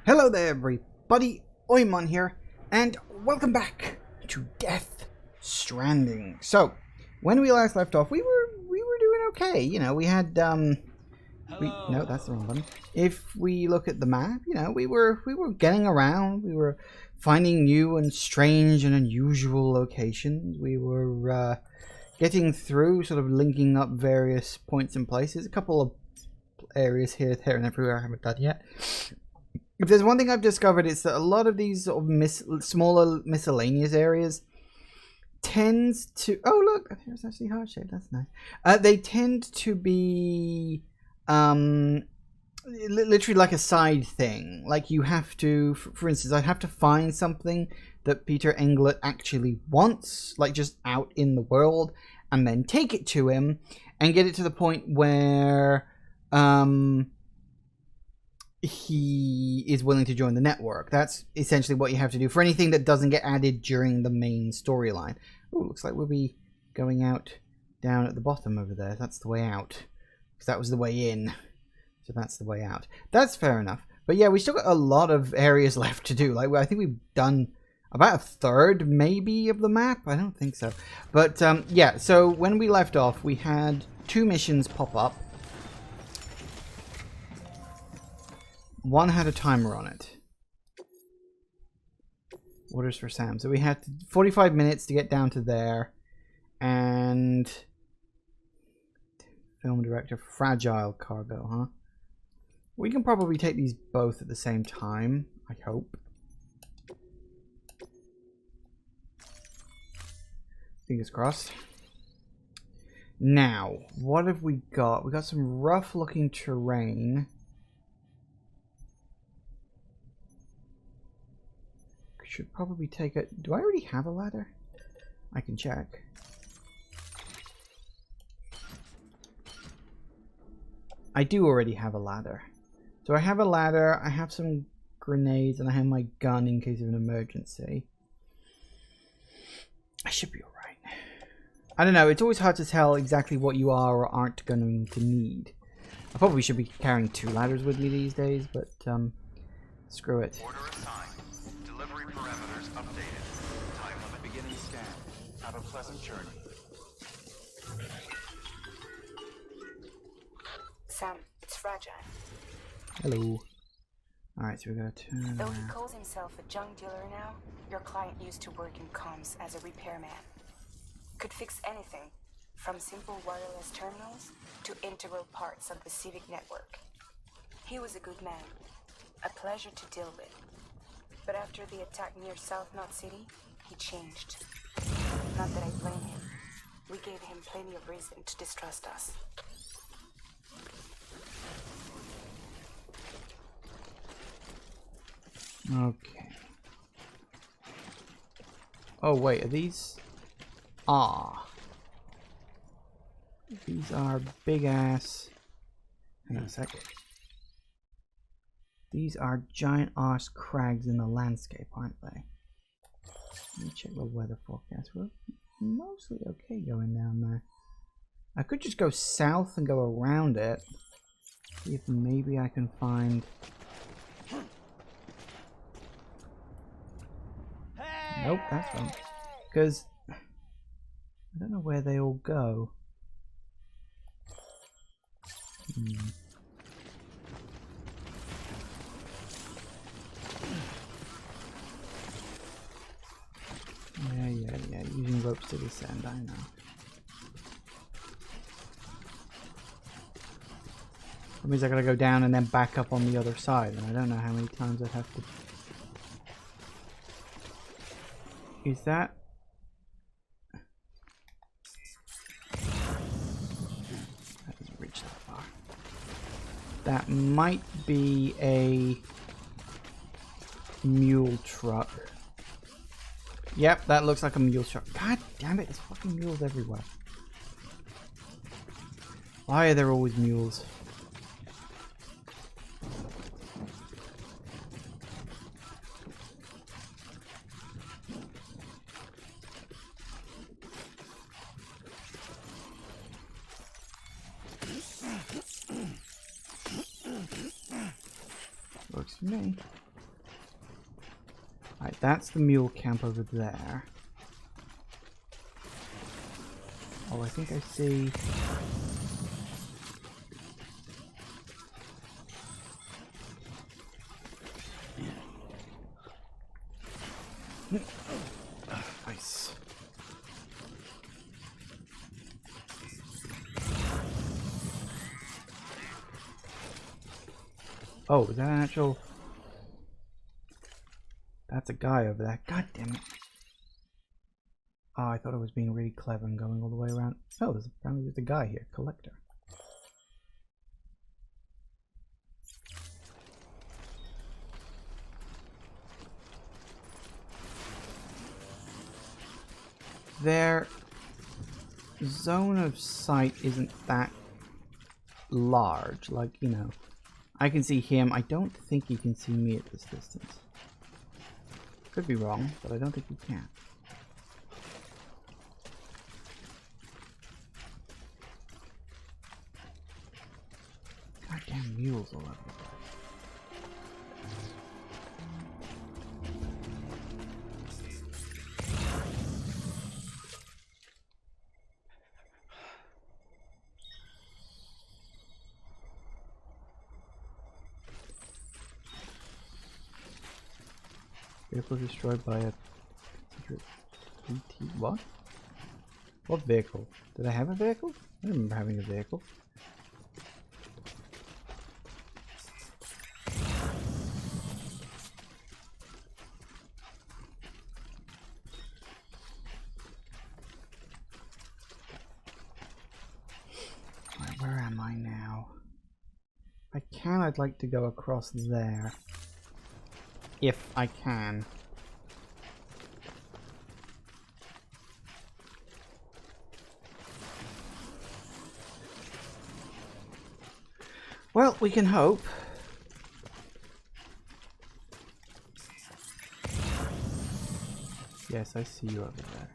Hello there, everybody. Oimon here, and welcome back to Death Stranding. So, when we last left off, we were doing okay. You know, we had no, that's the wrong button. If we look at the map, you know, we were getting around. We were finding new and strange and unusual locations. We were getting through, sort of linking up various points and places. A couple of areas here, there, and everywhere I haven't done yet. If there's one thing I've discovered, it's that a lot of these sort of smaller miscellaneous areas tends to... Oh, look! There's actually heart-shaped. That's nice. They tend to be literally like a side thing. Like you have to... For instance, I'd have to find something that Peter Englert actually wants, like just out in the world, and then take it to him and get it to the point where... he is willing to join the network. That's essentially what you have to do for anything that doesn't get added during the main storyline. Oh, looks like we'll be going out down at the bottom over there. That's the way out. Because that was the way in. So that's the way out. That's fair enough. But yeah, we still got a lot of areas left to do. Like, I think we've done about a third, maybe, of the map. I don't think so. But, yeah, so when we left off, we had 2 missions pop up. One had a timer on it. Orders for Sam. So we had 45 minutes to get down to there. And... Film director, fragile cargo, huh? We can probably take these both at the same time, I hope. Fingers crossed. Now, what have we got? We got some rough looking terrain. Should probably take it. Do I already have a ladder? I can check. I do already have a ladder. So I have a ladder, I have some grenades, and I have my gun in case of an emergency. I should be alright. I don't know, it's always hard to tell exactly what you are or aren't going to need. I probably should be carrying 2 ladders with me these days, but screw it. Order assigned. Delivery parameters updated. Time limit beginning scan. Have a pleasant journey. Sam, it's fragile. Hello. Alright, so we gotta turn Though around. he calls himself a junk dealer now, your client used to work in comms as a repairman. Could fix anything, from simple wireless terminals to integral parts of the civic network. He was a good man, a pleasure to deal with. But after the attack near South Knot City, he changed. Not that I blame him. We gave him plenty of reason to distrust us. Okay. Oh wait, are these? Ah. These are big ass. Hang on a sec. These are giant arse crags in the landscape, aren't they? Let me check the weather forecast. We're mostly okay going down there. I could just go south and go around it. See if maybe I can find... Nope, that's wrong. Because I don't know where they all go. Yeah. Using ropes to descend, I know. That means I gotta go down and then back up on the other side, and I don't know how many times I'd have to. Is that? That doesn't reach that far. That might be a mule truck. Yep, that looks like a mule truck. God damn it, there's fucking mules everywhere. Why are there always mules? Works for me. Alright, that's the mule camp over there. Oh, I think I see... Nice. Oh, is that an actual... That's a guy over there. God damn it. Oh, I thought I was being really clever and going all the way around. Oh, there's apparently just a guy here. Collector. Their zone of sight isn't that large. Like, you know, I can see him. I don't think he can see me at this distance. Could be wrong, but I don't think he can. Goddamn mules all over the place. Vehicle destroyed by a PT. What? What vehicle? Did I have a vehicle? I don't remember having a vehicle. Right, where am I now? If I can, I'd like to go across there. If I can. Well, we can hope. Yes, I see you over there.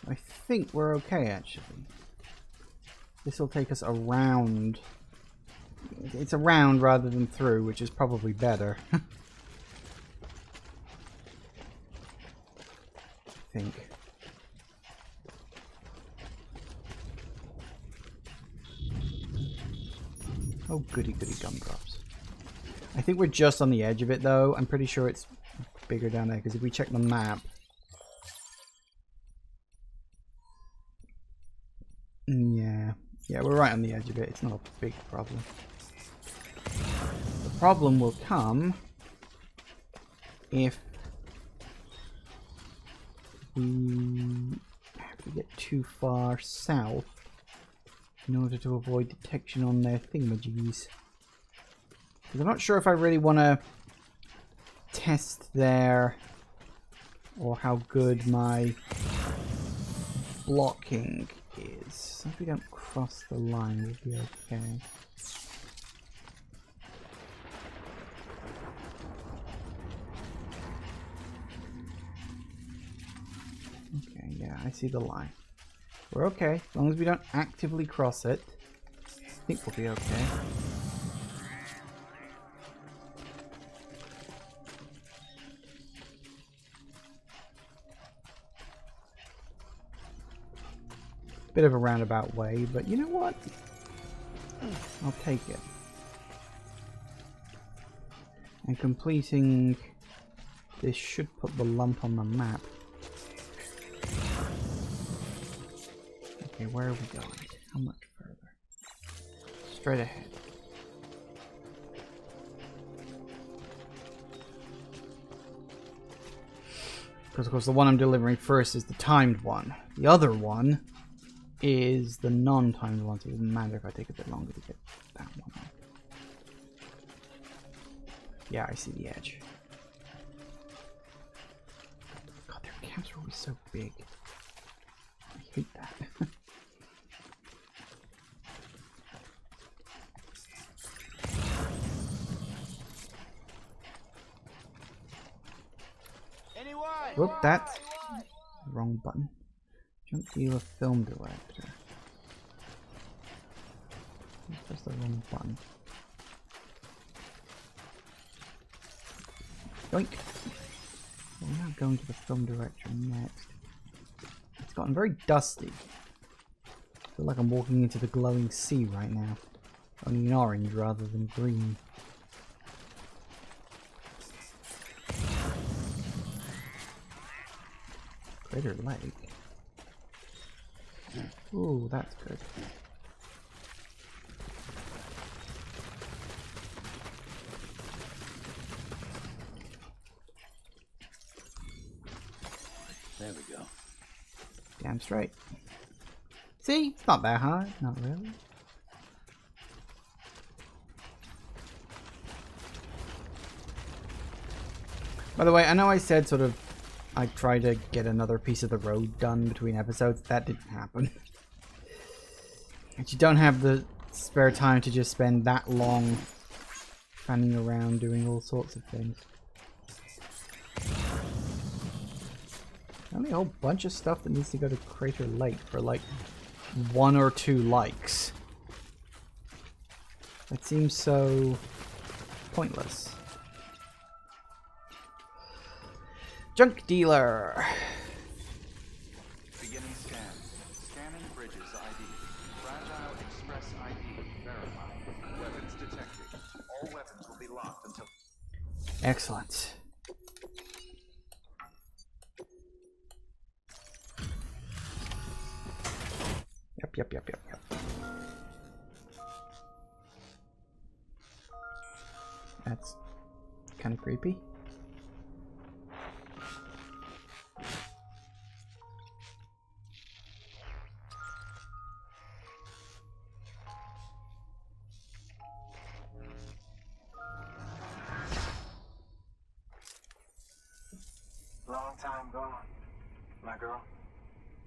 I think we're okay, actually. This will take us around. It's around rather than through, which is probably better. I think. Oh, goody goody gumdrops. I think we're just on the edge of it, though. I'm pretty sure it's bigger down there, because if we check the map... Yeah, we're right on the edge of it. It's not a big problem. The problem will come if we have to get too far south in order to avoid detection on their thingamajigs. Because I'm not sure if I really want to test there or how good my blocking is. If we don't cross the line, we'll be okay. Okay, yeah, I see the line. We're okay, as long as we don't actively cross it. I think we'll be okay. Bit of a roundabout way, but you know what? I'll take it. And completing this should put the lump on the map. Okay, where are we going? How much further? Straight ahead. Because of course the one I'm delivering first is the timed one. The other one is the non-timed one, so it doesn't matter if I take a bit longer to get that one. Yeah, I see the edge. God, their camps are always so big. I hate that. Whoop, that's wrong button. Junk dealer film director. That's the wrong button. Yoink! We're now going to the film director next. It's gotten very dusty. I feel like I'm walking into the glowing sea right now. Only in orange rather than green. Crater Lake. Ooh, that's good. There we go. Damn straight. See? It's not that hard. Not really. By the way, I know I said sort of I'd try to get another piece of the road done between episodes. That didn't happen. And you don't have the spare time to just spend that long fanning around doing all sorts of things. Only a whole bunch of stuff that needs to go to Crater Lake for like 1 or 2 likes. That seems so pointless. Junk dealer. Beginning scan. Scanning bridges ID. Fragile Express ID verified. Weapons detected. All weapons will be locked until... Excellent. Yep. That's kind of creepy. Long time gone, my girl.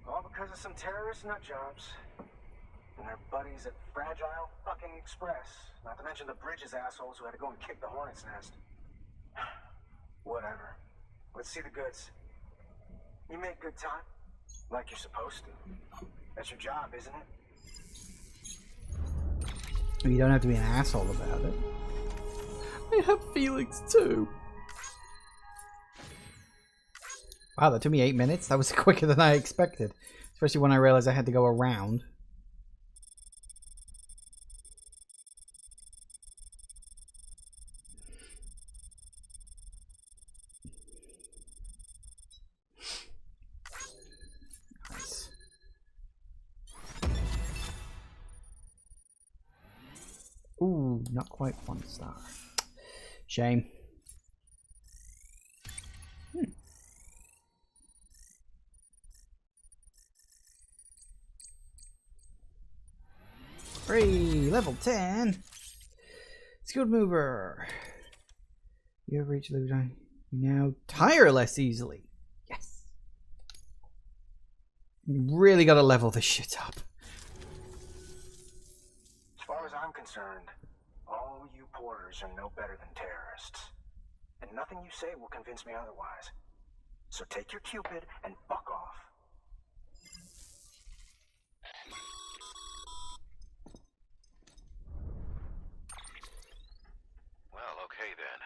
All because of some terrorist nut jobs. And their buddies at Fragile fucking Express. Not to mention the Bridges assholes who had to go and kick the hornet's nest. Whatever. Let's see the goods. You make good time. Like you're supposed to. That's your job, isn't it? You don't have to be an asshole about it. I have feelings too. Wow, that took me 8 minutes. That was quicker than I expected. Especially when I realized I had to go around. Nice. Ooh, not quite 1 star. Shame. Free! Level 10! Skilled mover! You have reached level 9. You now tire less easily. Yes! You really gotta level this shit up. As far as I'm concerned, all you porters are no better than terrorists. And nothing you say will convince me otherwise. So take your Cupid and fuck off. Well, okay then.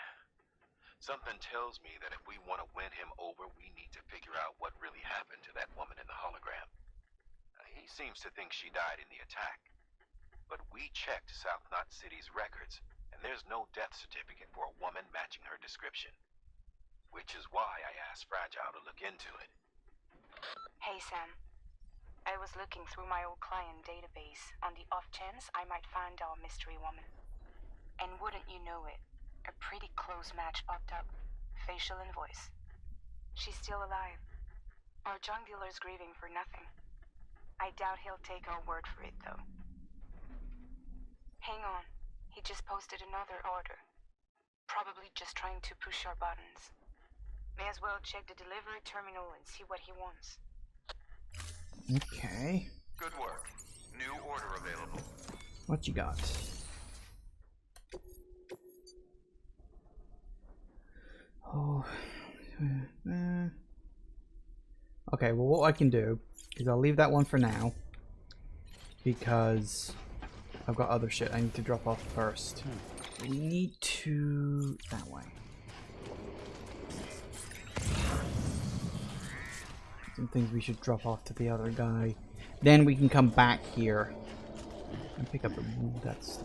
Something tells me that if we want to win him over, we need to figure out what really happened to that woman in the hologram. He seems to think she died in the attack. But we checked South Knot City's records, and there's no death certificate for a woman matching her description. Which is why I asked Fragile to look into it. Hey, Sam. I was looking through my old client database on the off chance I might find our mystery woman. And wouldn't you know it, a pretty close match popped up. Facial and voice. She's still alive. Our junk dealer's grieving for nothing. I doubt he'll take our word for it, though. Hang on. He just posted another order. Probably just trying to push our buttons. May as well check the delivery terminal and see what he wants. Okay. Good work. New order available. What you got? Oh. Okay, well what I can do is I'll leave that one for now because I've got other shit I need to drop off first. We need to... that way. Some things we should drop off to the other guy. Then we can come back here and pick up the... that's...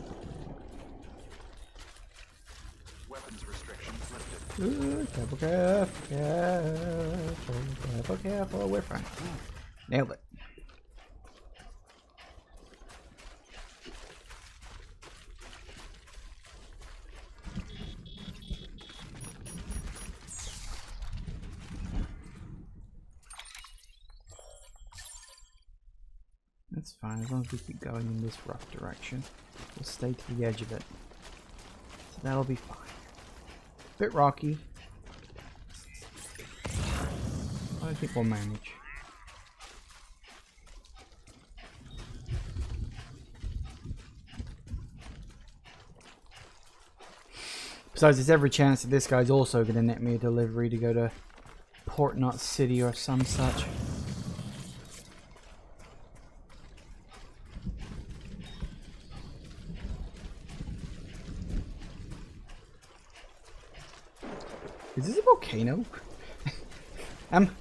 Weapons restrictions lifted. Careful, careful, careful, careful. We're fine. Nailed it. That's fine, as long as we keep going in this rough direction. We'll stay to the edge of it. So that'll be fine. Bit rocky. I think we'll manage. Besides, there's every chance that this guy's also going to net me a delivery to go to Port Knot City or some such. Is this a volcano? Am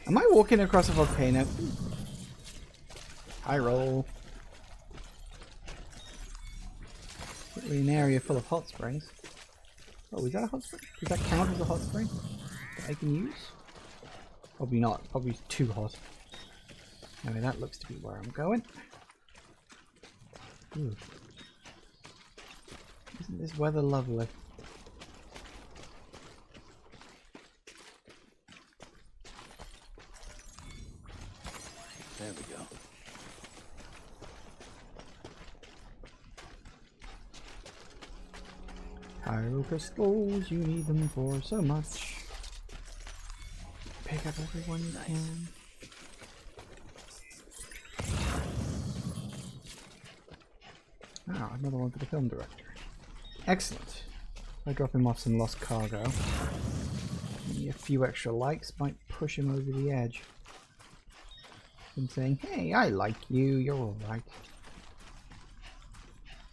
I walking across a volcano? High roll. An area full of hot springs. Oh, is that a hot spring? Does that count as a hot spring that I can use? Probably not. Probably too hot. Anyway, that looks to be where I'm going. Ooh. Isn't this weather lovely? There we go. Pyro crystals, you need them for so much. Pick up everyone you can. Ah, another one for the film director. Excellent. I drop him off some lost cargo. Maybe a few extra likes might push him over the edge. And saying, hey, I like you, you're alright.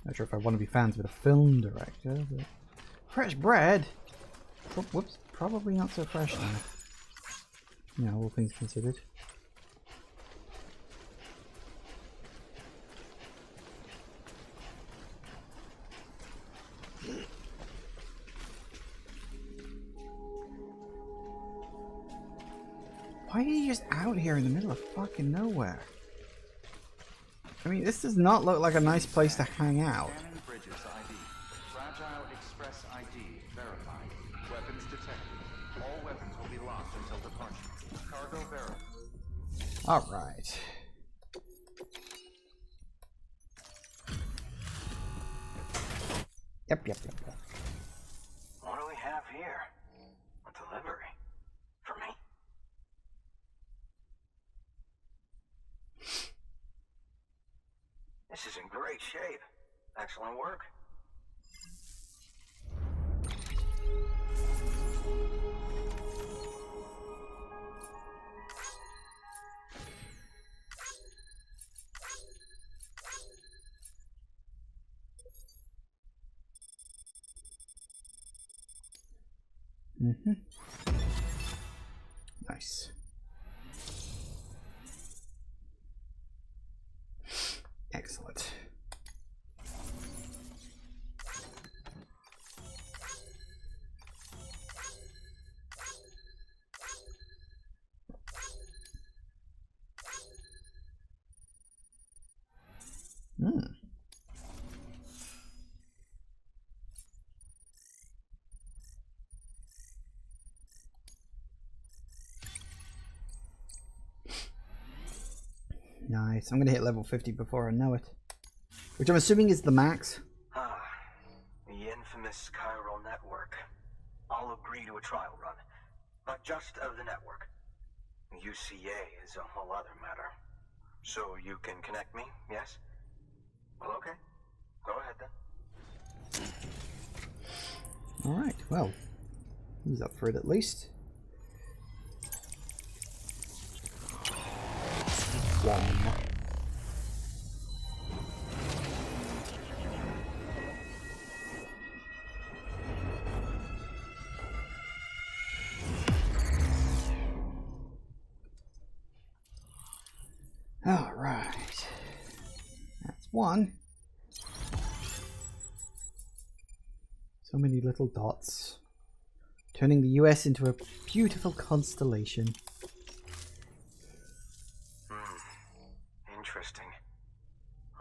Not sure if I want to be fans with a film director, but... Fresh bread? Whoops, probably not so fresh now. You know, all things considered. Why are you just out here in the middle of fucking nowhere? I mean, this does not look like a nice place to hang out. Scanning bridges ID. Fragile Express ID verified. Weapons detected. All weapons will be locked until departure. Cargo verified. Alright. Yep. What do we have here? A delivery? For me? This is in great shape. Excellent work. Nice. Excellent. Nice. I'm gonna hit level 50 before I know it. Which I'm assuming is the max. Ah, the infamous this chiral network. I'll agree to a trial run, but just of the network. UCA is a whole other matter. So you can connect me, yes? Well, okay. Go ahead then. Alright, well, he's up for it at least. One. Alright. That's one. So many little dots. Turning the US into a beautiful constellation. Interesting.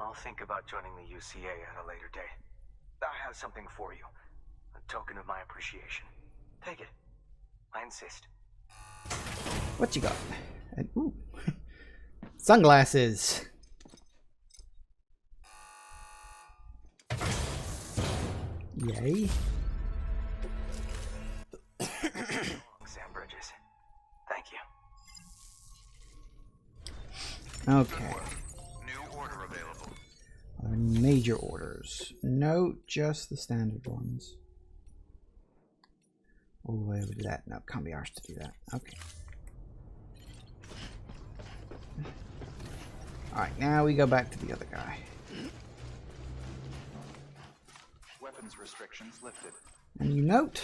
I'll think about joining the UCA at a later date. I have something for you. A token of my appreciation. Take it. I insist. What you got? And, ooh. Sunglasses. Yay. Sam Bridges. Thank you. Okay. New order available. Are there any major orders? No, just the standard ones. All the way over to that. No, can't be arsed to do that. Okay. Alright, now we go back to the other guy. Weapons restrictions lifted. And you note,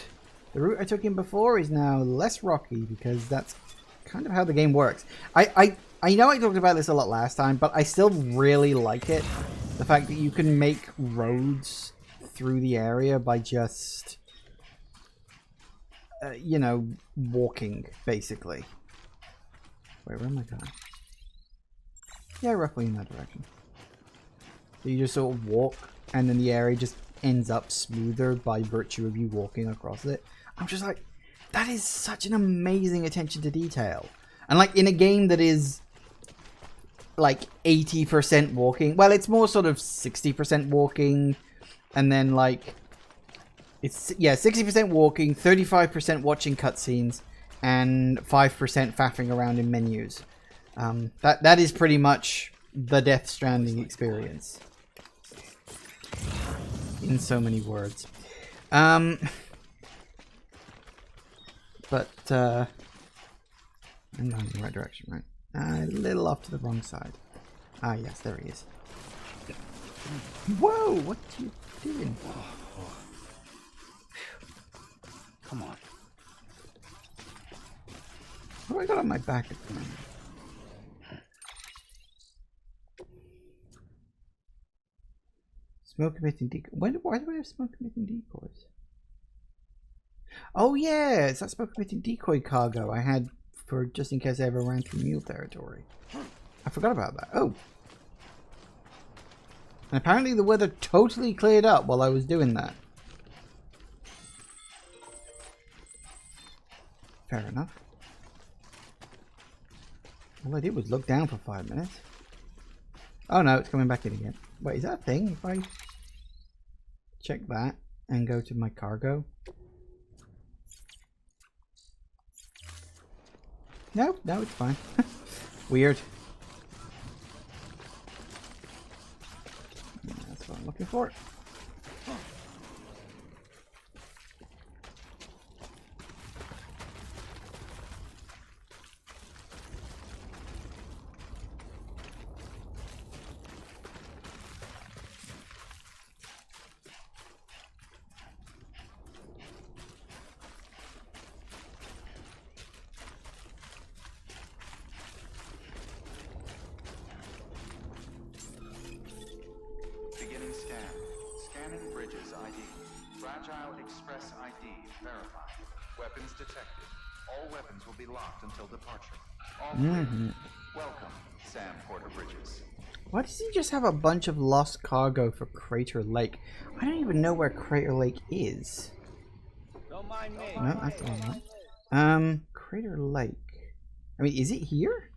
the route I took in before is now less rocky because that's kind of how the game works. I know I talked about this a lot last time, but I still really like it. The fact that you can make roads through the area by just, you know, walking, basically. Wait, where am I going? Yeah, roughly in that direction. So you just sort of walk, and then the area just ends up smoother by virtue of you walking across it. I'm just like, that is such an amazing attention to detail. And like in a game that is like 80% walking, well, it's more sort of 60% walking, and then like it's 60% walking, 35% watching cutscenes, and 5% faffing around in menus. That is pretty much the Death Stranding experience. In so many words. But, I'm going in the right direction, right? A little off to the wrong side. Ah, yes, there he is. Whoa, what are you doing? Come on. What do I got on my back at the moment? Smoke emitting decoys. Why do I have smoke emitting decoys? Oh yeah, it's that smoke emitting decoy cargo I had for just in case I ever ran through mule territory. I forgot about that. Oh. And apparently the weather totally cleared up while I was doing that. Fair enough. All I did was look down for 5 minutes. Oh no, it's coming back in again. Wait, is that a thing? If I check that and go to my cargo. No, it's fine. Weird. That's what I'm looking for. Beginning scan. Scanning Bridges ID. Fragile Express ID verified. Weapons detected. All weapons will be locked until departure. All clear. Welcome, Sam Porter Bridges. Why does he just have a bunch of lost cargo for Crater Lake? I don't even know where Crater Lake is. Don't mind me. No, that's not right. Crater Lake. I mean, is it here?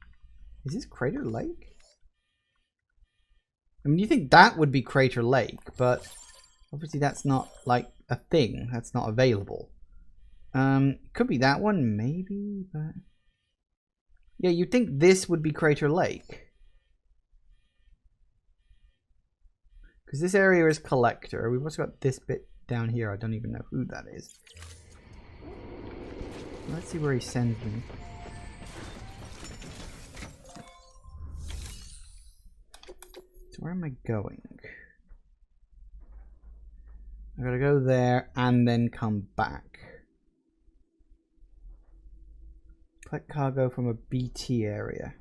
Is this Crater Lake? I mean, you think that would be Crater Lake, but Obviously that's not like a thing. That's not available. Could be that one, maybe, but... Yeah, you'd think this would be Crater Lake. Because this area is Collector. We've also got this bit down here. I don't even know who that is. Let's see where he sends me. So where am I going? I gotta go there and then come back. Collect cargo from a BT area.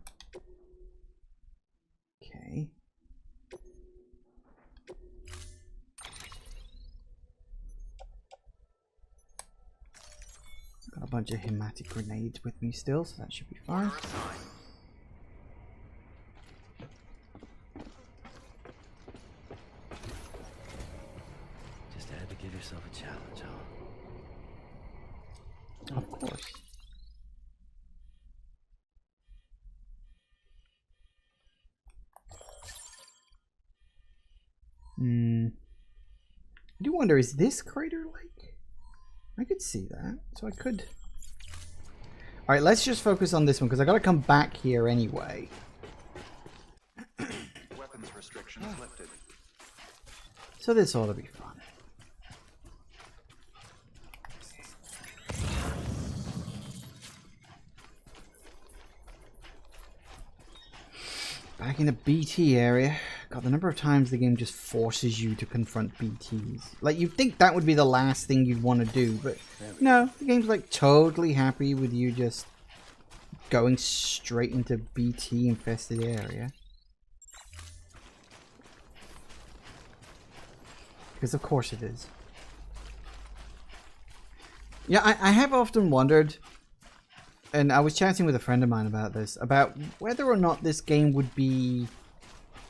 Okay. Got a bunch of hematic grenades with me still, so that should be fine. Just had to give yourself a challenge, huh? Of course. I do wonder, is this Crater Lake? I could see that, so I could... Alright, let's just focus on this one, because I gotta come back here anyway. Weapons restrictions lifted. So this ought to be fun. Back in the BT area. God, the number of times the game just forces you to confront BTs. Like, you'd think that would be the last thing you'd want to do, but no, the game's like totally happy with you just going straight into BT infested area. Because of course it is. Yeah, I have often wondered, and I was chatting with a friend of mine about this, about whether or not this game would be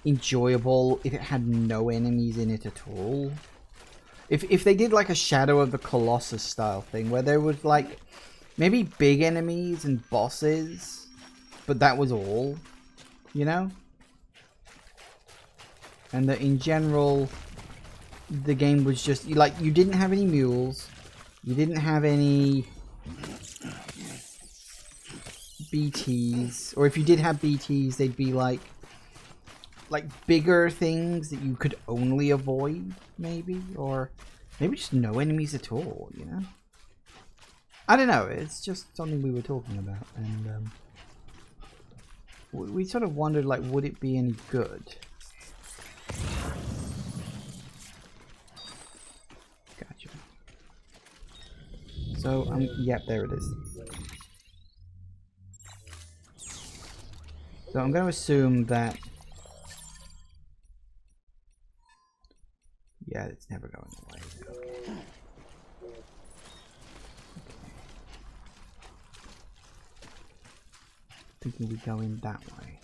enjoyable if it had no enemies in it at all. If they did like a Shadow of the Colossus style thing, where there was like maybe big enemies and bosses, but that was all, you know? And that in general, the game was just, like, you didn't have any mules, you didn't have any BTs, or if you did have BTs, they'd be like bigger things that you could only avoid, maybe, or maybe just no enemies at all, you know? I don't know, it's just something we were talking about, and we sort of wondered, like, would it be any good? Gotcha. So, yep, there it is. So I'm going to assume that... Yeah, it's never going away. Okay. Thinking we go in that way.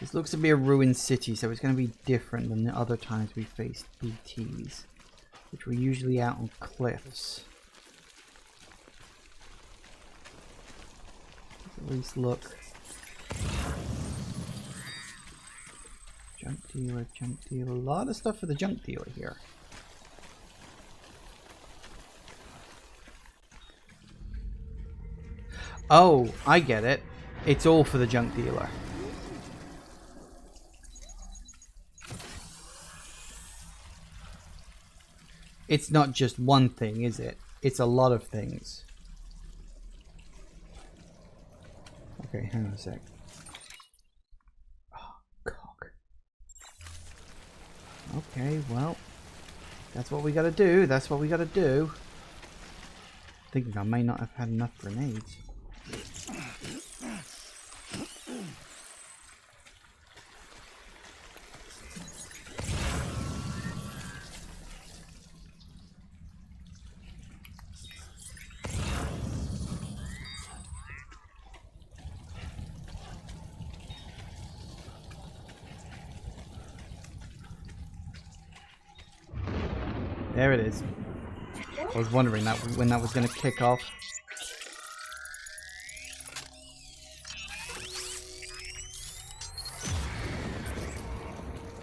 This looks to be a ruined city, so it's going to be different than the other times we faced BTs, which were usually out on cliffs. Let's at least look. Junk dealer, junk dealer. A lot of stuff for the junk dealer here. Oh, I get it. It's all for the junk dealer. It's not just one thing, is it? It's a lot of things. Okay, hang on a sec. Oh, cock. Okay, well, that's what we gotta do. That's what we gotta do. Thinking I may not have had enough grenades. There it is. I was wondering that when that was going to kick off.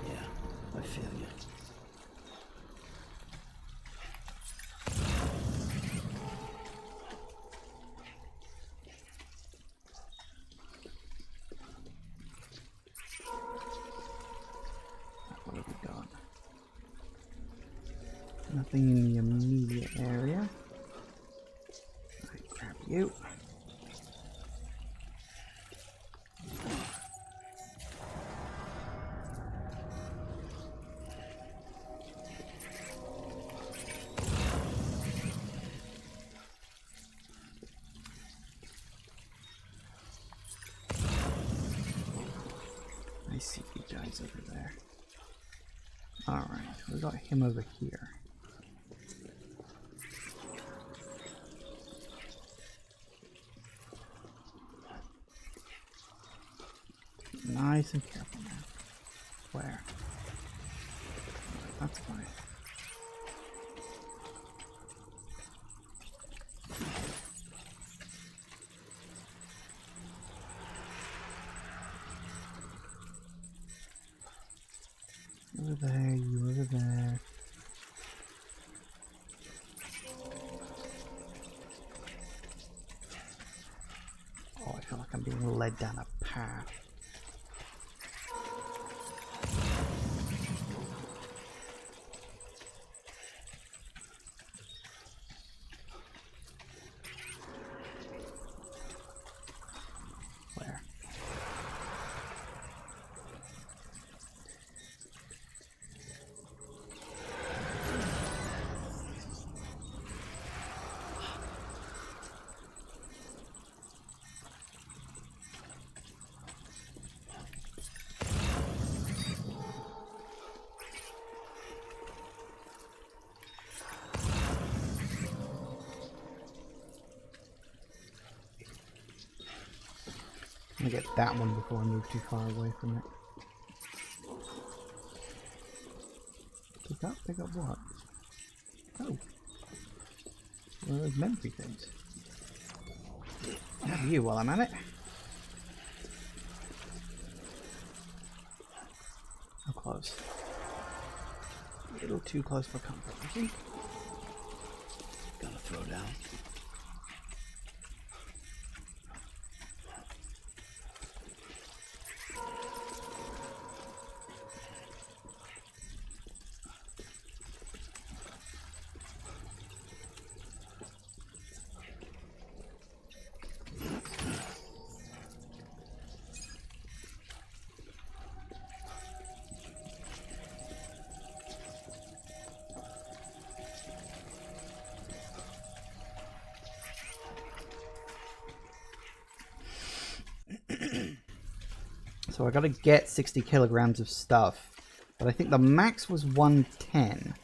Yeah, I feel you. Nothing in the immediate area. Alright, grab you. I see you guys over there. Alright, we got him over here. Nice and careful now. Where? That's fine. Over there, you over there. Oh, I feel like I'm being led down a path. Where? I'm gonna get that one before I move too far away from it. Pick up? Pick up what? Oh. One of those memory things. Have you while I'm at it. How close? A little too close for comfort, I think. Gonna throw down. So I gotta get 60 kilograms of stuff, but I think the max was 110.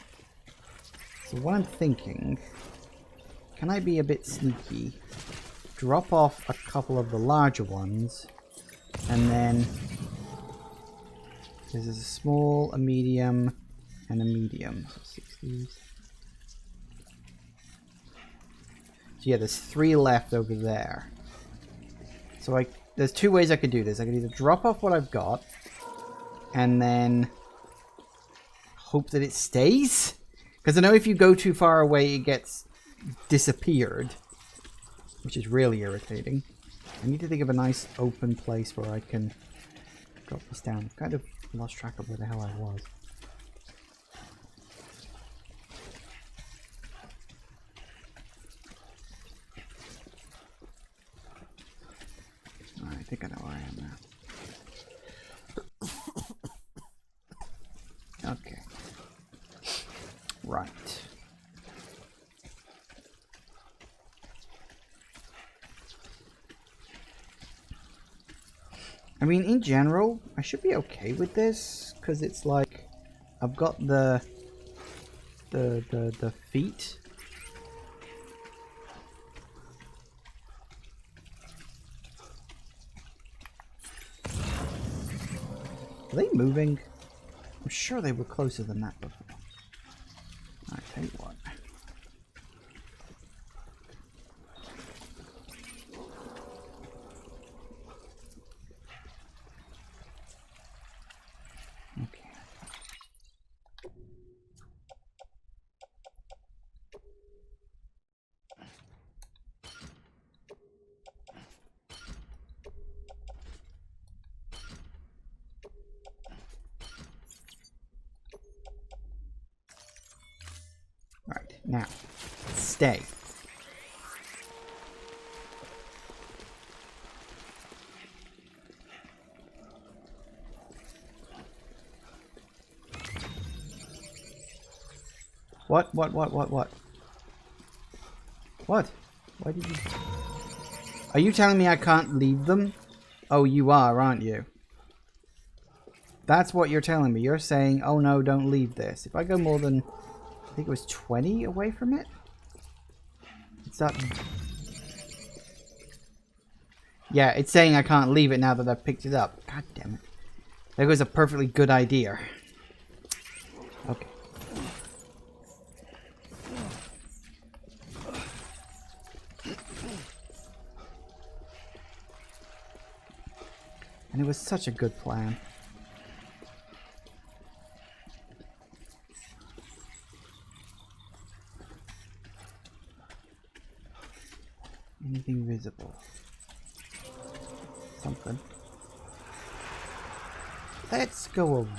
So what I'm thinking, can I be a bit sneaky? Drop off a couple of the larger ones, and then there's a small, a medium, and a medium. So 60s. So yeah, there's 3 left over there. So there's 2 ways I could do this. I could either drop off what I've got, and then hope that it stays. Because I know if you go too far away, it gets disappeared, which is really irritating. I need to think of a nice open place where I can drop this down. I've kind of lost track of where the hell I was. I think I know where I am now. Okay. Right. I mean, in general, I should be okay with this, because it's like, I've got the feet. Are they moving? I'm sure they were closer than that before. Alright, tell you what. Okay. Now, stay. What? What? What? Why did you... Are you telling me I can't leave them? Oh, you are, aren't you? That's what you're telling me. You're saying, oh no, don't leave this. If I go more than, I think it was 20 away from it? It's that... Yeah, it's saying I can't leave it now that I've picked it up. God damn it. There goes a perfectly good idea. Okay. And it was such a good plan. Anything visible? Something. Let's go around.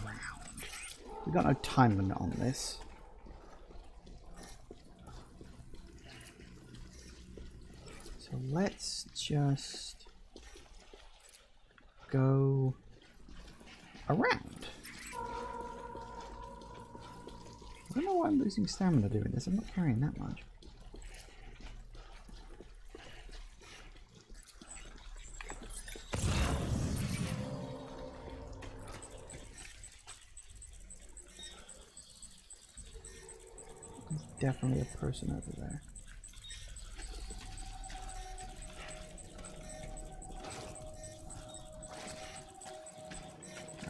We've got no time limit on this. So let's just go around. I don't know why I'm losing stamina doing this. I'm not carrying that much. There's definitely a person over there.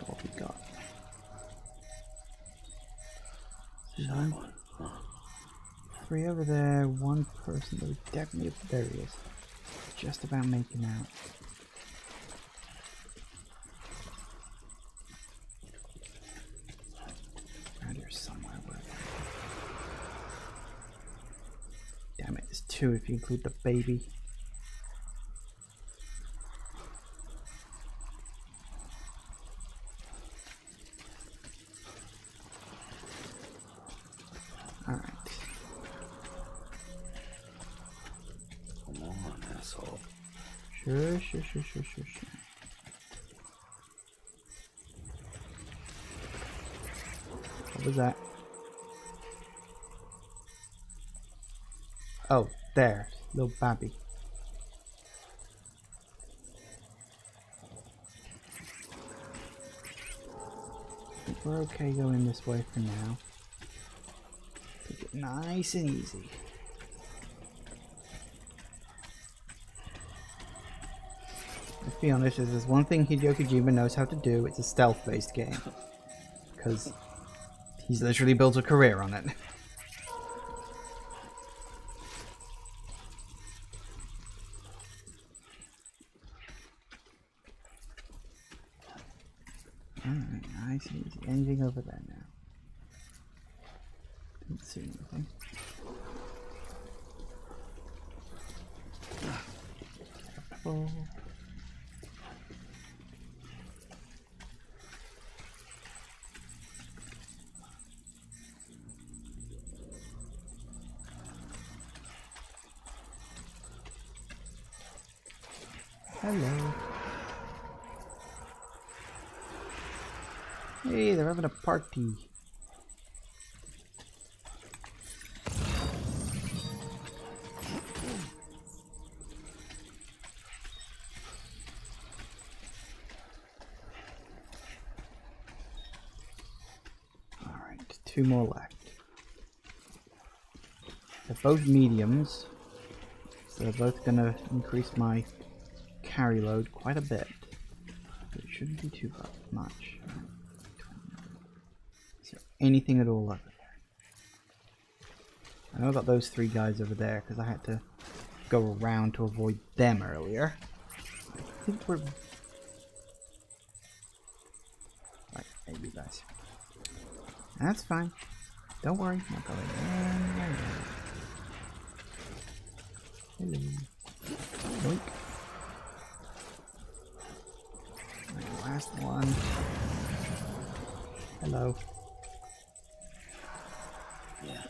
What we got? No. Three over there, one person. There was definitely there he is. Just about making out. Around here somewhere. Damn it, there's two if you include the baby. Alright. Come on, asshole. Sure. What was that? Oh, there. Little babby. I think we're okay going this way for now. Take it nice and easy. Let's be honest, if there's one thing Hideo Kojima knows how to do, it's a stealth-based game. Because he's literally built a career on it. Alright, nice and easy. Anything over there now? Didn't see anything. Careful. Hello. Hey, they're having a party. Alright, two more left. They're both mediums, so they're both gonna increase my carry load quite a bit. But it shouldn't be too much. Is there anything at all over there? I know I got those three guys over there because I had to go around to avoid them earlier. I think we're... Right, maybe guys. That's fine. Don't worry, not going there. Hello. Yoink. Right, last one. Hello. Yeah, I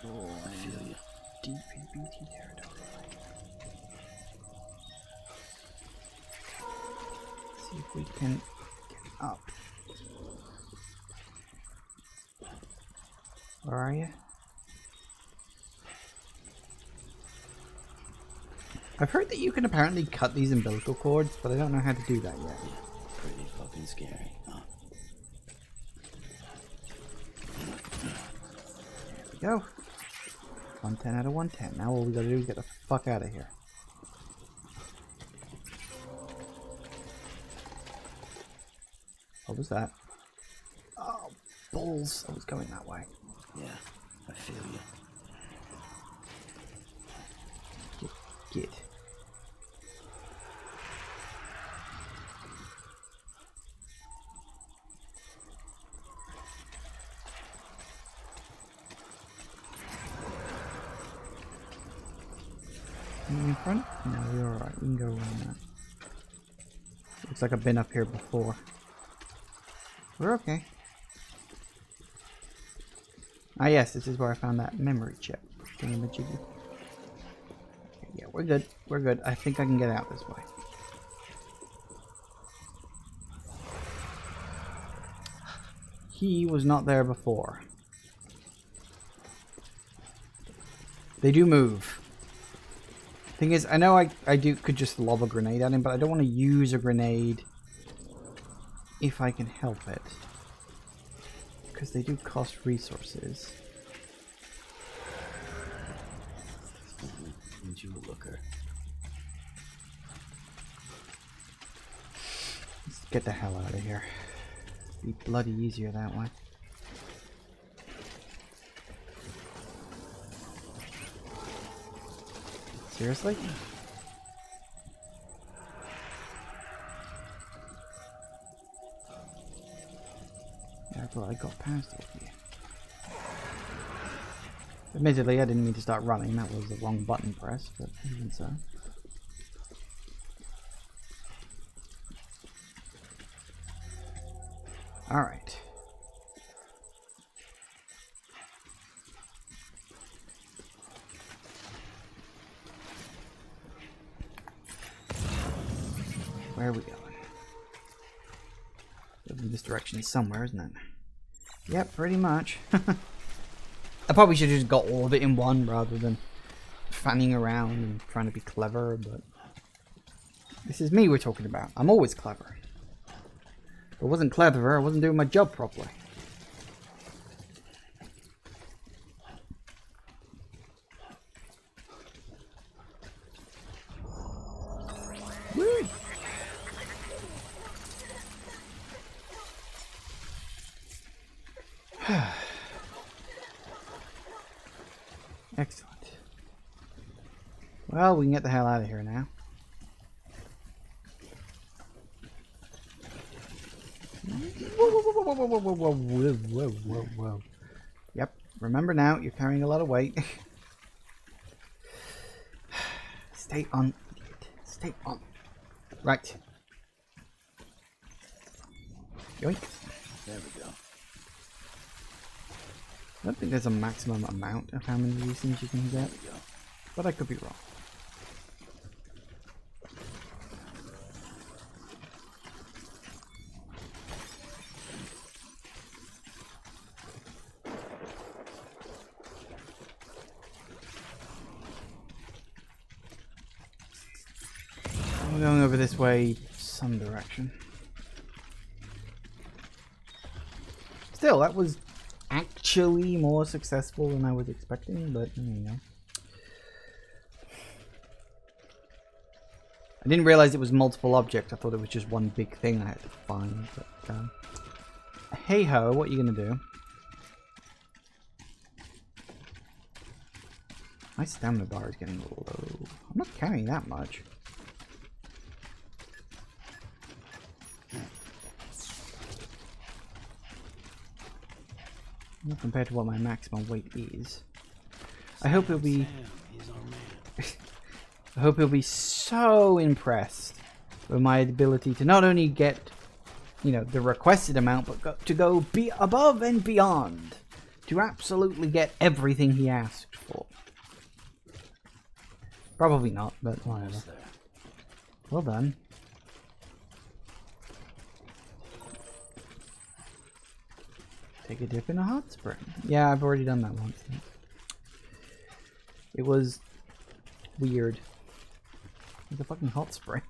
feel you. deep in BT territory. See if we can get up. Where are you? I've heard that you can apparently cut these umbilical cords, but I don't know how to do that yet. Pretty fucking scary, huh? There we go. 110 out of 110. Now all we gotta do is get the fuck out of here. What was that? Oh, balls. I was going that way. Yeah, I feel you. Get. In front? No, we're alright. We can go around that. Looks like I've been up here before. We're okay. Ah yes, this is where I found that memory chip. Thingamajiggy. Okay, yeah, we're good. We're good. I think I can get out this way. He was not there before. They do move. Thing is, I know I could just lob a grenade at him, but I don't want to use a grenade if I can help it. Because they do cost resources. Need you a looker. Let's get the hell out of here. Be bloody easier that way. Seriously? Yeah, I thought I got past it here. Admittedly, I didn't mean to start running. That was the wrong button press, but even so. Alright. Where are we going? In this direction somewhere, isn't it? Yep, pretty much. I probably should have just got all of it in one rather than fanning around and trying to be clever, but this is me we're talking about. I'm always clever. If I wasn't clever, I wasn't doing my job properly. Woo! Excellent. Well, we can get the hell out of here now. Whoa. Yep, remember now, you're carrying a lot of weight. Stay on, idiot. Stay on. Right. Yoink. There we go. I don't think there's a maximum amount of how many of these things you can get, but I could be wrong. I'm going over this way, some direction. Still, that was actually more successful than I was expecting, but you know. I didn't realize it was multiple objects. I thought it was just one big thing I had to find. But hey ho, what are you gonna do? My stamina bar is getting low. I'm not carrying that much. Not compared to what my maximum weight is. I hope he'll be. I hope he'll be so impressed with my ability to not only get, you know, the requested amount, but to go be above and beyond to absolutely get everything he asked for. Probably not, but whatever. Almost there. Well done. Take a dip in a hot spring. Yeah, I've already done that once. It was weird. It's a fucking hot spring.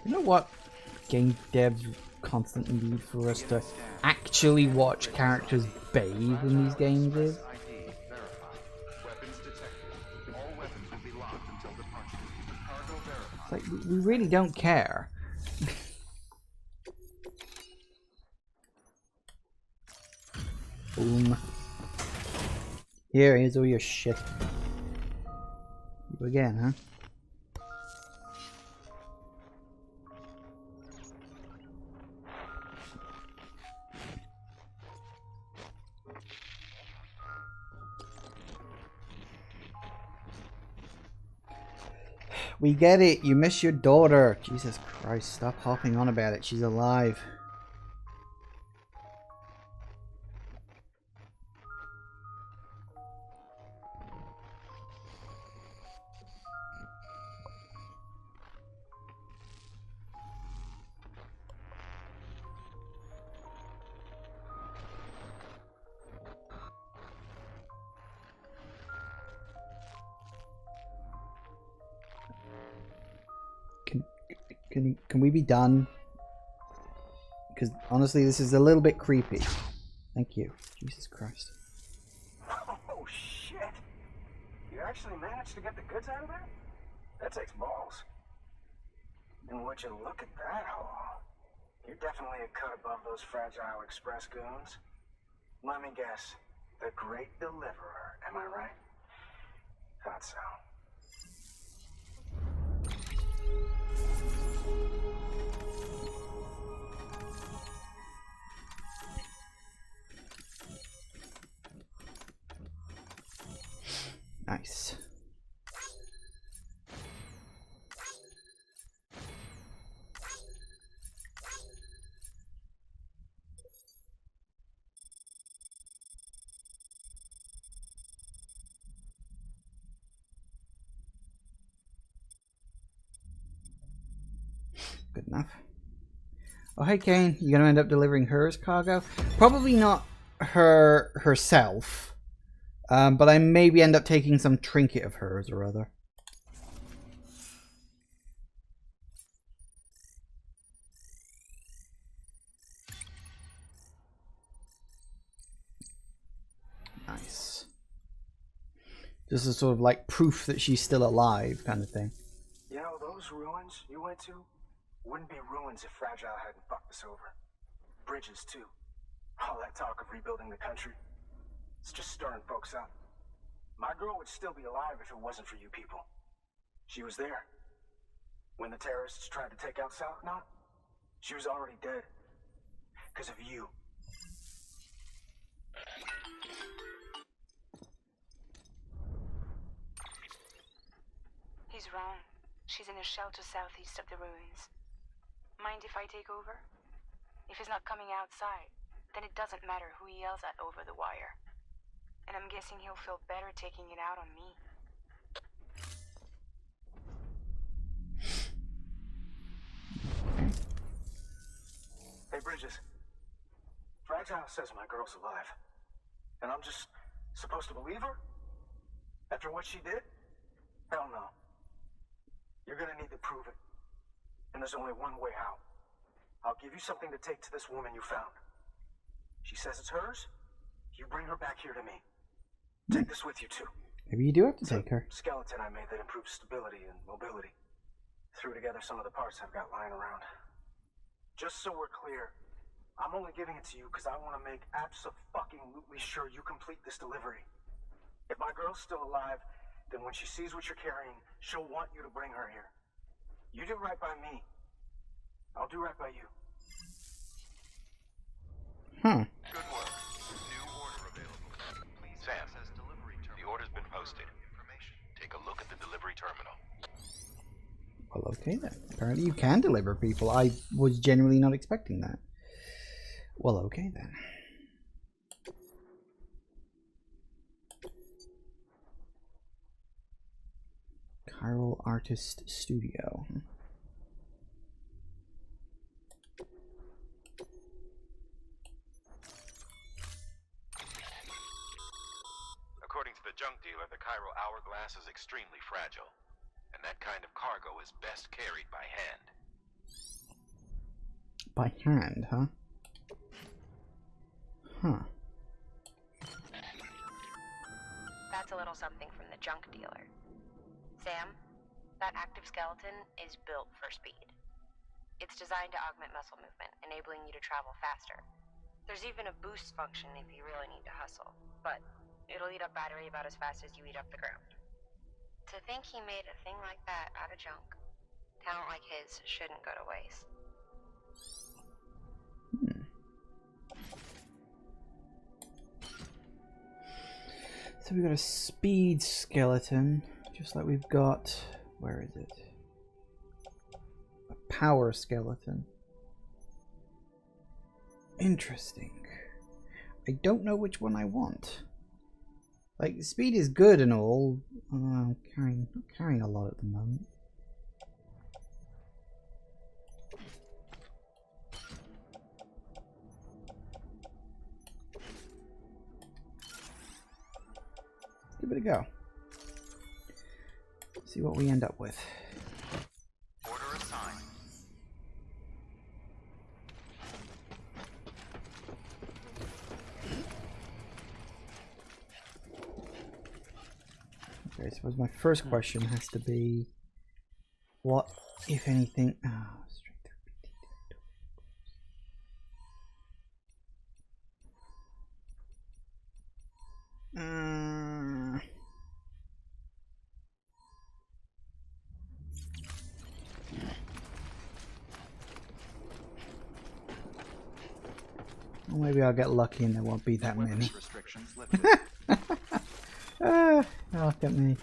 You know what game devs constantly need for us to actually watch characters bathe in these games is? It's like, we really don't care. Boom. Here's all your shit. You again, huh? We get it. You miss your daughter. Jesus Christ. Stop hopping on about it. She's alive. Can we be done? Because honestly, this is a little bit creepy. Thank you. Jesus Christ. Oh, shit. You actually managed to get the goods out of there? That takes balls. And would you look at that haul? You're definitely a cut above those Fragile Express goons. Let me guess. The Great Deliverer, am I right? Thought so. Nice. Good enough. Oh, hey, Kane. You gonna end up delivering hers cargo? Probably not herself. But I maybe end up taking some trinket of hers or other. Nice. Just a sort of like proof that she's still alive kind of thing. You know, those ruins you went to wouldn't be ruins if Fragile hadn't fucked us over. Bridges, too. All that talk of rebuilding the country. It's just stirring folks up. My girl would still be alive if it wasn't for you people. She was there. When the terrorists tried to take out South Knot, she was already dead. Because of you. He's wrong. She's in a shelter southeast of the ruins. Mind if I take over? If he's not coming outside, then it doesn't matter who he yells at over the wire. And I'm guessing he'll feel better taking it out on me. Hey, Bridges. Fragile says my girl's alive. And I'm just supposed to believe her? After what she did? Hell no. You're gonna need to prove it. And there's only one way out. I'll give you something to take to this woman you found. She says it's hers. You bring her back here to me. Take this with you, too. Maybe you do have to take her. Skeleton I made that improves stability and mobility. Threw together some of the parts I've got lying around. Just so we're clear, I'm only giving it to you because I want to make abso-fucking-lutely sure you complete this delivery. If my girl's still alive, then when she sees what you're carrying, she'll want you to bring her here. You do right by me. I'll do right by you. Huh. Good work. New order available. Please, Sam, the order's been posted. Take a look at the delivery terminal. Well, okay then. Apparently you can deliver people. I was genuinely not expecting that. Well, okay then. Chiral Artist Studio. According to the junk dealer, the chiral hourglass is extremely fragile, and that kind of cargo is best carried by hand. By hand, huh? Huh. That's a little something from the junk dealer. Sam, that active skeleton is built for speed. It's designed to augment muscle movement, enabling you to travel faster. There's even a boost function if you really need to hustle, but it'll eat up battery about as fast as you eat up the ground. To think he made a thing like that out of junk. Talent like his shouldn't go to waste. So we've got a speed skeleton, just like we've got, where is it? A power skeleton. Interesting. I don't know which one I want. Like, speed is good and all. I'm carrying a lot at the moment. Give it a go. See what we end up with. Order assigned. Okay, I suppose my first question has to be, what, if anything... Oh, straight through. Well, maybe I'll get lucky and there won't be that many. Restrictions lifted. Look at me.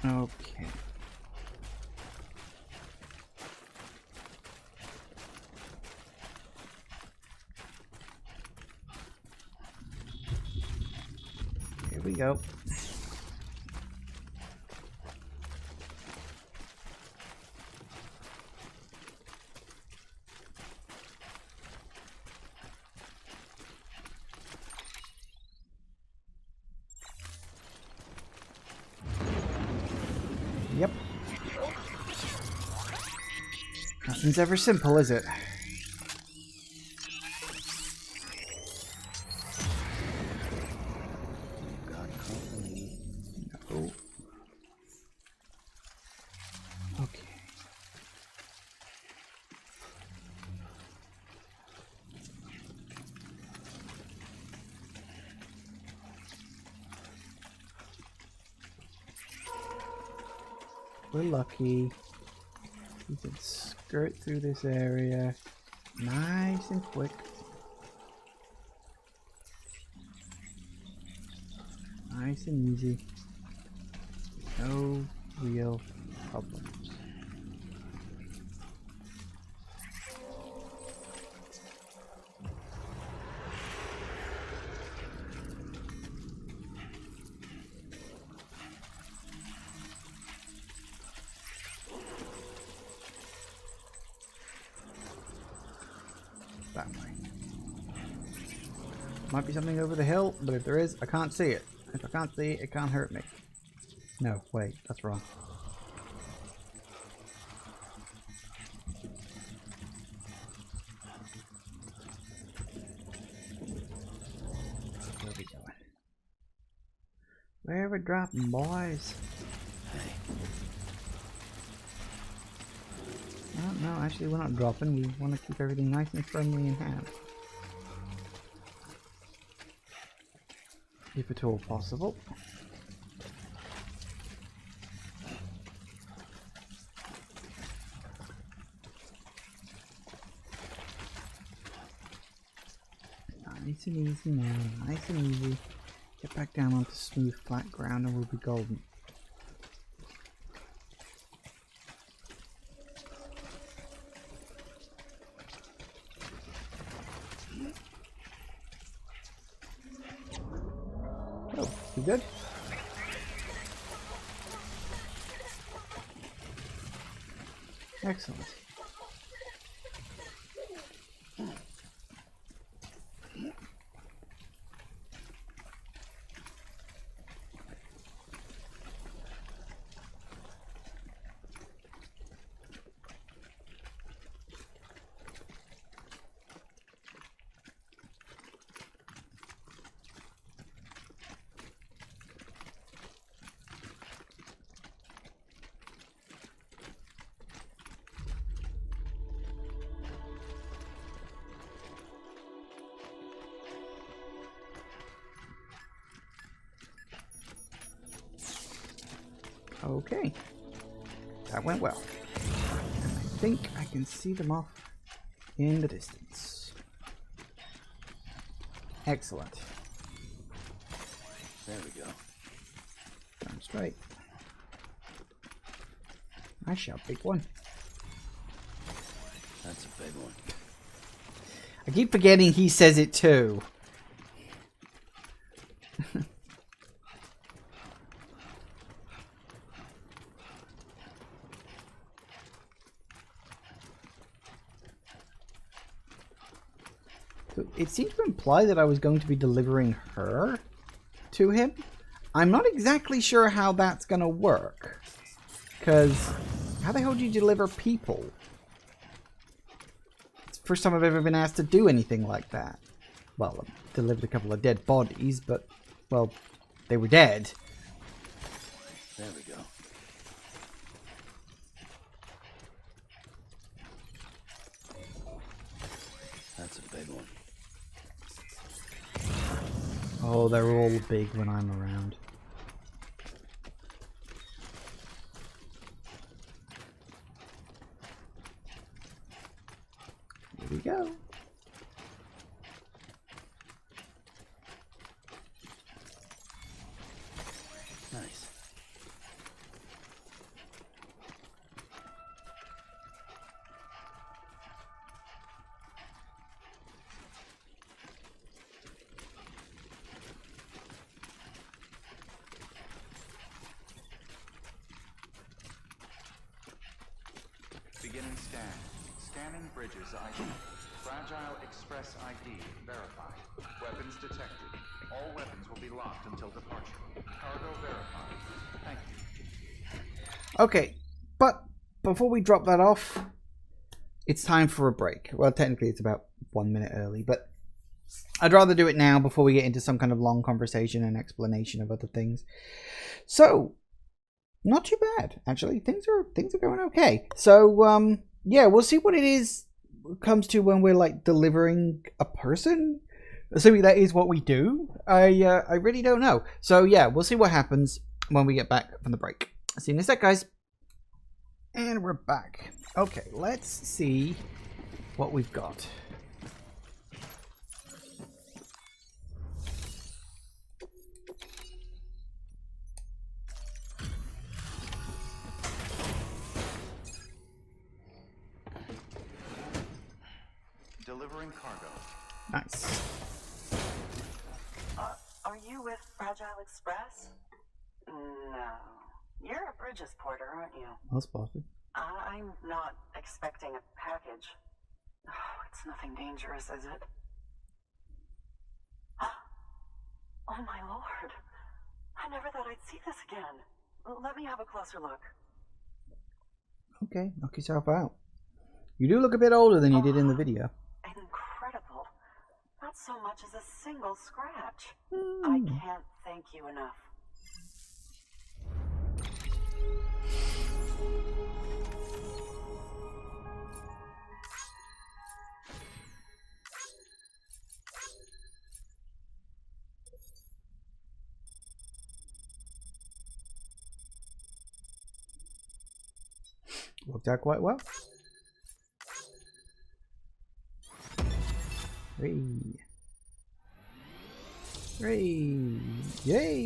Okay. Here we go. Yep. Nothing's ever simple, is it? Got company. No. Okay. We're lucky. We can skirt through this area nice and quick. Nice and easy. No real problems. That way. Might be something over the hill, but if there is, I can't see it. If I can't see it, it can't hurt me. No, wait, that's wrong. Where are we going? Where are we dropping, boys? Hey, No, actually we're not dropping. We want to keep everything nice and firmly in hand. If at all possible. Nice and easy now, nice and easy. Get back down onto smooth, flat ground and we'll be golden. Oh, you good? Excellent. Okay, that went well. And I think I can see them off in the distance. Excellent. There we go. Down straight. Nice shot, big one. That's a big one. I keep forgetting he says it too. So it seemed to imply that I was going to be delivering her to him. I'm not exactly sure how that's going to work. Because how the hell do you deliver people? It's the first time I've ever been asked to do anything like that. Well, I've delivered a couple of dead bodies, but, well, they were dead. There we go. That's a big one. Oh, they're all big when I'm around. Here we go. Nice. Beginning scan. Scanning bridges ID. Fragile Express ID verified. Weapons detected. All weapons will be locked until departure. Cargo verified. Thank you. Okay, but before we drop that off, it's time for a break. Well, technically it's about 1 minute early, but I'd rather do it now before we get into some kind of long conversation and explanation of other things. So, not too bad, actually. Things are going okay. So, yeah, we'll see what it comes to when we're like delivering a person. Assuming that is what we do. I really don't know. So yeah, we'll see what happens when we get back from the break. See you in a sec, guys. And we're back. Okay, let's see what we've got. Delivering cargo. Nice. Are you with Fragile Express? No. You're a Bridges porter, aren't you? That's possible. I'm not expecting a package. Oh, it's nothing dangerous, is it? Oh my lord. I never thought I'd see this again. Let me have a closer look. Okay, knock yourself out. You do look a bit older than you did in the video. Incredible. Not so much as a single scratch. I can't thank you enough. Worked out quite well. Hey. Hooray! Yay!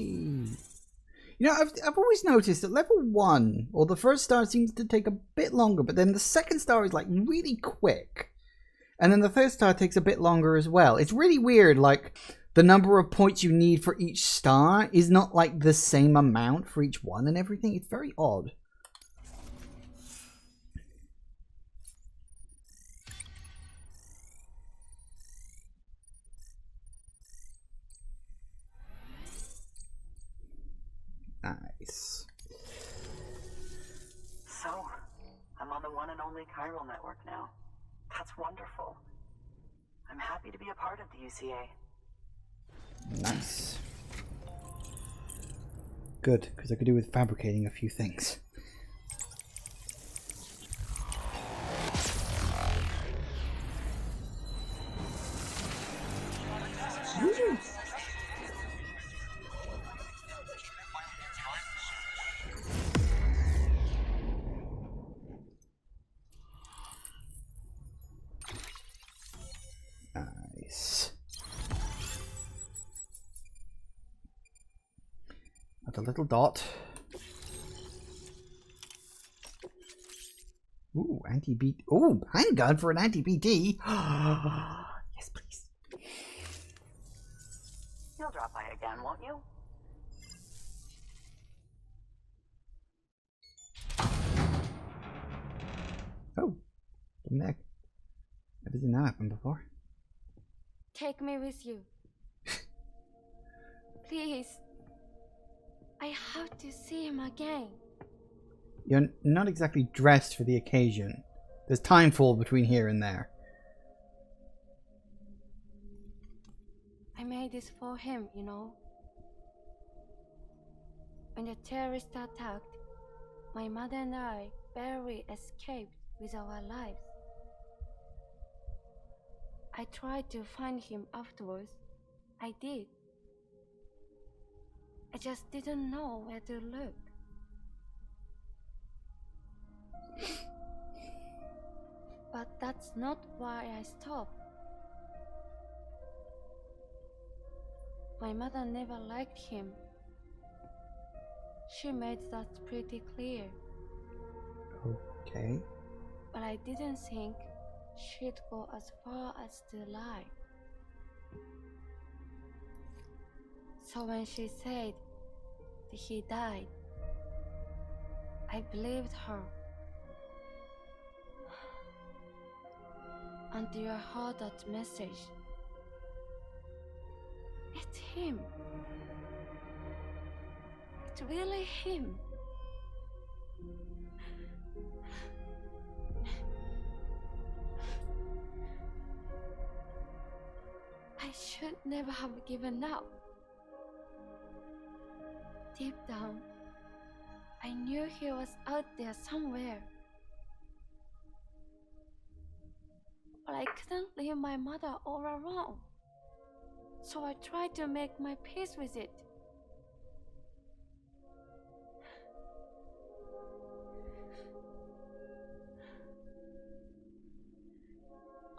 You know, I've always noticed that level 1, or the first star, seems to take a bit longer, but then the second star is like really quick. And then the third star takes a bit longer as well. It's really weird, like, the number of points you need for each star is not like the same amount for each one and everything. It's very odd. Nice. So, I'm on the one and only chiral network now. That's wonderful. I'm happy to be a part of the UCA. Nice. Good, because I could do with fabricating a few things. Woo. Nice. At a little dot. Ooh, anti-BT. Ooh, handgun for an anti-BT. Yes, please. You'll drop by again, won't you? Oh, from there. Never seen that happen before. Take me with you. Please. I have to see him again. You're not exactly dressed for the occasion. There's time fall between here and there. I made this for him, you know. When the terrorists attacked, my mother and I barely escaped with our lives. I tried to find him afterwards. I did. I just didn't know where to look. But that's not why I stopped. My mother never liked him. She made that pretty clear. Okay. But I didn't think she'd go as far as to lie. So when she said that he died, I believed her. Until I heard that message. It's him. It's really him. I should never have given up. Deep down, I knew he was out there somewhere. But I couldn't leave my mother all alone. So I tried to make my peace with it.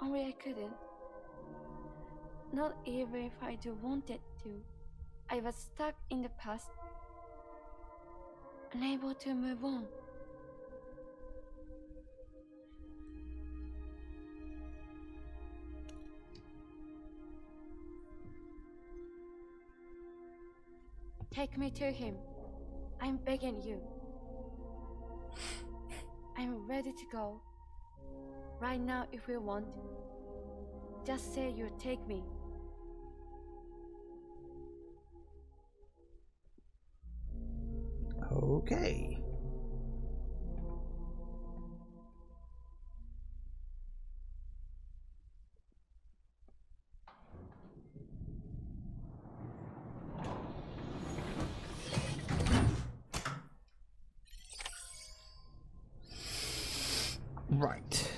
Only I couldn't. Not even if I do wanted to. I was stuck in the past, unable to move on. Take me to him. I'm begging you. I'm ready to go. Right now if you want. Just say you'll take me. Okay. Right.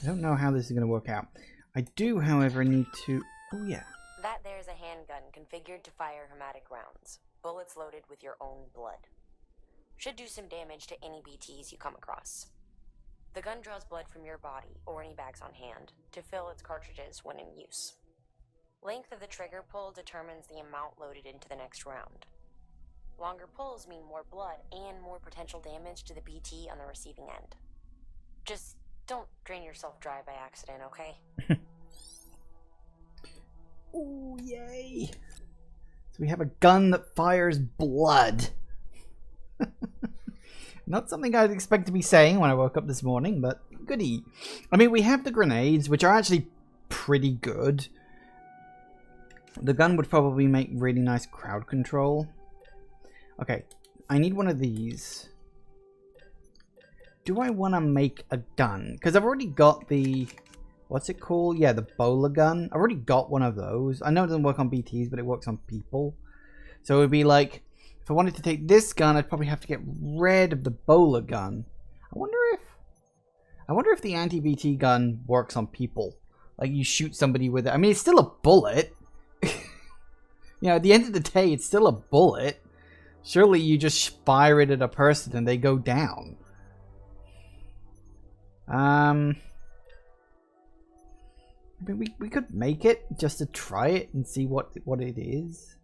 I don't know how this is going to work out. I do, however, need to... Oh, yeah. That there's a handgun configured to fire hermetic rounds. Bullets loaded with your own blood. Should do some damage to any BTs you come across. The gun draws blood from your body, or any bags on hand, to fill its cartridges when in use. Length of the trigger pull determines the amount loaded into the next round. Longer pulls mean more blood and more potential damage to the BT on the receiving end. Just don't drain yourself dry by accident, okay? Ooh, yay! So we have a gun that fires blood. Not something I'd expect to be saying when I woke up this morning, but goody. I mean, we have the grenades, which are actually pretty good. The gun would probably make really nice crowd control. Okay, I need one of these. Do I want to make a gun? Because I've already got the... What's it called? Yeah, the bowler gun. I've already got one of those. I know it doesn't work on BTs, but it works on people. So it would be like... If I wanted to take this gun, I'd probably have to get rid of the bowler gun. I wonder if the anti-BT gun works on people. Like, you shoot somebody with it. I mean, it's still a bullet. You know, at the end of the day, it's still a bullet. Surely you just fire it at a person and they go down. I mean, we could make it just to try it and see what it is.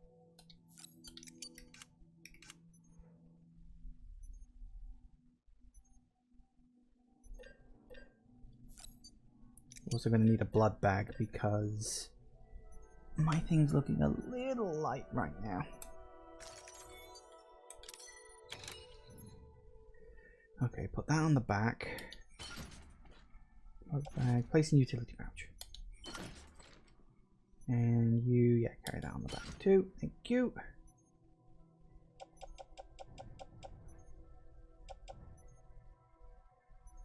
Also going to need a blood bag because my thing's looking a little light right now. Okay, put that on the back. Blood bag, place in utility pouch. And you, yeah, carry that on the back too. Thank you.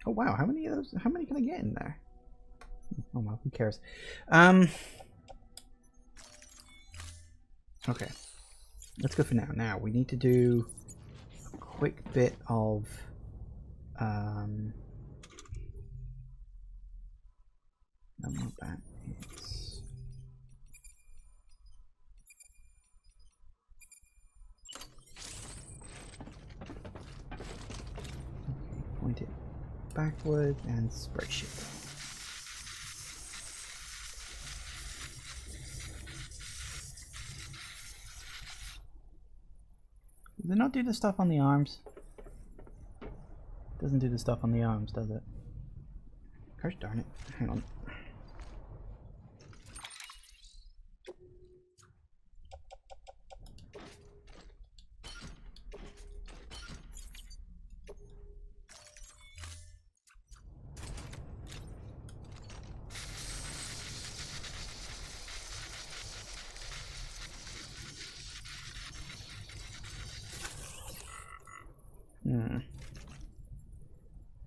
Oh wow, how many of those? How many can I get in there? Oh well, who cares? Okay, let's go for now. Now we need to do a quick bit of no, not that. It's okay, point it backward and spray shit. Does it not do the stuff on the arms? Doesn't do the stuff on the arms, does it? Gosh darn it. Hang on.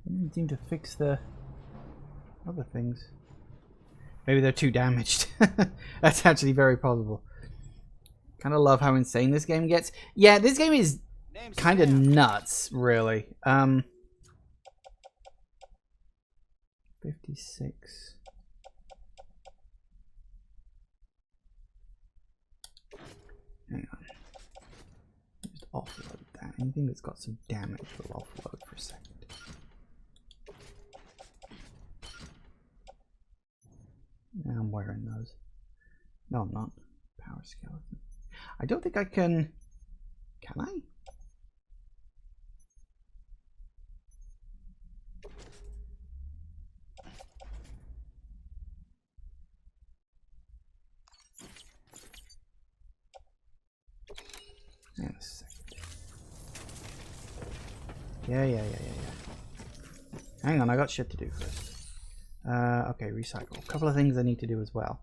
Didn't seem to fix the other things. Maybe they're too damaged. That's actually very possible. Kind of love how insane this game gets. Yeah, this game is kind of nuts, really. 56. Hang on. Just offload that. Anything that's got some damage will offload for a second. Yeah, I'm wearing those. No, I'm not. Power skeleton. I don't think I can... Can I? Hang on a second. Yeah. Hang on, I got shit to do first. Okay, recycle. A couple of things I need to do as well.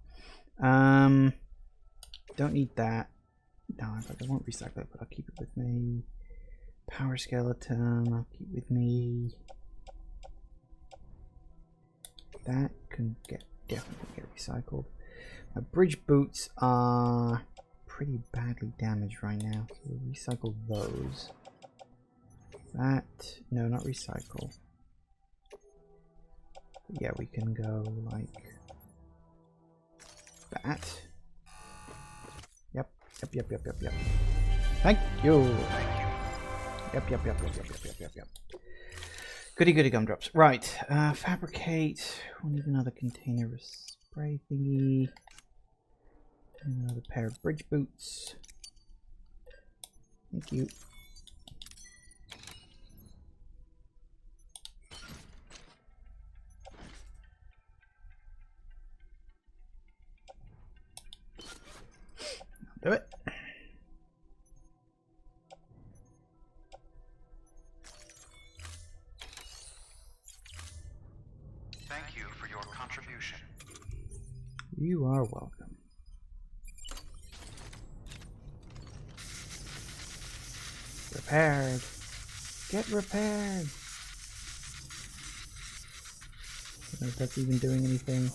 Don't need that. No, in fact, I won't recycle it, but I'll keep it with me. Power skeleton, I'll keep with me. That can definitely get recycled. My bridge boots are pretty badly damaged right now, so we'll recycle those. That, no, not recycle. Yeah, we can go like that. Yep. Thank you. Yep. Goody gumdrops. Right. Fabricate. We'll need another container of spray thingy. Another pair of bridge boots. Thank you. Do it. Thank you for your contribution. You are welcome. Repaired. Get repaired. I don't know if that's even doing anything. Is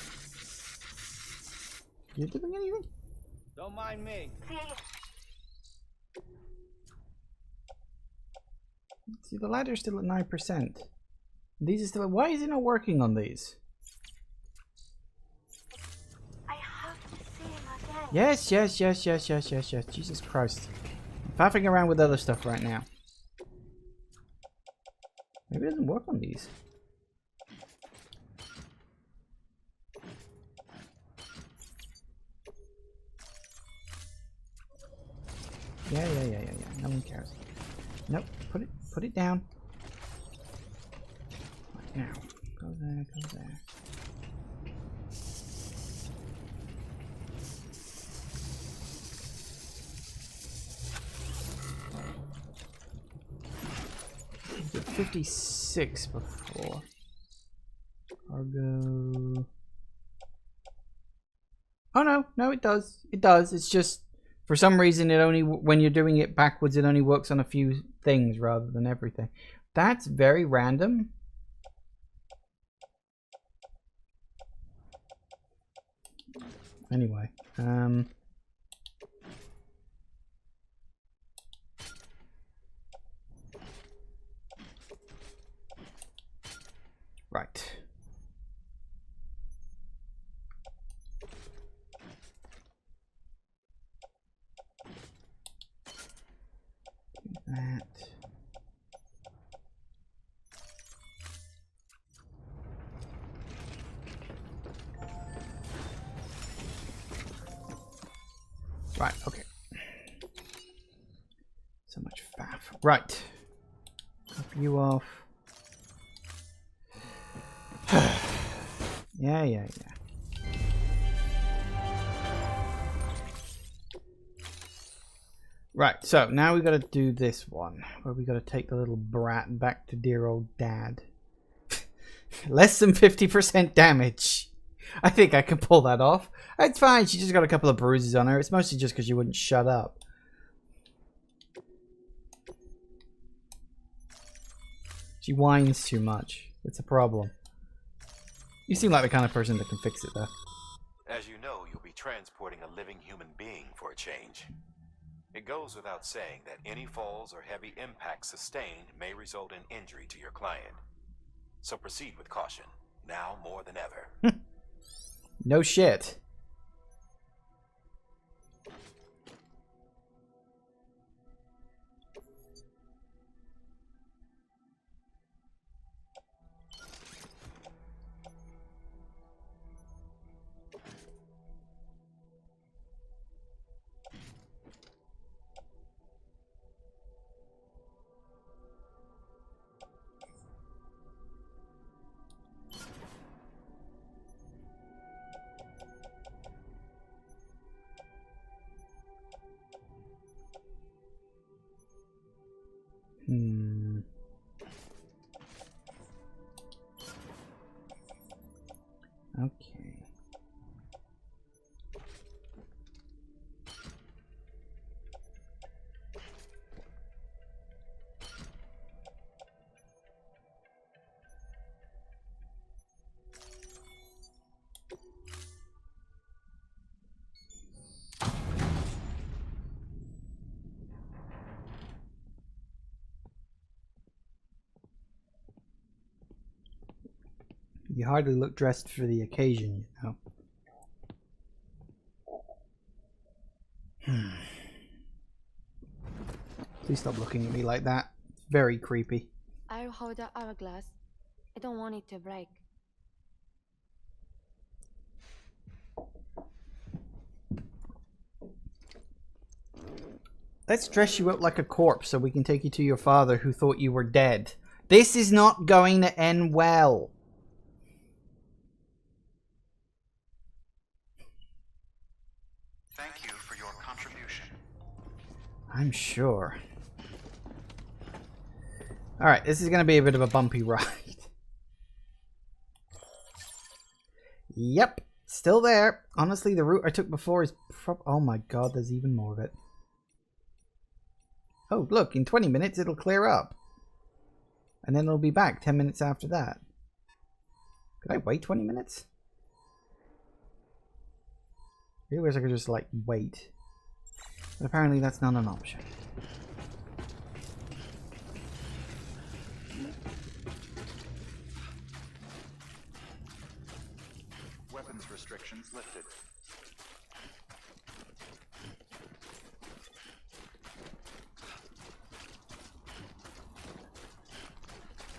it doing anything? Don't mind me. See, the ladder's still at 9%. These are still. Why is it not working on these? I have to see him again. Yes, yes, yes, yes, yes, yes, yes. Jesus Christ. I'm faffing around with other stuff right now. Maybe it doesn't work on these. Yeah. No one cares. Nope. Put it down. Right now. Go there, go there. It was at 56 before. Cargo. Oh no, it does. It does. It's just for some reason it only, when you're doing it backwards, it only works on a few things rather than everything. That's very random. Anyway, right. That. Right, okay. So much faff. Right. Copy you off. Yeah. Right, so now we gotta do this one, where we gotta take the little brat back to dear old dad. Less than 50% damage. I think I can pull that off. It's fine, she just got a couple of bruises on her. It's mostly just because she wouldn't shut up. She whines too much. It's a problem. You seem like the kind of person that can fix it, though. As you know, you'll be transporting a living human being for a change. It goes without saying that any falls or heavy impacts sustained may result in injury to your client. So proceed with caution, now more than ever. No shit. Okay. You hardly look dressed for the occasion, you know. Please stop looking at me like that. It's very creepy. I'll hold the hourglass. I don't want it to break. Let's dress you up like a corpse so we can take you to your father who thought you were dead. This is not going to end well. Thank you for your contribution. I'm sure. Alright, this is going to be a bit of a bumpy ride. Yep, still there. Honestly, the route I took before is oh my god, there's even more of it. Oh, look, in 20 minutes it'll clear up. And then it'll be back 10 minutes after that. Could I wait 20 minutes? I realize I could just, like, wait. But apparently that's not an option. Weapons restrictions lifted.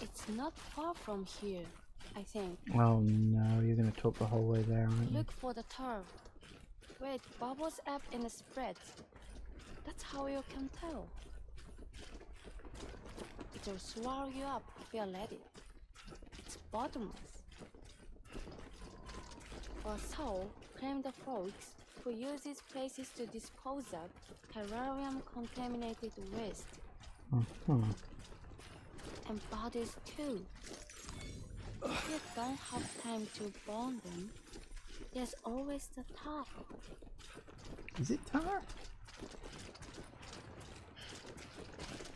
It's not far from here, I think. Oh no, you're gonna talk the whole way there, aren't you? Look for the tar. Where it bubbles up and spreads. That's how you can tell. It'll swallow you up if you let it. It's bottomless. Or so claim the folks who use these places to dispose of terrarium-contaminated waste. And bodies too. If you don't have time to burn them, there's always the tar. Is it tar?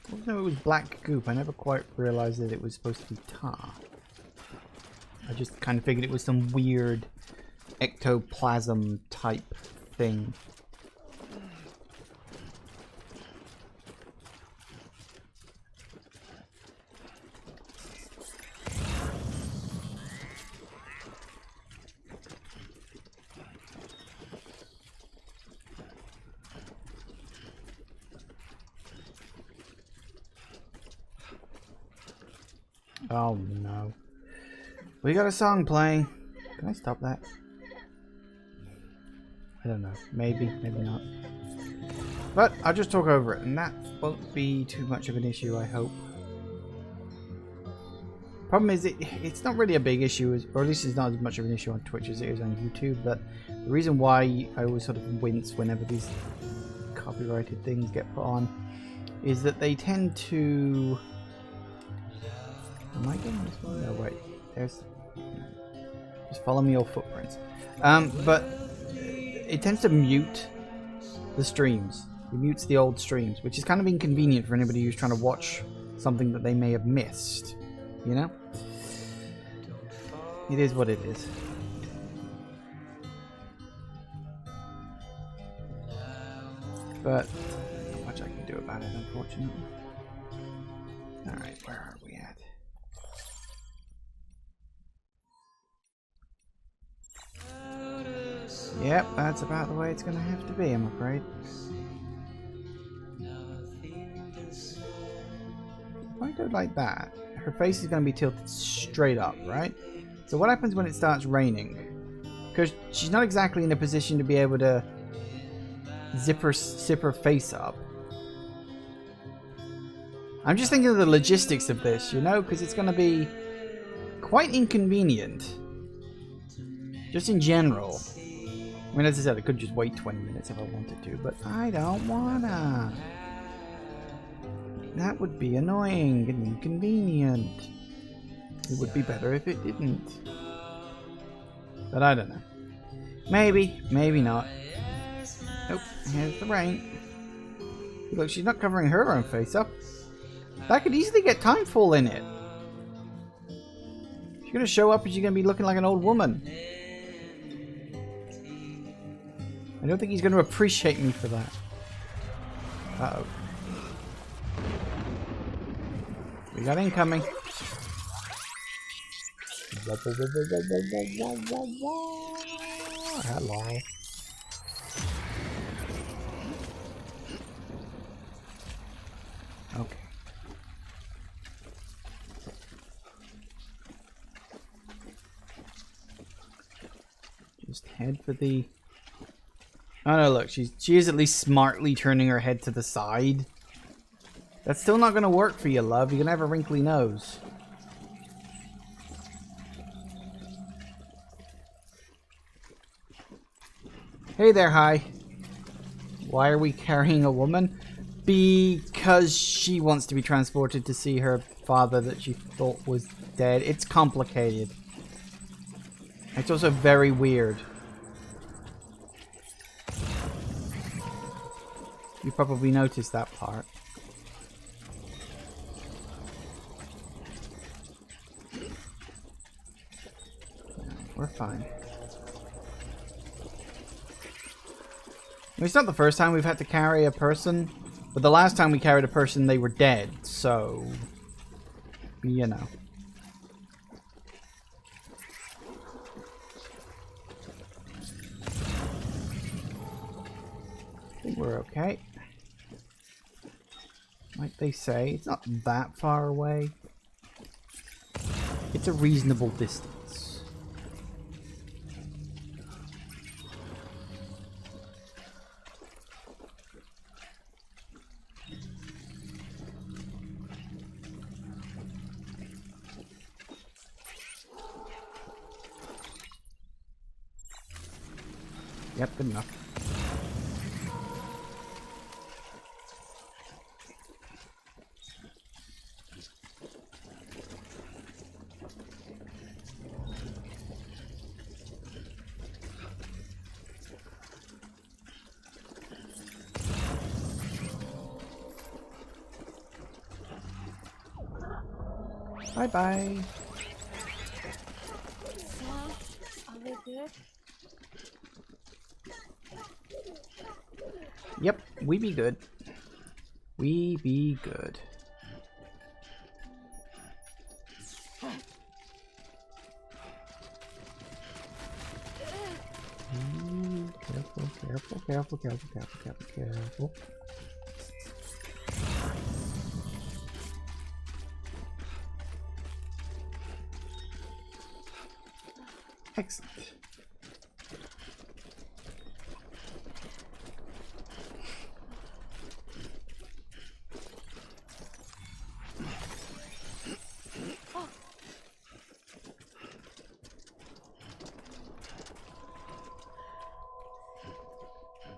I didn't know it was black goop. I never quite realized that it was supposed to be tar. I just kind of figured it was some weird ectoplasm type thing. Oh no. We got a song playing. Can I stop that? I don't know. Maybe, maybe not. But I'll just talk over it and that won't be too much of an issue, I hope. Problem is, it's not really a big issue, or at least it's not as much of an issue on Twitch as it is on YouTube, but the reason why I always sort of wince whenever these copyrighted things get put on is that they tend to... Am I getting this one? No, wait. There's... Just follow me, your footprints. But it tends to mute the streams. It mutes the old streams, which is kind of inconvenient for anybody who's trying to watch something that they may have missed. You know? It is what it is. But not much I can do about it, unfortunately. Alright, where are we at? Yep, that's about the way it's going to have to be, I'm afraid. If I go like that, her face is going to be tilted straight up, right? So what happens when it starts raining? Because she's not exactly in a position to be able to zip her face up. I'm just thinking of the logistics of this, you know, because it's going to be quite inconvenient. Just in general. I mean, as I said, I could just wait 20 minutes if I wanted to, but I don't wanna. That would be annoying and inconvenient. It would be better if it didn't. But I don't know. Maybe, maybe not. Nope, here's the rain. Look, she's not covering her own face up. That could easily get Timefall in it. She's gonna show up and she's gonna be looking like an old woman. I don't think he's going to appreciate me for that. Uh-oh. We got incoming. Hello. Okay. Just head for the Oh no, look, she is at least smartly turning her head to the side. That's still not going to work for you, love. You're going to have a wrinkly nose. Hey there, hi. Why are we carrying a woman? Because she wants to be transported to see her father that she thought was dead. It's complicated. It's also very weird. You probably noticed that part. We're fine. It's not the first time we've had to carry a person, but the last time we carried a person, they were dead, so... you know. I think we're okay. Like they say, it's not that far away. It's a reasonable distance. Yep, good enough. Bye-bye. So, are we good? Yep, we be good. We be good. Careful, careful, careful, careful, careful, careful, careful. Excellent.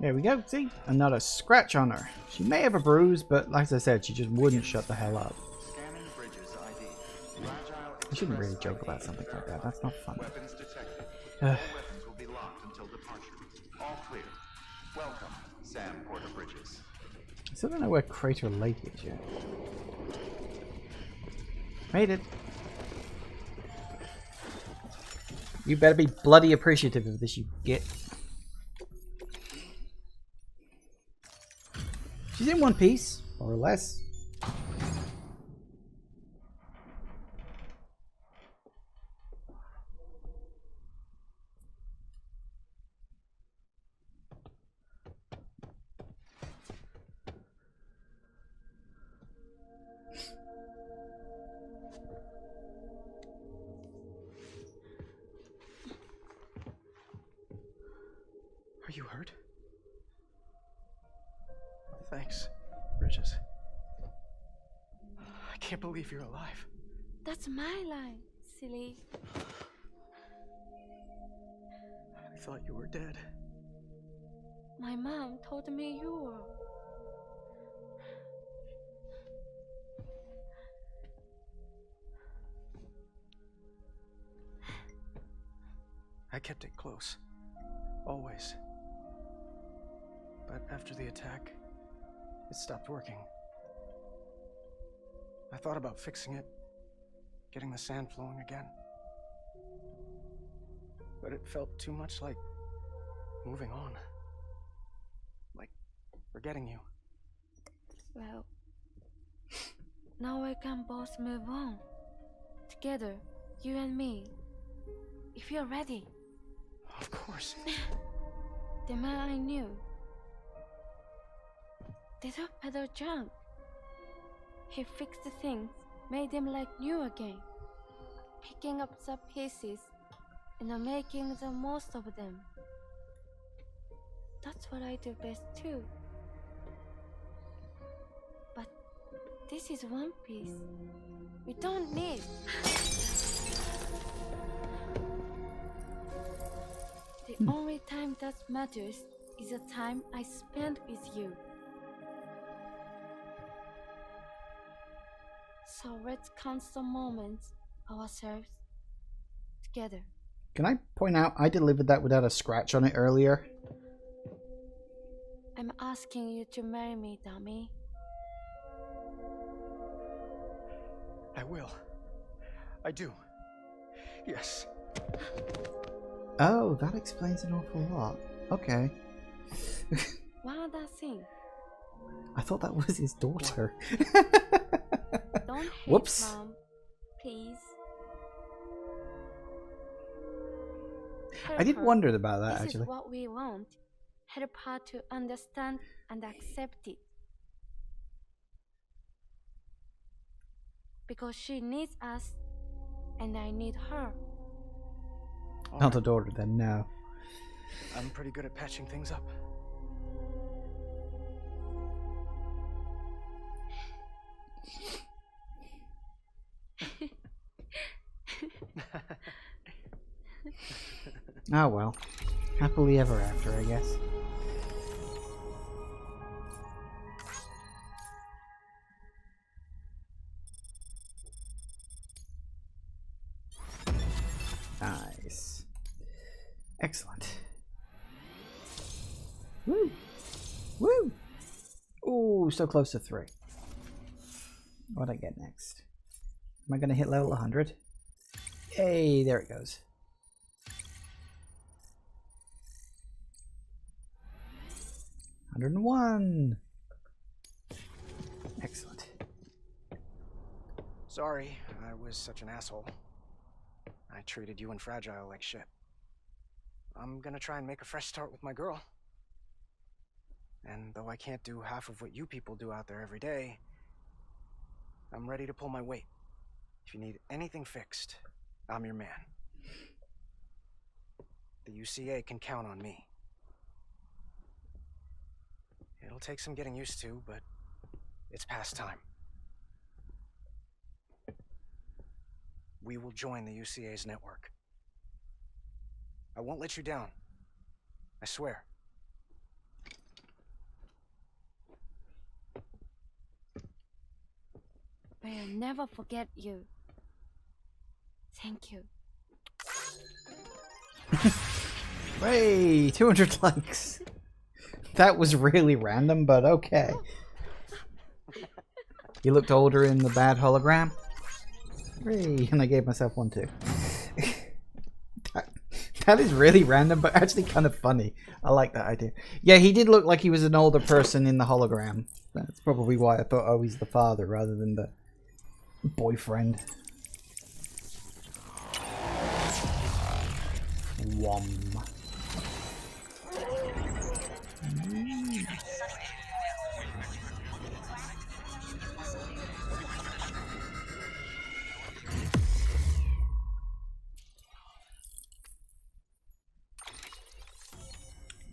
There we go, see? And not a scratch on her. She may have a bruise, but like I said, she just wouldn't shut the hell up. Scanning bridges ID. Fragile I shouldn't really Express joke about ID something like that. That's not fun. Weapons detected. All weapons will be locked until departure. All clear. Welcome, Sam Porter Bridges. I still don't know where Crater Lake is yet. Made it. You better be bloody appreciative of this, you git. She's in one piece, or less. Are you hurt? Thanks, Bridges. I can't believe you're alive. That's my line, silly. I thought you were dead. My mom told me you were. I kept it close. Always. But after the attack, it stopped working. I thought about fixing it, getting the sand flowing again. But it felt too much like moving on. Like forgetting you. Well, now we can both move on. Together, you and me. If you're ready. Of course. The man I knew. They don't peddle junk. He fixed the things, made them like new again. Picking up the pieces and making the most of them. That's what I do best too. But this is One Piece. We don't need. The only time that matters is the time I spend with you. So let's count some moments ourselves together. Can I point out I delivered that without a scratch on it earlier? I'm asking you to marry me, dummy. I will. I do. Yes. Oh, that explains an awful lot. Okay. One other thing. I thought that was his daughter. Don't hate Whoops. Mom, please. I did Help her. wonder about that, This actually. is what we want. Help her to understand and accept it. Because she needs us, and I need her. Not a daughter, then, no. I'm pretty good at patching things up. Oh well. Happily ever after, I guess. Nice. Excellent. Woo! Woo! Ooh, so close to 3. What'd I get next? Am I gonna hit level 100? Hey, there it goes. $101. Excellent. Sorry, I was such an asshole. I treated you and Fragile like shit. I'm gonna try and make a fresh start with my girl. And though I can't do half of what you people do out there every day, I'm ready to pull my weight. If you need anything fixed, I'm your man. The UCA can count on me. It'll take some getting used to, but it's past time. We will join the UCA's network. I won't let you down. I swear. May I never forget you. Thank you. Hey, 200 likes. That was really random, but okay. You looked older in the bad hologram. Hey, and I gave myself one too. That is really random, but actually kind of funny. I like that idea. Yeah, he did look like he was an older person in the hologram. That's probably why I thought, oh, he's the father rather than the boyfriend. Wom.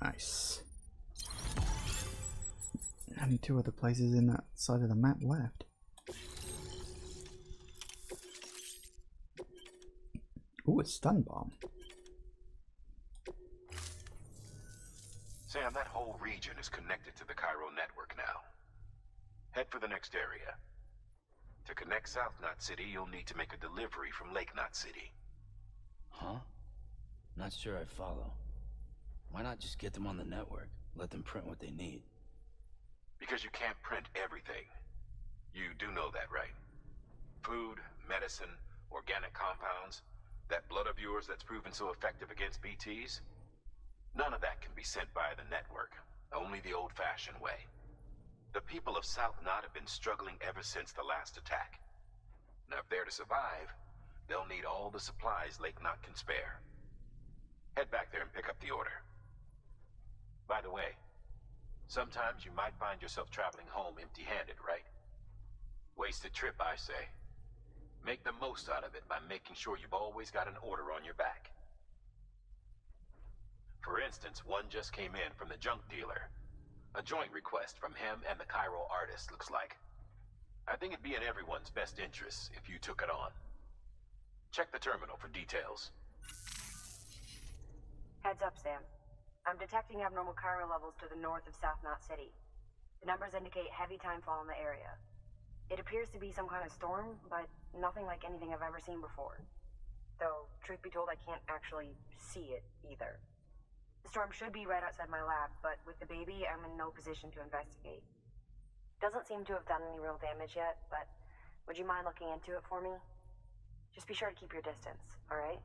Nice. Only 2 other places in that side of the map left. Ooh, a stun bomb. Sam, that whole region is connected to the Cairo network now. Head for the next area. To connect South Knot City, you'll need to make a delivery from Lake Knot City. Huh? Not sure I follow. Why not just get them on the network? Let them print what they need. Because you can't print everything. You do know that, right? Food, medicine, organic compounds, that blood of yours that's proven so effective against BTs? None of that can be sent via the network. Only the old-fashioned way. The people of South Knot have been struggling ever since the last attack. Now, if they're to survive, they'll need all the supplies Lake Knot can spare. Head back there and pick up the order. By the way, sometimes you might find yourself traveling home empty-handed, right? Wasted trip, I say. Make the most out of it by making sure you've always got an order on your back. For instance, one just came in from the junk dealer. A joint request from him and the Cairo artist, looks like. I think it'd be in everyone's best interest if you took it on. Check the terminal for details. Heads up, Sam. I'm detecting abnormal Cairo levels to the north of South Knot City. The numbers indicate heavy timefall in the area. It appears to be some kind of storm, but nothing like anything I've ever seen before. Though, truth be told, I can't actually see it either. The storm should be right outside my lab, but with the baby, I'm in no position to investigate. Doesn't seem to have done any real damage yet, but would you mind looking into it for me? Just be sure to keep your distance, alright?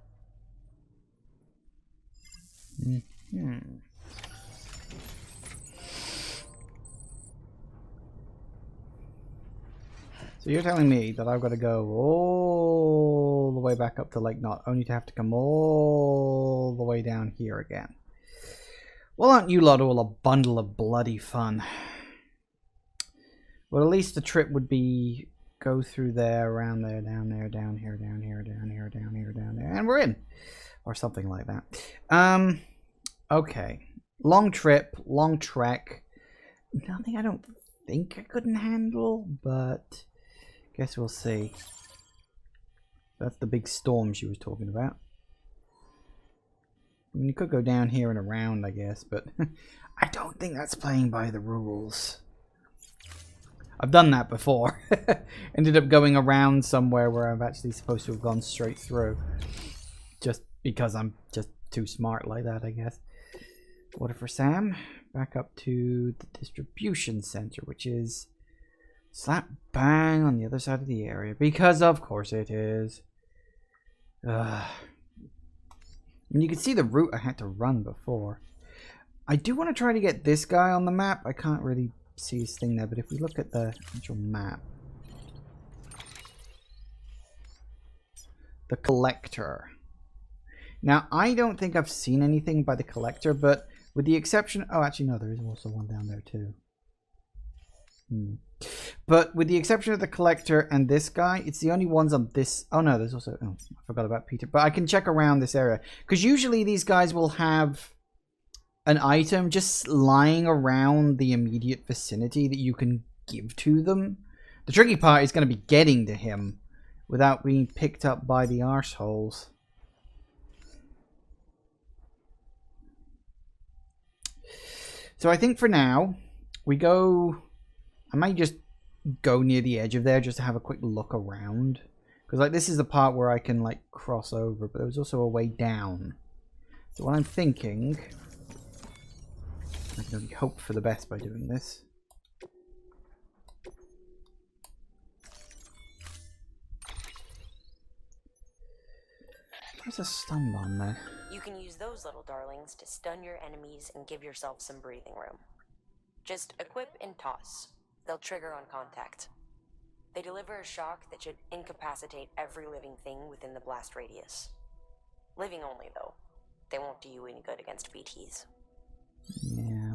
So you're telling me that I've got to go all the way back up to Lake Knot, only to have to come all the way down here again. Well, aren't you lot all a bundle of bloody fun? Well, at least the trip would be go through there, around there, down there, down here, down here, down here, down here, down there, and we're in. Or something like that. Okay. Long trip, long trek. Nothing I don't think I couldn't handle, but guess we'll see. That's the big storm she was talking about. I mean, you could go down here and around, I guess, but I don't think that's playing by the rules. I've done that before. Ended up going around somewhere where I'm actually supposed to have gone straight through. Just because I'm just too smart like that, I guess. Order for Sam. Back up to the distribution center, which is slap bang on the other side of the area. Because of course it is. And you can see the route I had to run before. I do want to try to get this guy on the map. I can't really see his thing there, but if we look at the actual map. The Collector. Now, I don't think I've seen anything by the Collector, but with the exception... Oh, actually, no, there is also one down there, too. But with the exception of the Collector and this guy, it's the only ones on this... Oh, no, there's also... Oh, I forgot about Peter. But I can check around this area. Because usually these guys will have an item just lying around the immediate vicinity that you can give to them. The tricky part is going to be getting to him without being picked up by the arseholes. So I think for now, we go... I might just go near the edge of there just to have a quick look around. Because like this is the part where I can like cross over, but there was also a way down. So what I'm thinking... I can only hope for the best by doing this. There's a stun bomb there. You can use those little darlings to stun your enemies and give yourself some breathing room. Just equip and toss. They'll trigger on contact. They deliver a shock that should incapacitate every living thing within the blast radius. Living only, though. They won't do you any good against BTs. Yeah.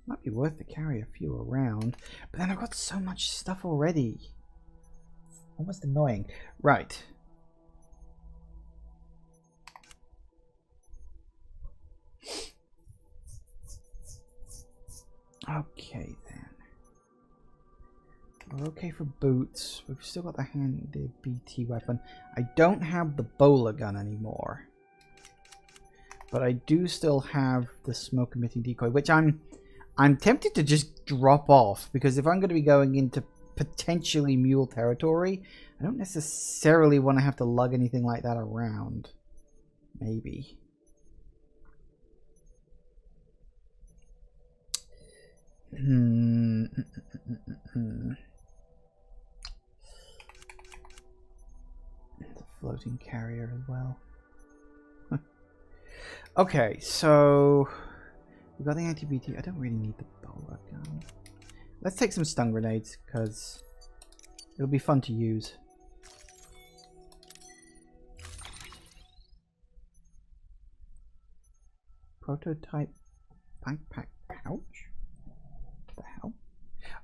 Might be worth to carry a few around. But then I've got so much stuff already. Almost annoying. Right. Okay then. We're okay for boots. We've still got the BT weapon. I don't have the bowler gun anymore. But I do still have the smoke emitting decoy, which I'm tempted to just drop off, because if I'm going to be going into potentially mule territory, I don't necessarily want to have to lug anything like that around. Maybe. The floating carrier as well. Okay, so we've got the anti-BT. I don't really need the bowler gun. Let's take some stun grenades because it'll be fun to use. Prototype backpack pouch? What the hell?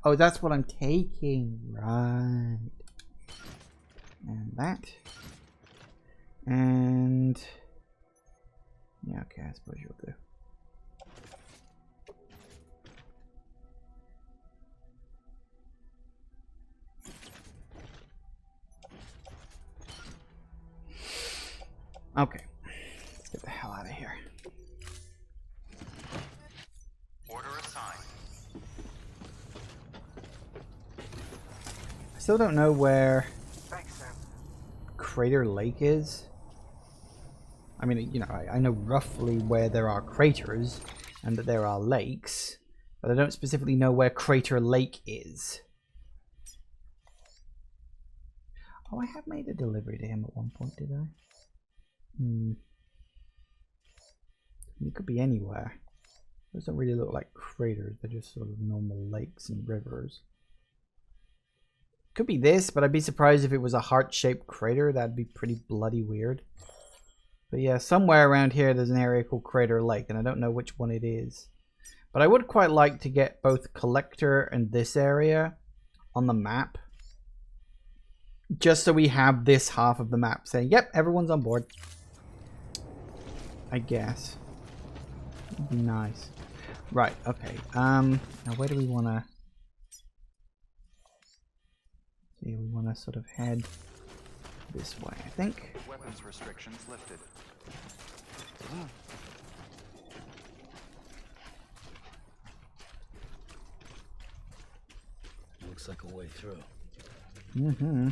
Oh, that's what I'm taking. Right. And that. And Yeah, okay, I suppose you'll do. Okay, let's get the hell out of here. Order assigned. I still don't know where Thanks, Sam. Crater Lake is. I mean, you know, I know roughly where there are craters and that there are lakes, but I don't specifically know where Crater Lake is. Oh, I have made a delivery to him at one point, did I? It could be anywhere. Those don't really look like craters, they're just sort of normal lakes and rivers. Could be this, but I'd be surprised if it was a heart-shaped crater. That'd be pretty bloody weird. But yeah, somewhere around here there's an area called Crater Lake, and I don't know which one it is. But I would quite like to get both Collector and this area on the map. Just so we have this half of the map saying, yep, everyone's on board. I guess. It'd be nice. Right, okay. Now where do we want to... See, we want to sort of head this way, I think. Weapons restrictions lifted. Looks like a way through. Mm-hmm.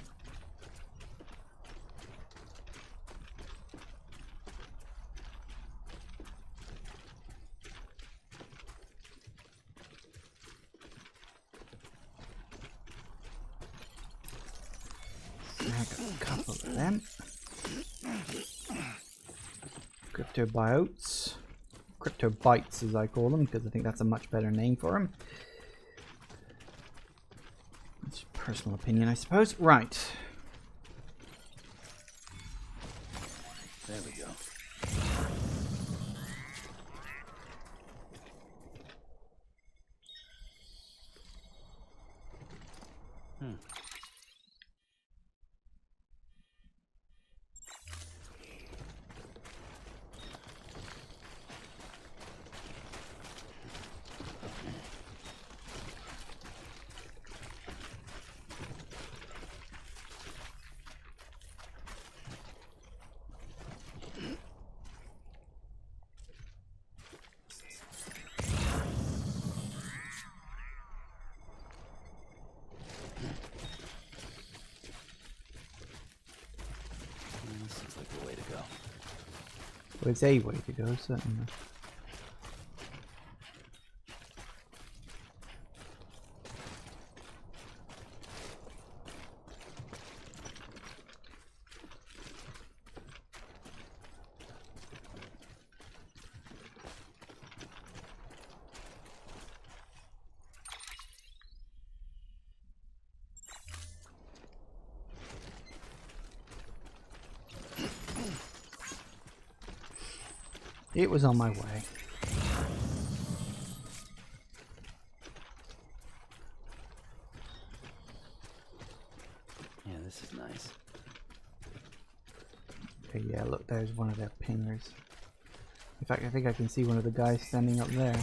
Snag a couple of them. Cryptobiotes. Cryptobites as I call them, because I think that's a much better name for them. That's personal opinion, I suppose. Right. There we go. Well, it's a way to go, certainly. It was on my way. Yeah, this is nice. Okay, yeah, look, there's one of their pingers. In fact, I think I can see one of the guys standing up there.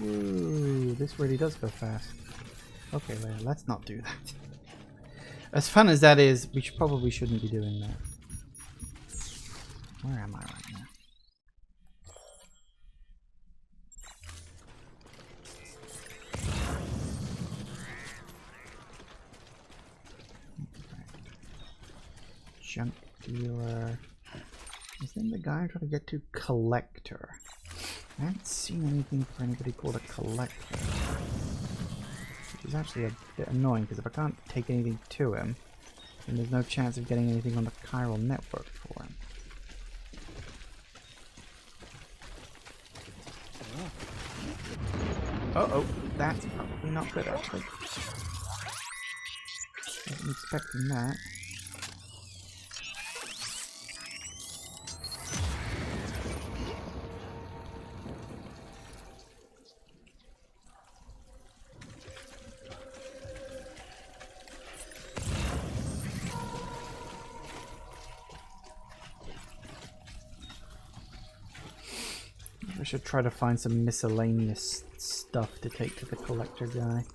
Ooh, this really does go fast. Okay, well, let's not do that. As fun as that is, we probably shouldn't be doing that. Where am I right now? Junk dealer. Is then the guy I'm trying to get to? Collector. I haven't seen anything for anybody called a collector. Which is actually a bit annoying, because if I can't take anything to him, then there's no chance of getting anything on the chiral network for him. Uh-oh, that's probably not good, actually. Wasn't expecting that. I should try to find some miscellaneous stuff to take to the collector guy.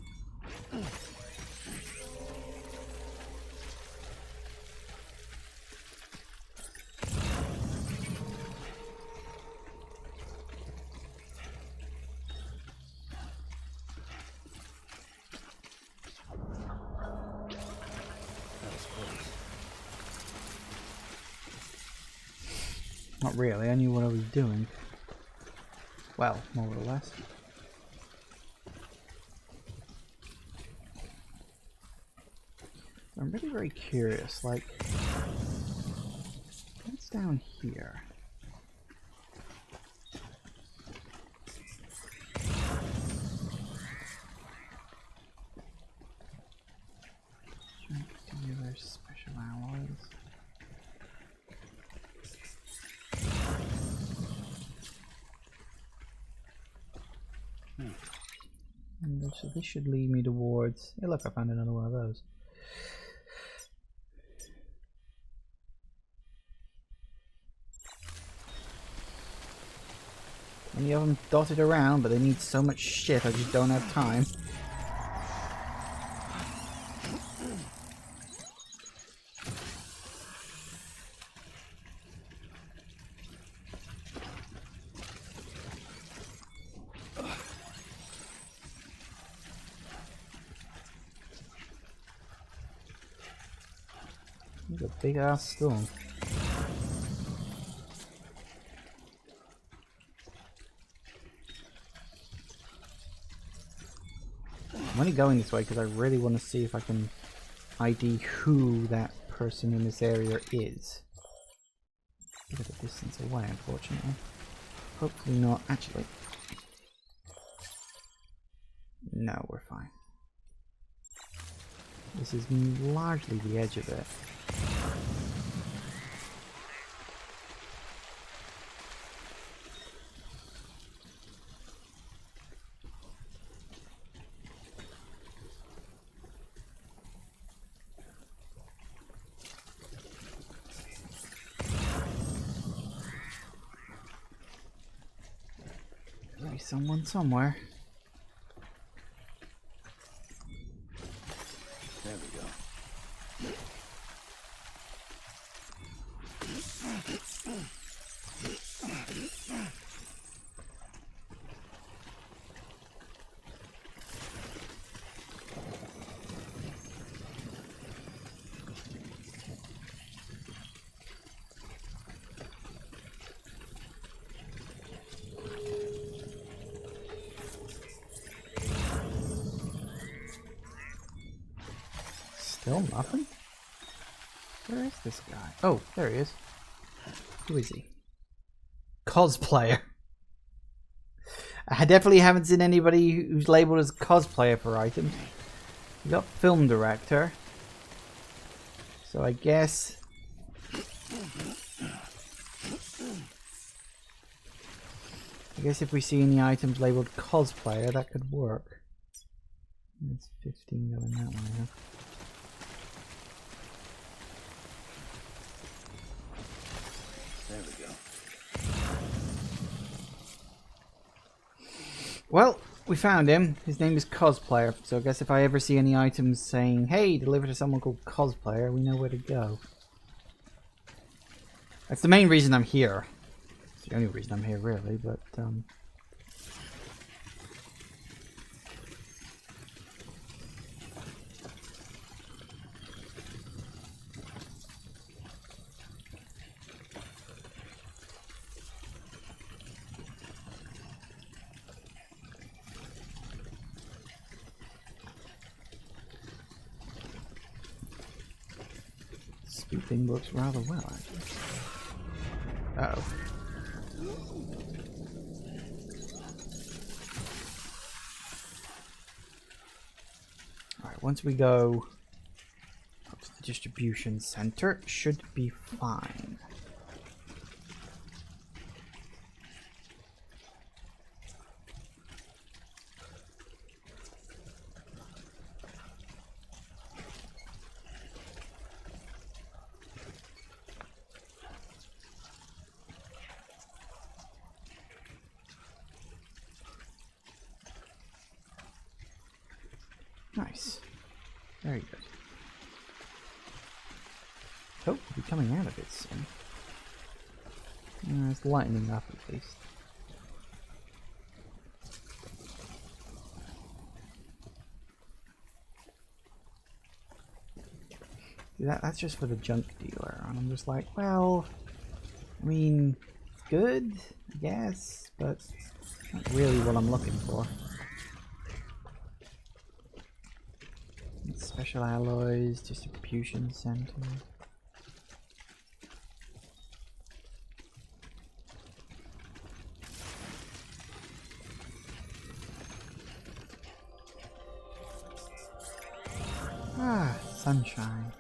Not really, I knew what I was doing. Well, more or less. I'm really very curious, like, what's down here? Dealer special alloys. And so this should lead me towards... Hey look, I found another one of those. Many of them dotted around, but they need so much shit I just don't have time. There's a big ass storm. I'm only going this way because I really want to see if I can ID who that person in this area is. A bit of a distance away, unfortunately. Hopefully not. Actually, no, we're fine. This is largely the edge of it. There's someone somewhere. There we go. Still nothing? Where is this guy? Oh, there he is. Who is he? Cosplayer. I definitely haven't seen anybody who's labeled as cosplayer for items. We got film director. So I guess... if we see any items labeled cosplayer, that could work. There's 15 going that way, huh? There we go. Well, we found him. His name is Cosplayer. So I guess if I ever see any items saying, hey, deliver to someone called Cosplayer, we know where to go. That's the main reason I'm here. It's the only reason I'm here, really, but, speed thing works rather well, actually. Uh-oh. Alright, once we go up to the distribution center, it should be fine. Nice. Very good. Hope to be coming out of it soon. It's lightening up at least. See, that's just for the junk dealer, and I'm just like, well, I mean, good, I guess, but not really what I'm looking for. Special alloys, distribution center. Ah, sunshine.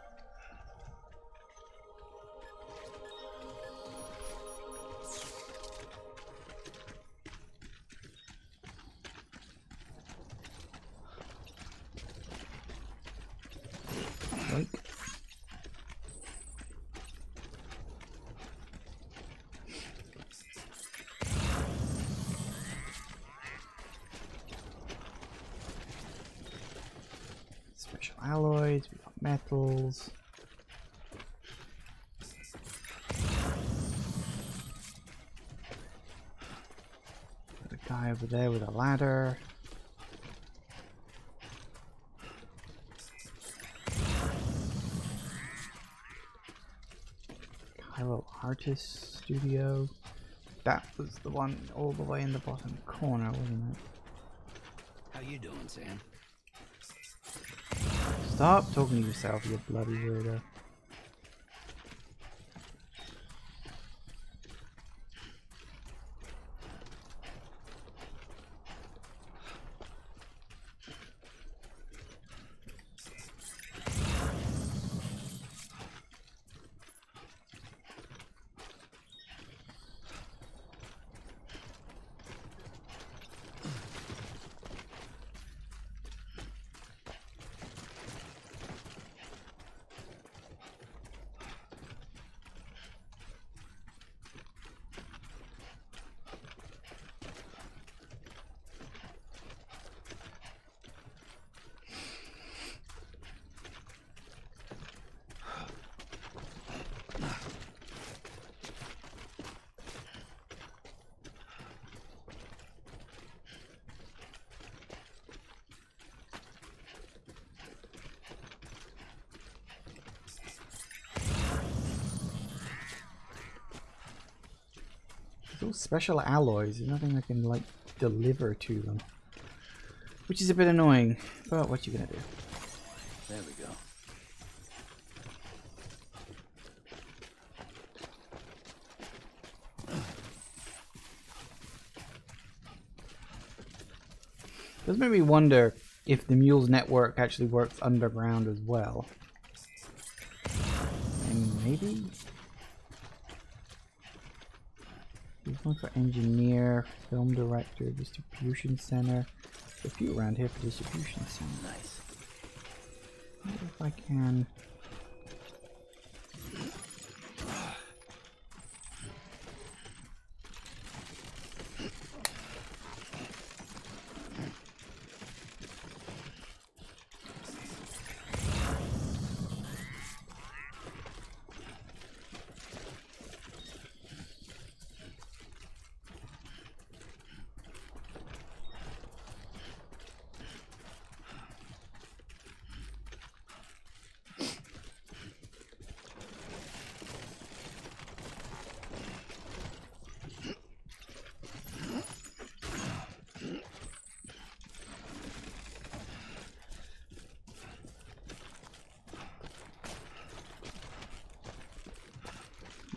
Special alloys, we got metals. Got a guy over there with a ladder. Cairo Artist Studio. That was the one all the way in the bottom corner, wasn't it? How you doing, Sam? Stop talking to yourself, you bloody weirdo. Those special alloys, there's nothing I can like deliver to them. Which is a bit annoying, but what you gonna do? There we go. Does make me wonder if the mule's network actually works underground as well. And maybe? There's one for engineer, film director, distribution center. There's a few around here for distribution center. Nice. I wonder if I can.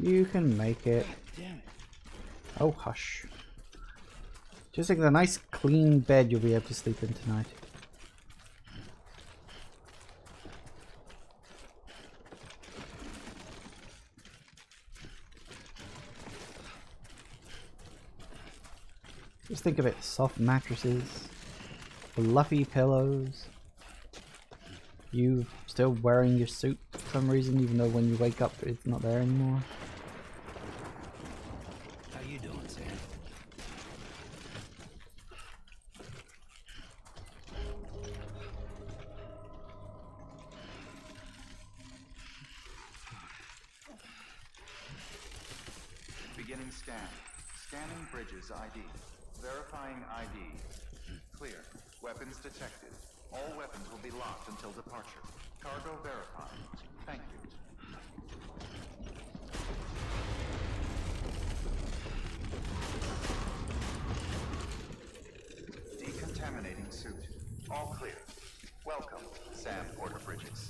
You can make it. Damn it. Oh, hush. Just like the nice clean bed you'll be able to sleep in tonight. Just think of it, soft mattresses, fluffy pillows, you still wearing your suit for some reason, even though when you wake up it's not there anymore. How you doing, Sam? Beginning scan. Scanning Bridges ID. Verifying ID. Clear. Weapons detected. All weapons will be locked until departure. Cargo verified. Thank you. Decontaminating suit. All clear. Welcome, Sam Porter Bridges.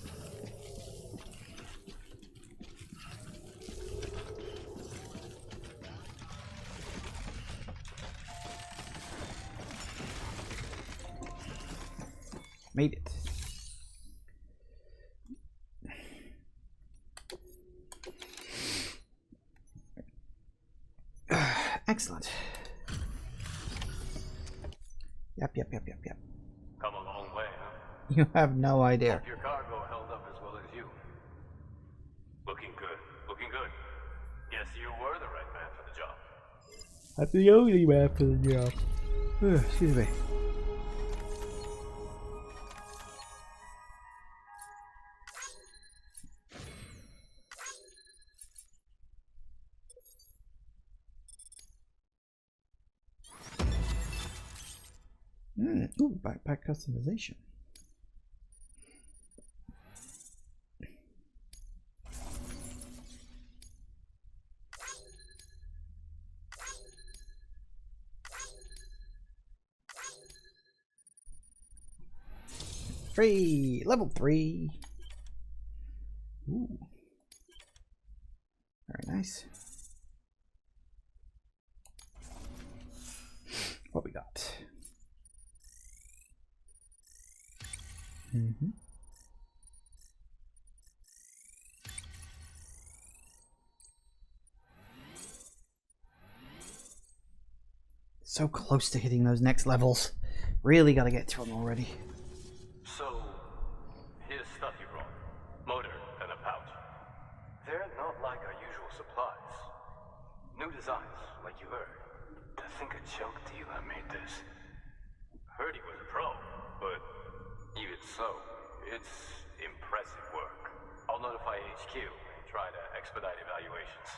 Made it. Excellent. Yep. Come a long way, huh? You have no idea. Hope your cargo held up as well as you. Looking good. Looking good. Guess you were the right man for the job. I'm the only man for the job. Excuse me. Ooh, backpack customization. Level 3. Ooh. Very nice. What we got? So close to hitting those next levels. Really gotta get to them already. So, here's stuff you brought. Motor and a pouch. They're not like our usual supplies. New designs, like you heard. To think a junk dealer made this. Heard he was a pro, but even so, it's impressive work. I'll notify HQ and try to expedite evaluations.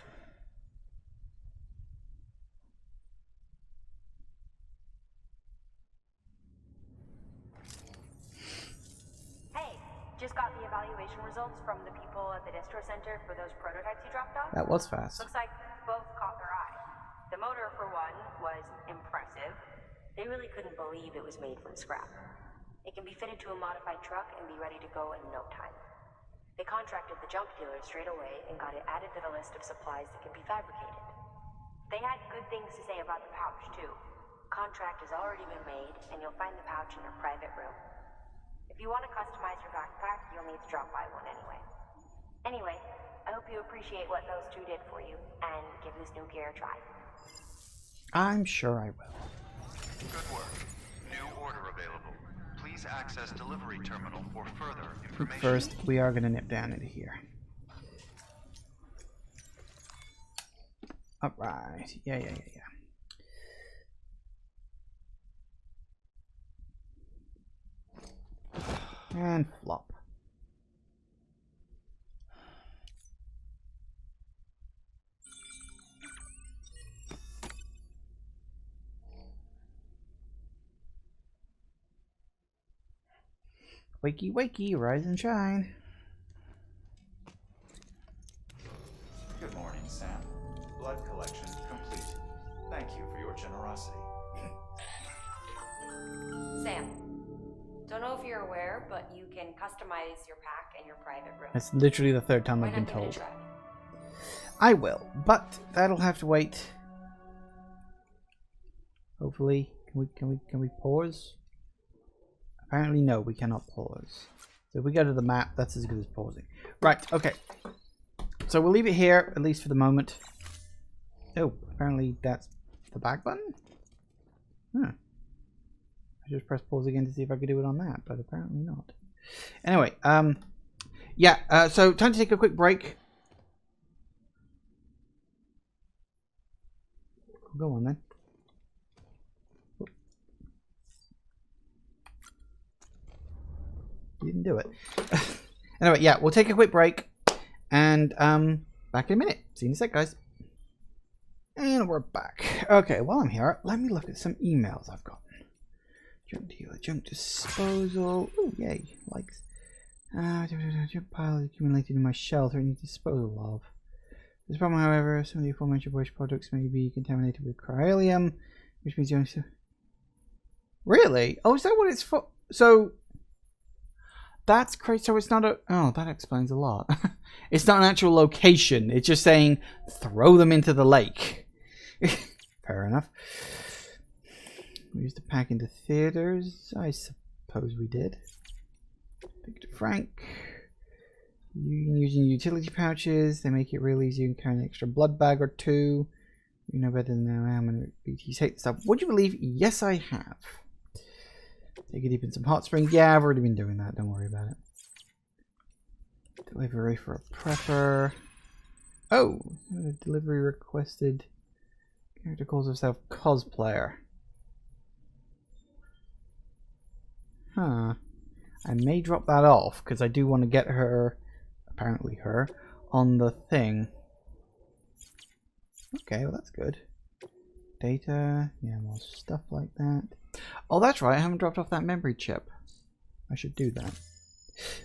Hey, just got the evaluation results from the people at the distro center for those prototypes you dropped off. That was fast. Looks like both caught their eye. The motor, for one, was impressive. They really couldn't believe it was made from scrap. It can be fitted to a modified truck and be ready to go in no time. They contracted the junk dealer straight away and got it added to the list of supplies that can be fabricated. They had good things to say about the pouch, too. Contract has already been made, and you'll find the pouch in their private room. If you want to customize your backpack, you'll need to drop by one anyway. Anyway, I hope you appreciate what those two did for you, and give this new gear a try. I'm sure I will. Good work. New order available. Please access delivery terminal for further information. First, we are gonna nip down into here. Alright. Yeah. And flop. Wakey, wakey, rise and shine. Good morning, Sam. Blood collection complete. Thank you for your generosity. Sam, don't know if you're aware, but you can customize your pack and your private room. That's literally the third time Why I've been not give it a told. try? I will, but that'll have to wait. Hopefully, can we pause? Apparently, no, we cannot pause. So if we go to the map, that's as good as pausing. Right, okay. So we'll leave it here, at least for the moment. Oh, apparently that's the back button? Huh. I just press pause again to see if I could do it on that, but apparently not. Anyway, yeah, so time to take a quick break. Go on then. You didn't do it. Anyway, yeah, we'll take a quick break and back in a minute. See you in a sec, guys. And we're back. Okay, while I'm here, let me look at some emails I've gotten. Junk dealer, junk disposal. Oh, yay, likes. Junk pile accumulated in my shelter and need disposal of. There's a problem, however, some of the aforementioned waste products may be contaminated with cryolium, which means you only... Really? Oh, is that what it's for? So, that's crazy. So it's not a... Oh, that explains a lot. It's not an actual location. It's just saying, throw them into the lake. Fair enough. We used to pack into theaters. I suppose we did. Victor Frank. Using utility pouches, they make it real easy. You can carry an extra blood bag or two. You know better than how many BTs hate stuff. Would you believe? Yes, I have. Take it deep in some hot spring. Yeah, I've already been doing that. Don't worry about it. Delivery for a prepper. Oh, delivery requested. Character calls herself cosplayer. Huh. I may drop that off because I do want to get her. Apparently her on the thing. Okay, well that's good. Data, yeah, more stuff like that. Oh, that's right, I haven't dropped off that memory chip. I should do that.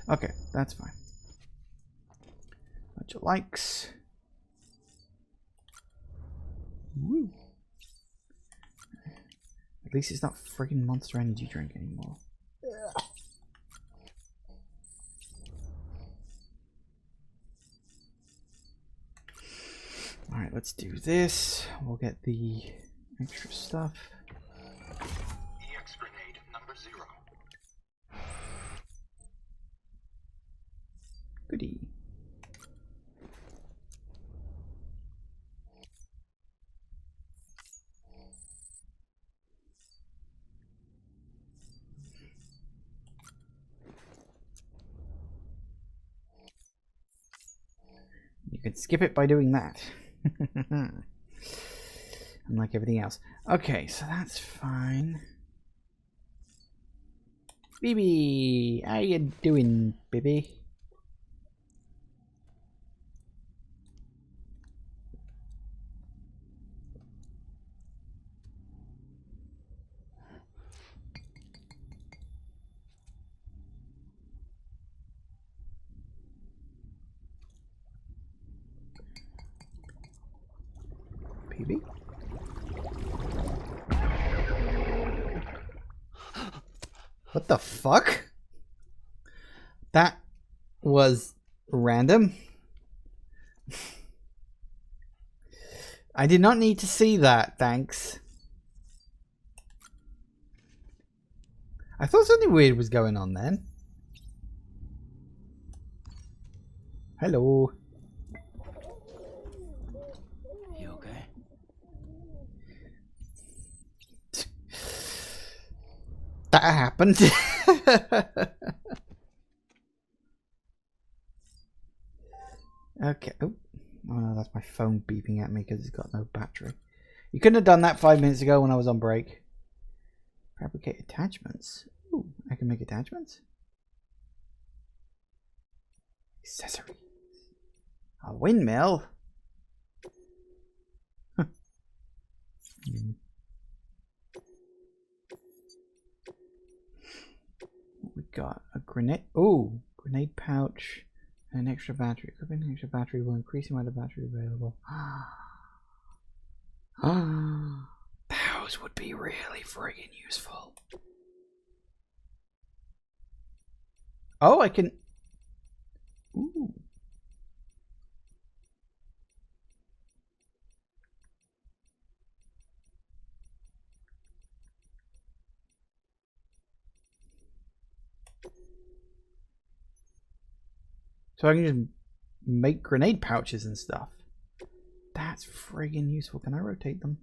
Okay, that's fine. Bunch of likes. Woo. At least it's not friggin' Monster Energy drink anymore. Ugh. Alright, let's do this. We'll get the extra stuff. EX grenade number 0. Goodie. You can skip it by doing that. Unlike everything else. Okay, so that's fine. Bibi, how you doing, Bibi? Bibi? What the fuck? That was random. I did not need to see that, thanks. I thought something weird was going on then. Hello. You okay? That happened. Okay. Oh no, that's my phone beeping at me because it's got no battery. You couldn't have done that 5 minutes ago when I was on break. Fabricate attachments. Ooh, I can make attachments. Accessories. A windmill. Huh. What we got? A grenade. Oh, grenade pouch. An extra battery. Equipping an extra battery will increase the amount of battery available. Those would be really friggin' useful. Oh, I can... Ooh. So I can just make grenade pouches and stuff. That's friggin' useful. Can I rotate them?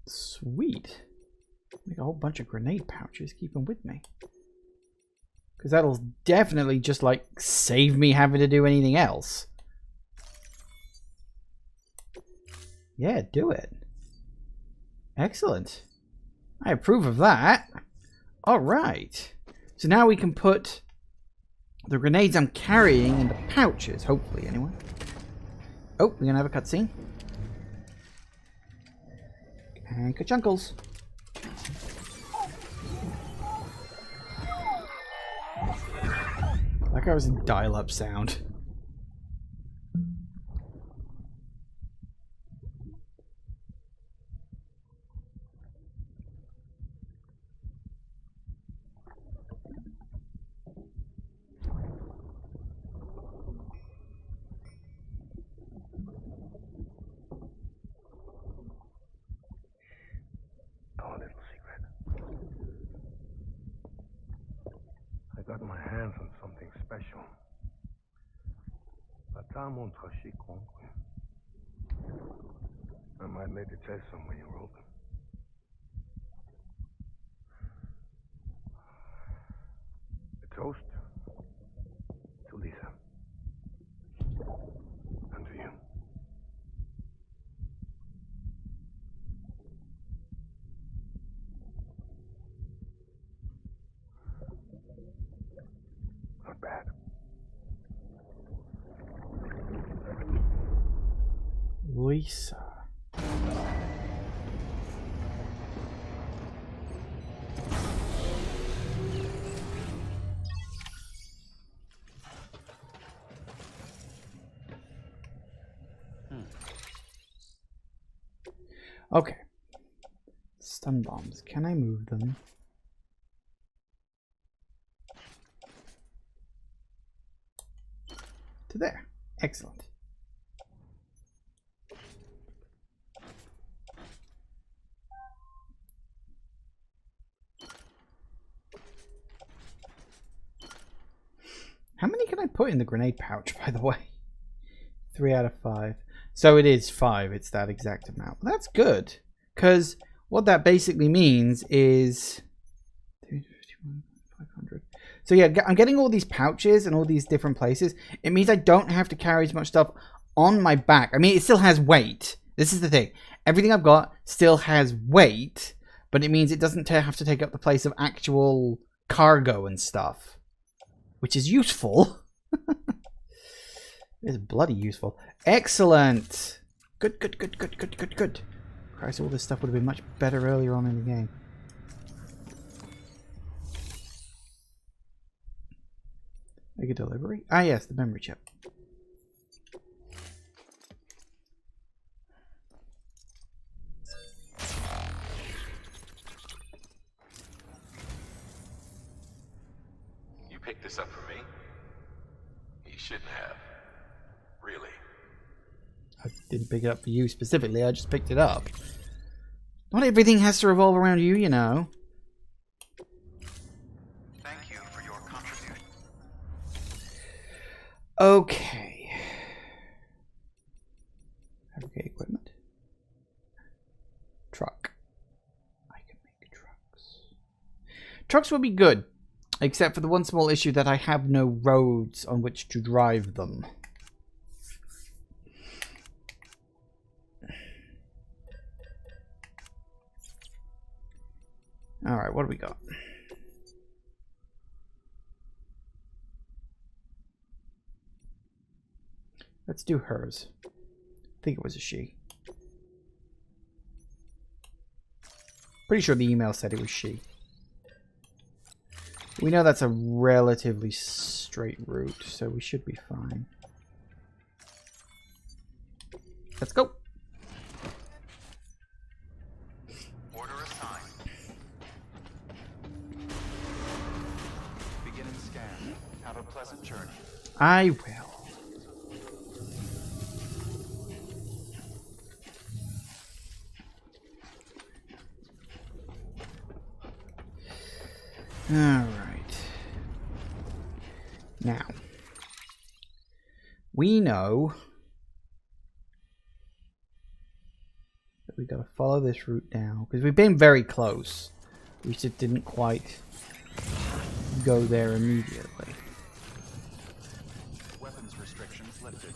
Sweet. Make a whole bunch of grenade pouches. Keep them with me. Because that'll definitely just, like, save me having to do anything else. Yeah, do it. Excellent. I approve of that. Alright. So now we can put the grenades I'm carrying in the pouches. Hopefully, anyway. Oh, we're going to have a cutscene. And ka-chunkles. Like I was in dial-up sound. Oh, little secret. I got my hands on something special. I might make a test some when you're open. A toast to Lisa. And to you. Not bad. Lisa. Okay. Stun bombs. Can I move them? To there. Excellent. How many can I put in the grenade pouch, by the way? 3 out of 5. So it is 5. It's that exact amount. Well, that's good. Because what that basically means is... 500. So yeah, I'm getting all these pouches and all these different places. It means I don't have to carry as much stuff on my back. I mean, it still has weight. This is the thing. Everything I've got still has weight. But it means it doesn't have to take up the place of actual cargo and stuff. Which is useful. It's bloody useful. Excellent. Good, good, good, good, good, good, good. Christ, all this stuff would have been much better earlier on in the game. Make a delivery? Ah, yes, the memory chip. You picked this up for me? You shouldn't have. Really. I didn't pick it up for you specifically, I just picked it up. Not everything has to revolve around you, you know. Thank you for your contribution. Okay. Fabricate equipment. Truck. I can make trucks. Trucks would be good. Except for the one small issue that I have no roads on which to drive them. Alright, what do we got? Let's do hers. I think it was a she. Pretty sure the email said it was she. We know that's a relatively straight route, so we should be fine. Let's go. Order assigned. Beginning scan. Have a pleasant journey. I will. Alright. Now. We know that we gotta follow this route down. Because we've been very close. We just didn't quite go there immediately. Weapons restrictions lifted.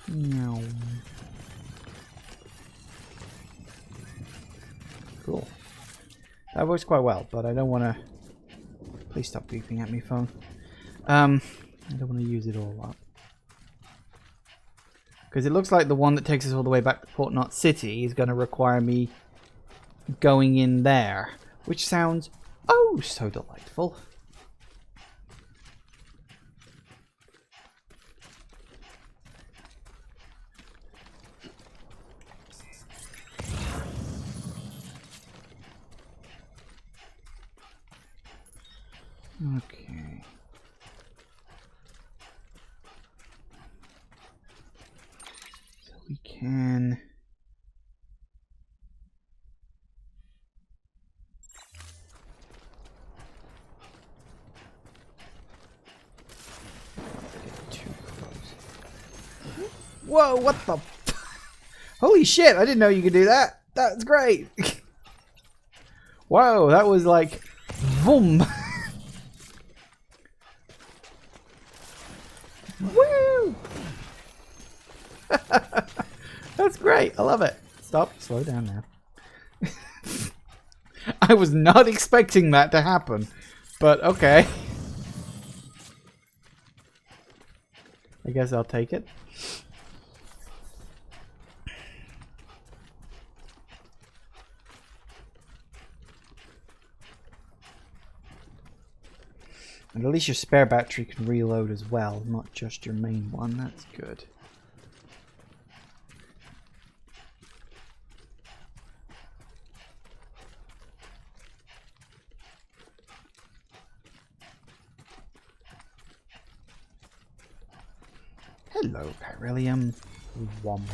No. Cool. That works quite well, but I don't want to... Please stop beeping at me, phone. I don't want to use it all up. Because it looks like the one that takes us all the way back to Port Knot City is going to require me going in there. Which sounds oh so delightful. Okay. So we can... Get too close. Whoa, what the... Holy shit, I didn't know you could do that. That's great. Whoa, that was like... Boom. Woo! That's great. I love it. Stop. Slow down now. I was not expecting that to happen, but okay. I guess I'll take it. And at least your spare battery can reload as well, not just your main one. That's good. Hello, Beryllium. Wom.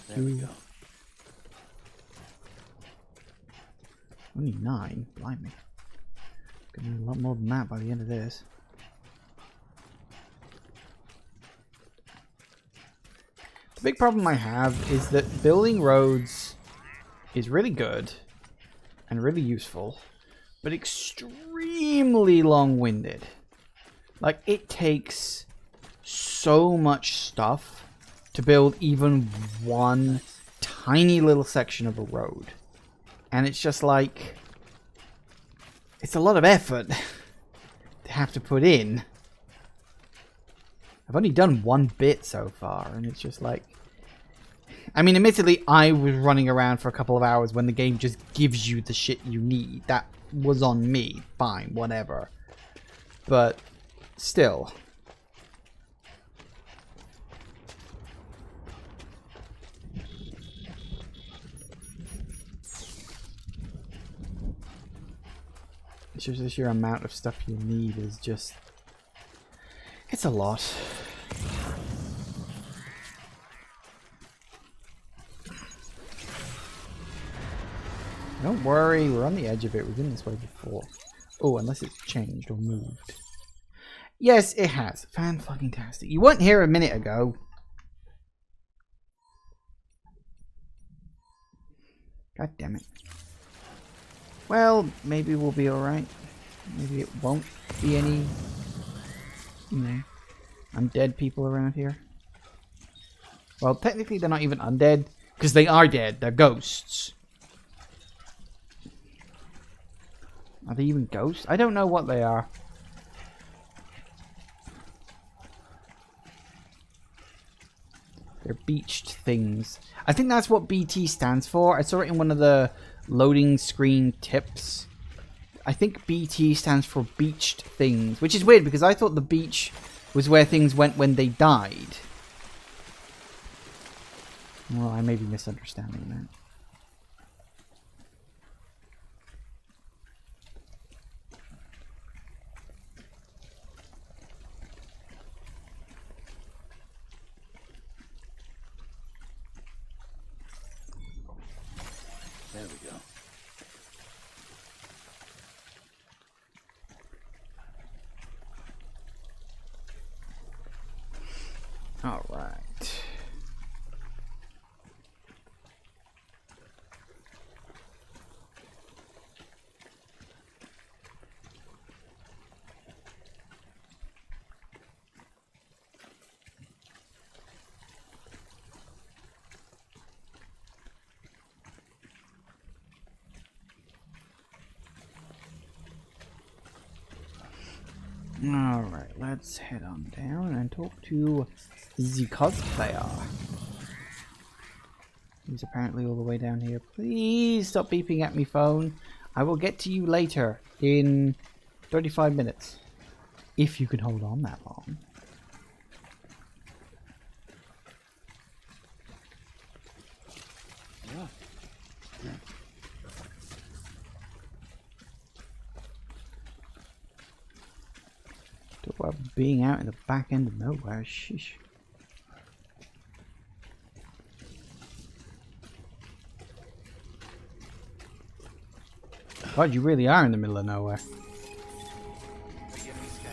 There we go. Only 9? Blimey. Gonna need a lot more than that by the end of this. The big problem I have is that building roads is really good and really useful, but extremely long-winded. Like, it takes so much stuff to build even one tiny little section of a road. And it's just like... It's a lot of effort to have to put in. I've only done one bit so far, and it's just like... I mean, admittedly, I was running around for a couple of hours when the game just gives you the shit you need. That was on me. Fine, whatever. But, still... It's just the sheer amount of stuff you need is just... It's a lot. Don't worry, we're on the edge of it. We've been this way before. Oh, unless it's changed or moved. Yes, it has. Fan-fucking-tastic. You weren't here a minute ago. God damn it. Well, maybe we'll be alright. Maybe it won't be any, you know, undead people around here. Well, technically they're not even undead, because they are dead. They're ghosts. Are they even ghosts? I don't know what they are. They're beached things. I think that's what BT stands for. I saw it in one of the loading screen tips. I think BT stands for beached things, which is weird because I thought the beach was where things went when they died. Well, I may be misunderstanding that. There we go. All right. Alright, let's head on down and talk to the cosplayer. He's apparently all the way down here. Please stop beeping at me, phone. I will get to you later in 35 minutes. If you can hold on that long. Yeah. Talk about being out in the back end of nowhere. Sheesh. God, you really are in the middle of nowhere. Beginning scan.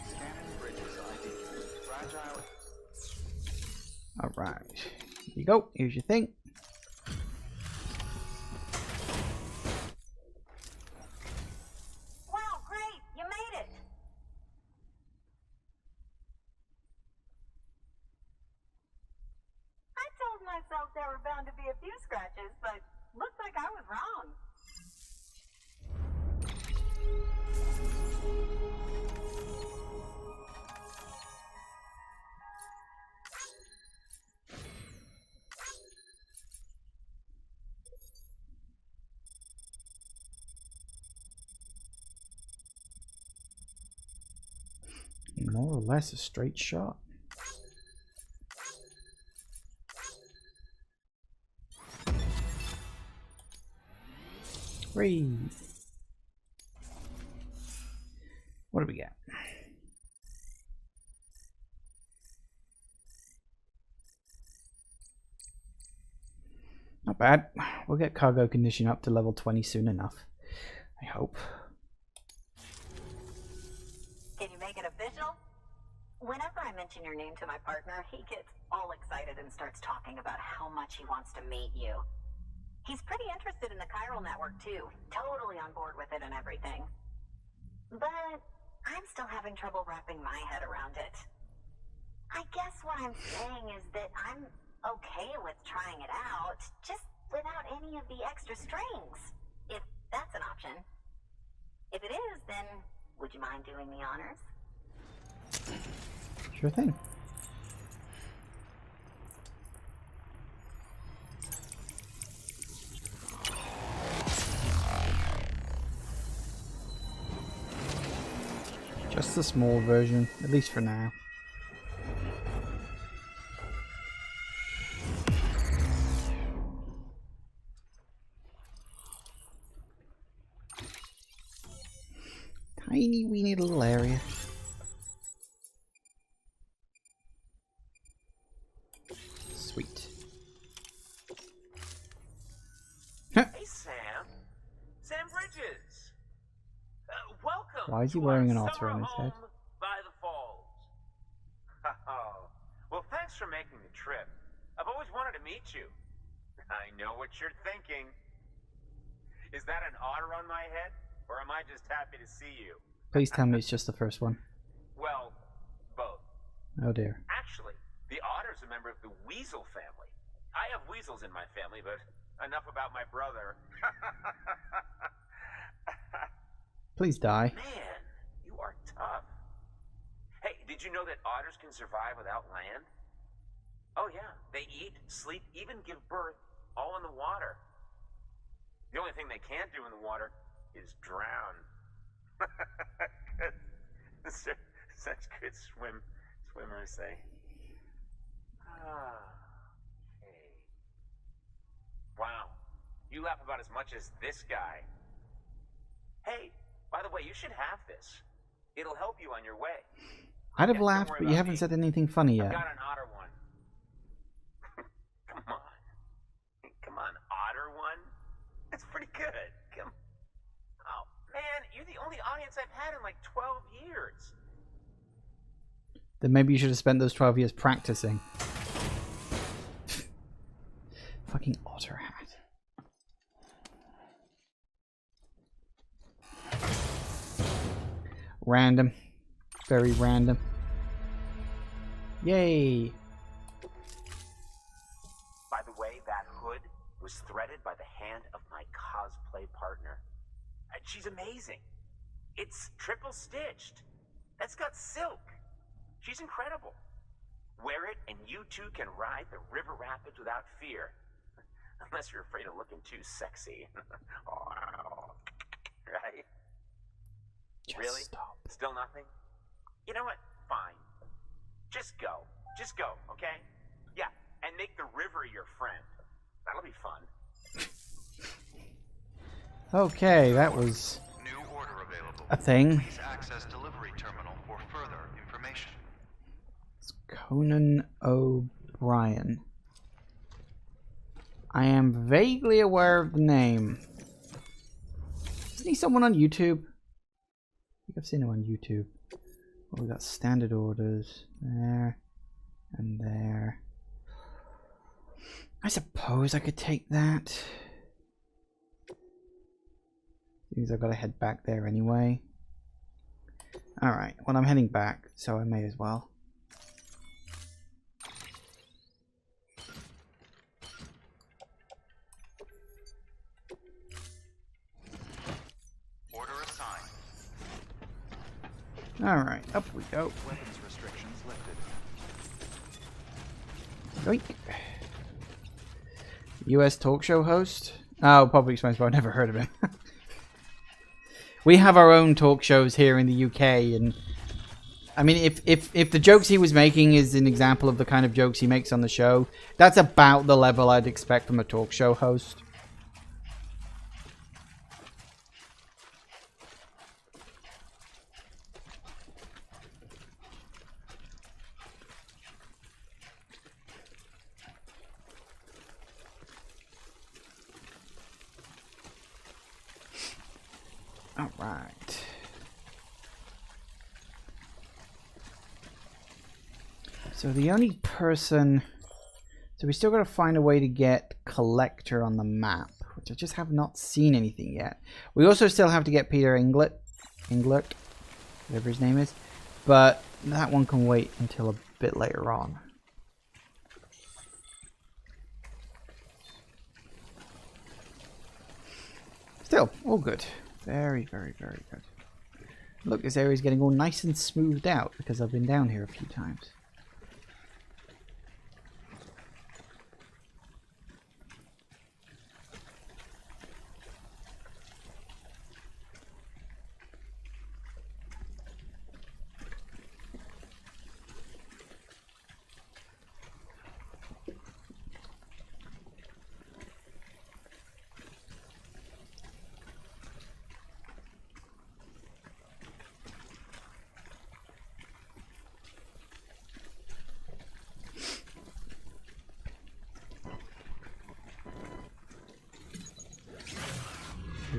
Scanning bridges ID. Fragile. Alright. Here you go. Here's your thing. Wow, great! You made it! I told myself there were bound to be a few scratches, but looks like I was wrong. More or less a straight shot. Three. What do we got? Not bad. We'll get cargo condition up to level 20 soon enough. I hope. Can you make it official? Whenever I mention your name to my partner, he gets all excited and starts talking about how much he wants to meet you. He's pretty interested in the chiral network too, totally on board with it and everything. But I'm still having trouble wrapping my head around it. I guess what I'm saying is that I'm okay with trying it out, just without any of the extra strings, if that's an option. If it is, then would you mind doing the honors? Sure thing. Just the small version, at least for now. Tiny weeny little area. Sweet. Hey, Sam. Sam Bridges. Welcome. Why is he to wearing our an altar summer on his head? home by the falls. Oh, well, thanks for making the trip. I've always wanted to meet you. I know what you're thinking. Is that an otter on my head, or am I just happy to see you? Please tell me it's just the first one. Well, both. Oh dear. Actually, the otter's a member of the weasel family. I have weasels in my family, but enough about my brother. Please die. Man, you are tough. Hey, did you know that otters can survive without land? Oh yeah, they eat, sleep, even give birth, all in the water. The only thing they can't do in the water is drown. Such good swimmers, say. Hey. Wow, you laugh about as much as this guy. Hey, by the way, you should have this. It'll help you on your way. I'd have laughed, but you haven't said anything funny yet. I've got an otter one. Come on. Come on, otter one? That's pretty good. Come. Oh, man, you're the only audience I've had in like 12 years. Then maybe you should have spent those 12 years practicing. Fucking otter hat. Random. Very random. Yay! By the way, that hood was threaded by the hand of my cosplay partner. And she's amazing. It's triple stitched. That's got silk. She's incredible. Wear it and you too can ride the river rapids without fear. Unless you're afraid of looking too sexy. Right? Just really? stop. Still nothing? You know what? Fine. Just go. Just go, okay? Yeah, and make the river your friend. That'll be fun. Okay, that was New order available. a thing. Please access delivery terminal for further information. It's Conan O'Brien. I am vaguely aware of the name. Isn't he someone on YouTube? I think I've seen him on YouTube. Oh, we got standard orders there and there. I suppose I could take that. Seems I've got to head back there anyway. Alright, well I'm heading back, so I may as well. Order assigned. Alright, up we go. Weapons restrictions lifted. Yoink. US talk show host? Oh, Public Expense, but I've never heard of him. We have our own talk shows here in the UK, and I mean, if the jokes he was making is an example of the kind of jokes he makes on the show, that's about the level I'd expect from a talk show host. All right. So the only person... So we still got to find a way to get Collector on the map, which I just have not seen anything yet. We also still have to get Peter Englert, whatever his name is, but that one can wait until a bit later on. Still, all good. Very, very, very good. Look, this area is getting all nice and smoothed out because I've been down here a few times.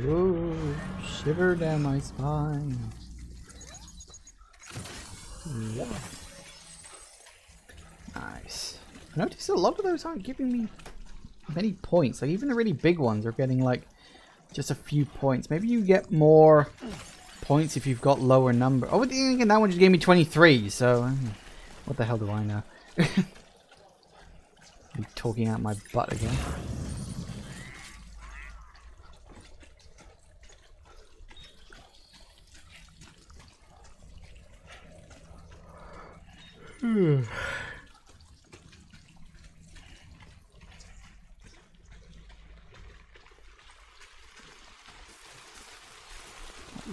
Whoa, shiver down my spine. Yeah. Nice. I noticed a lot of those aren't giving me many points. Like even the really big ones are getting like just a few points. Maybe you get more points if you've got lower number. Oh, again, that one just gave me 23. So what the hell do I know? I'm talking out my butt again.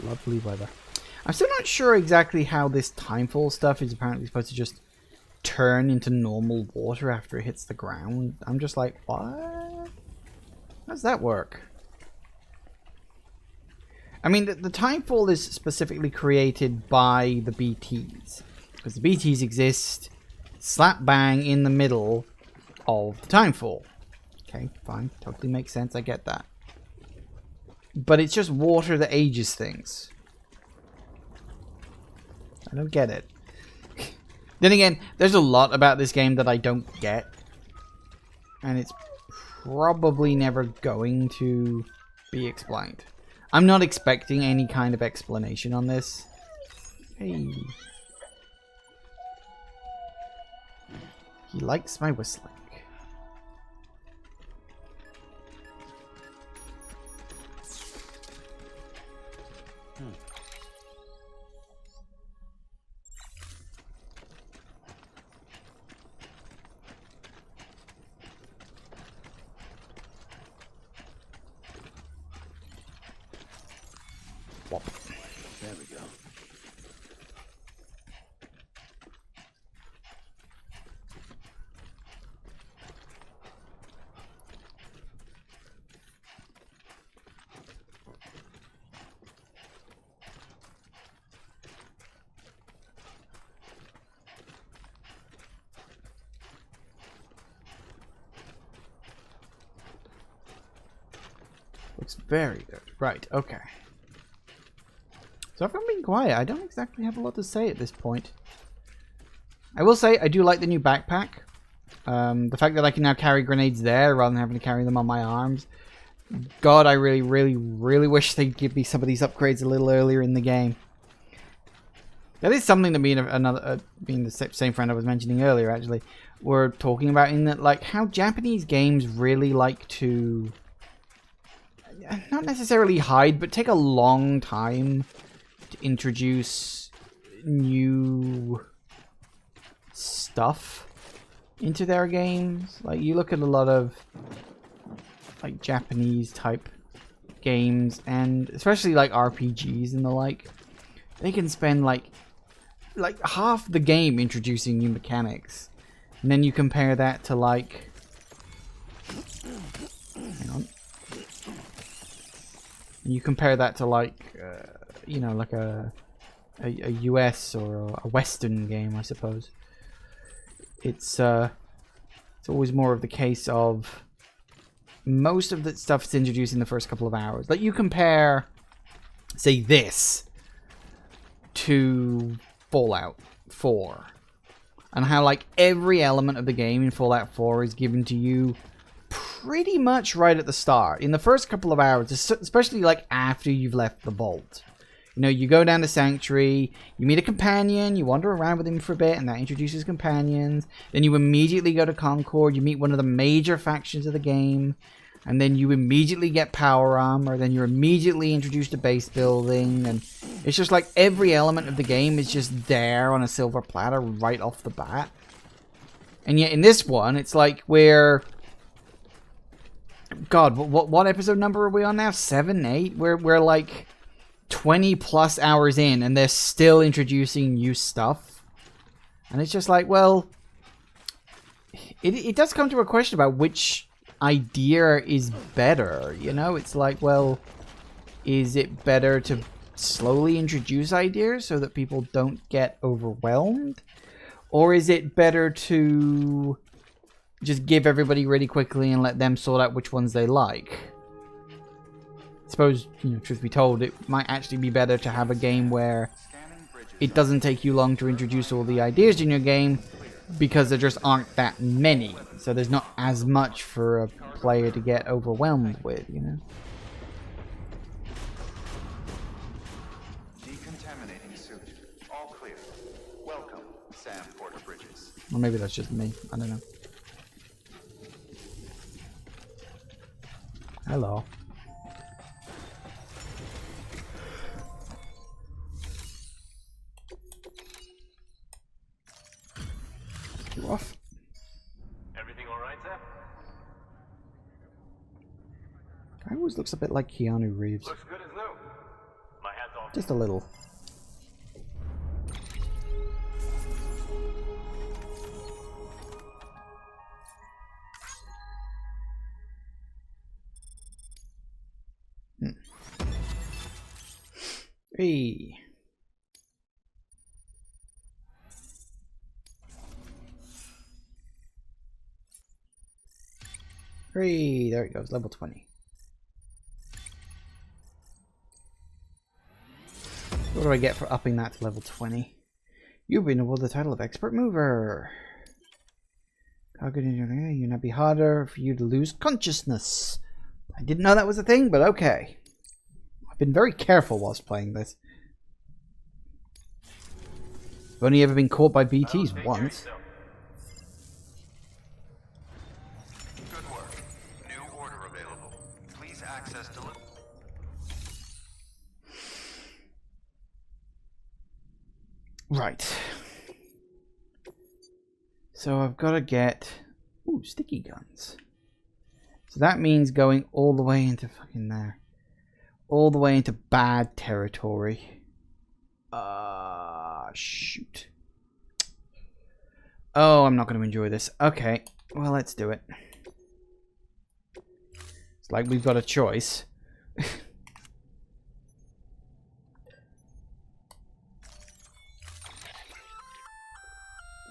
Lovely weather. I'm still not sure exactly how this timefall stuff is apparently supposed to just turn into normal water after it hits the ground. I'm just like, what? How does that work? I mean, the timefall is specifically created by the BTs. Because the BTs exist slap bang in the middle of the timefall. Okay, fine. Totally makes sense. I get that. But it's just water that ages things. I don't get it. Then again, there's a lot about this game that I don't get. And it's probably never going to be explained. I'm not expecting any kind of explanation on this. Hey. He likes my whistling. There we go. Looks very good. Right, okay. So if I'm being quiet, I don't exactly have a lot to say at this point. I will say, I do like the new backpack. The fact that I can now carry grenades there rather than having to carry them on my arms. God, I really, really, really wish they'd give me some of these upgrades a little earlier in the game. That is something that me and being the same friend I was mentioning earlier, actually, were talking about, in that, like, how Japanese games really like to not necessarily hide, but take a long time to introduce new stuff into their games. Like, you look at a lot of like Japanese type games, and especially like RPGs and the like, they can spend like half the game introducing new mechanics, and then you compare that to like, hang on, you compare that to like you know, like a US or a Western game, I suppose. It's always more of the case of most of the stuff is introduced in the first couple of hours. Like, you compare, say, this to Fallout 4, and how like every element of the game in Fallout 4 is given to you pretty much right at the start. In the first couple of hours, especially like after you've left the vault. You know, you go down to Sanctuary, you meet a companion, you wander around with him for a bit, and that introduces companions. Then you immediately go to Concord, you meet one of the major factions of the game, and then you immediately get power armor, then you're immediately introduced to base building, and it's just like every element of the game is just there on a silver platter right off the bat. And yet in this one, it's like we're... God, what episode number are we on now? 7, 8? We're like 20 plus hours in, and they're still introducing new stuff. And it's just like, well, it does come to a question about which idea is better, you know? It's like, well, is it better to slowly introduce ideas so that people don't get overwhelmed? Or is it better to just give everybody really quickly and let them sort out which ones they like? I suppose, you know, truth be told, it might actually be better to have a game where it doesn't take you long to introduce all the ideas in your game, because there just aren't that many. So there's not as much for a player to get overwhelmed with, you know? Decontaminating suit. All clear. Welcome, Sam Porter Bridges. Or maybe that's just me. I don't know. Hello. You off? Everything all right, Sam? Guy always looks a bit like Keanu Reeves. Looks good as new. My hat's off Just a little. Hey. Hey, there it goes, level 20. What do I get for upping that to level 20? You've been awarded the title of Expert Mover. How good is your name? You'd not be harder for you to lose consciousness. I didn't know that was a thing, but okay. I've been very careful whilst playing this. I've only ever been caught by BTs once. Good work. New order available. Please access delivery. Right. So I've got to get... Ooh, sticky guns. So that means going all the way into fucking there. All the way into bad territory. Shoot. Oh, I'm not going to enjoy this. Okay, well, let's do it. It's like we've got a choice.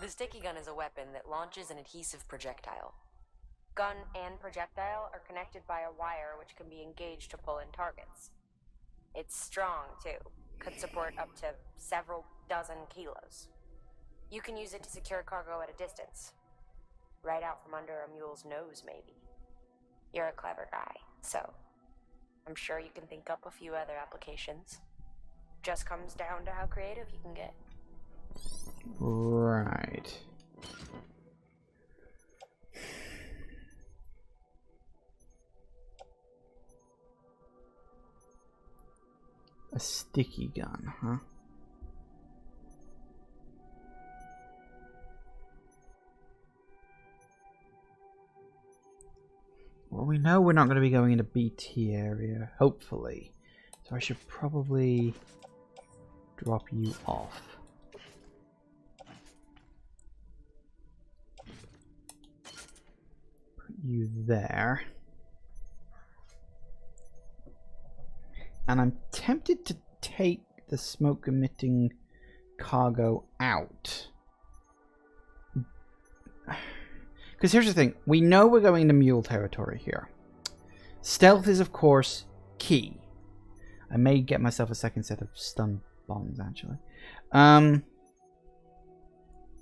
The sticky gun is a weapon that launches an adhesive projectile. Gun and projectile are connected by a wire which can be engaged to pull in targets. It's strong, too. Could support up to several dozen kilos. You can use it to secure cargo at a distance. Right out from under a mule's nose, maybe. You're a clever guy, so I'm sure you can think up a few other applications. Just comes down to how creative you can get. Right. A sticky gun, huh? Well, we know we're not going to be going into BT area, hopefully. So I should probably drop you off. Put you there. And I'm tempted to take the smoke emitting cargo out. Because here's the thing. We know we're going into mule territory here. Stealth is, of course, key. I may get myself a second set of stun bombs, actually.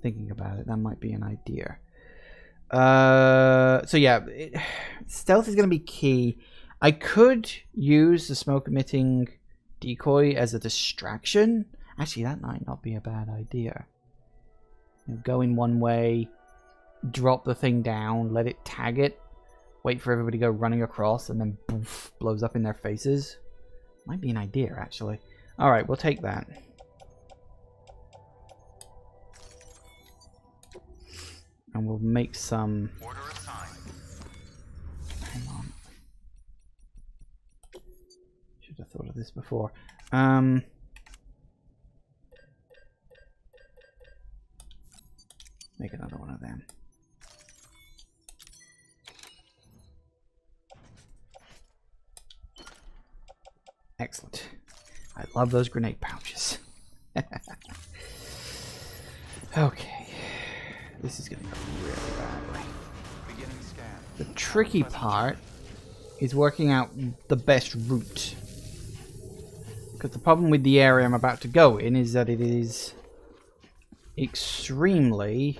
Thinking about it, that might be an idea. So yeah, stealth is going to be key. I could use the smoke-emitting decoy as a distraction. Actually, that might not be a bad idea. You know, go in one way, drop the thing down, let it tag it, wait for everybody to go running across, and then poof, blows up in their faces. Might be an idea, actually. Alright, we'll take that. And we'll make some... Order assigned. Hang on. Should have thought of this before. Make another one of them. Excellent. I love those grenade pouches. Okay. This is going to go really badly. The tricky part is working out the best route. Because the problem with the area I'm about to go in is that it is extremely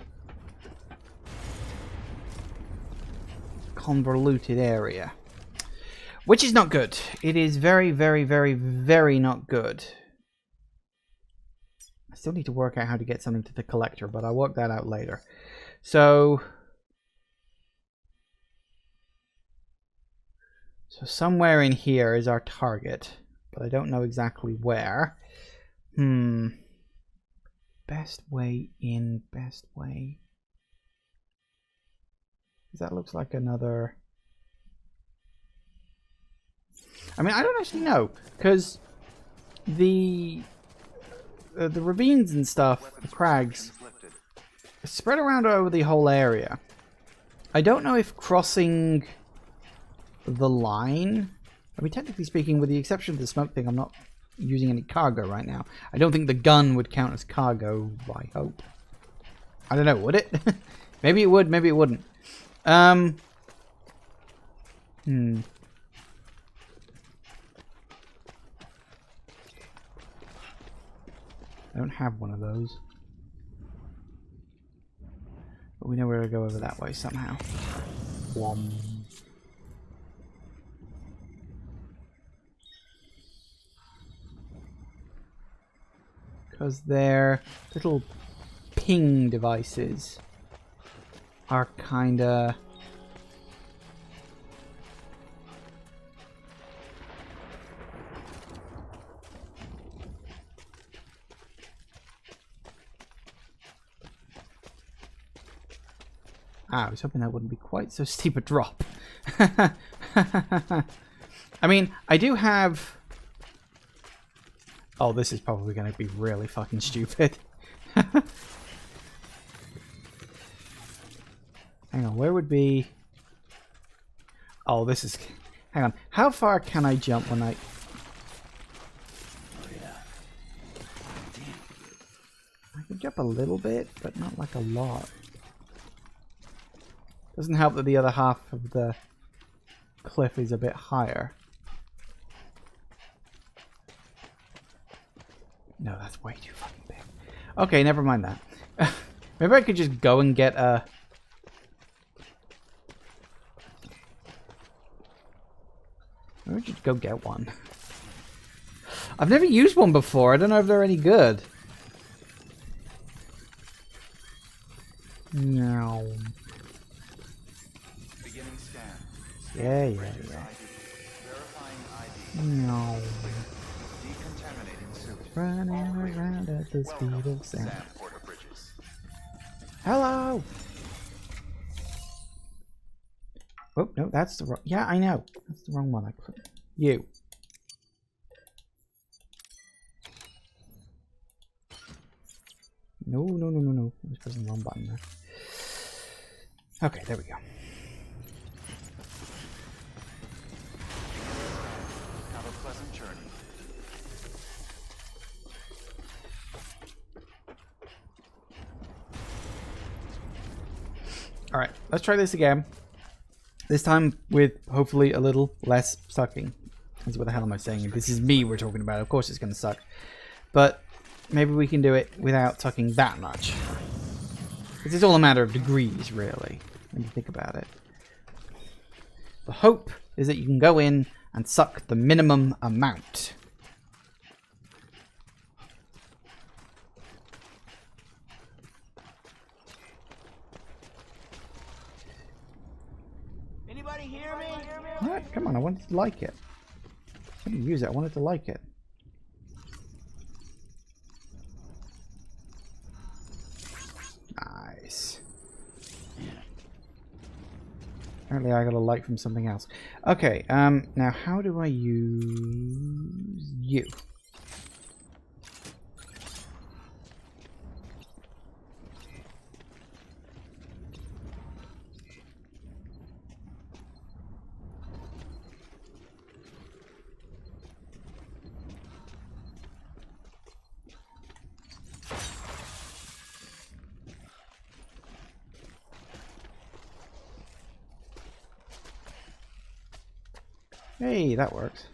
convoluted area. Which is not good. It is very, very, very, very not good. I still need to work out how to get something to the collector, but I'll work that out later. So somewhere in here is our target, but I don't know exactly where. Best way in, best way. That looks like another... I mean, I don't actually know, because the ravines and stuff, the crags, spread around over the whole area. I don't know if crossing the line... I mean, technically speaking, with the exception of the smoke thing, I'm not using any cargo right now. I don't think the gun would count as cargo, I hope. I don't know, would it? Maybe it would, maybe it wouldn't. I don't have one of those. But we know where to go over that way somehow. Whom. Because their little ping devices are kinda... I was hoping that wouldn't be quite so steep a drop. I mean, I do have... Oh, this is probably going to be really fucking stupid. Hang on, where would be... Oh, this is... Hang on. How far can I jump when I... Oh, yeah. Damn. I can jump a little bit, but not like a lot. Doesn't help that the other half of the cliff is a bit higher. No, that's way too fucking big. Okay, never mind that. Maybe I could just go and get a... Maybe I should go get one. I've never used one before. I don't know if they're any good. No. Beginning scan. Yeah. Verifying ID. No. Decontaminating suit. Running around at the speed of sound. Sam Porter Bridges. Hello! Oh, no, that's the wrong... Yeah, I know. That's the wrong one. I clicked. You. No. I was pressing the wrong button there. Okay, there we go. Have a pleasant journey. Alright, let's try this again. This time with hopefully a little less sucking. That's what the hell am I saying? This is me we're talking about. Of course it's going to suck. But maybe we can do it without sucking that much. Because it's all a matter of degrees, really, when you think about it. The hope is that you can go in and suck the minimum amount. Anybody hear me? Alright, come on, I wanted to like it. I didn't use it, I wanted to like it. Nice. Apparently I got a light from something else. Okay, now how do I use you? Hey, that works.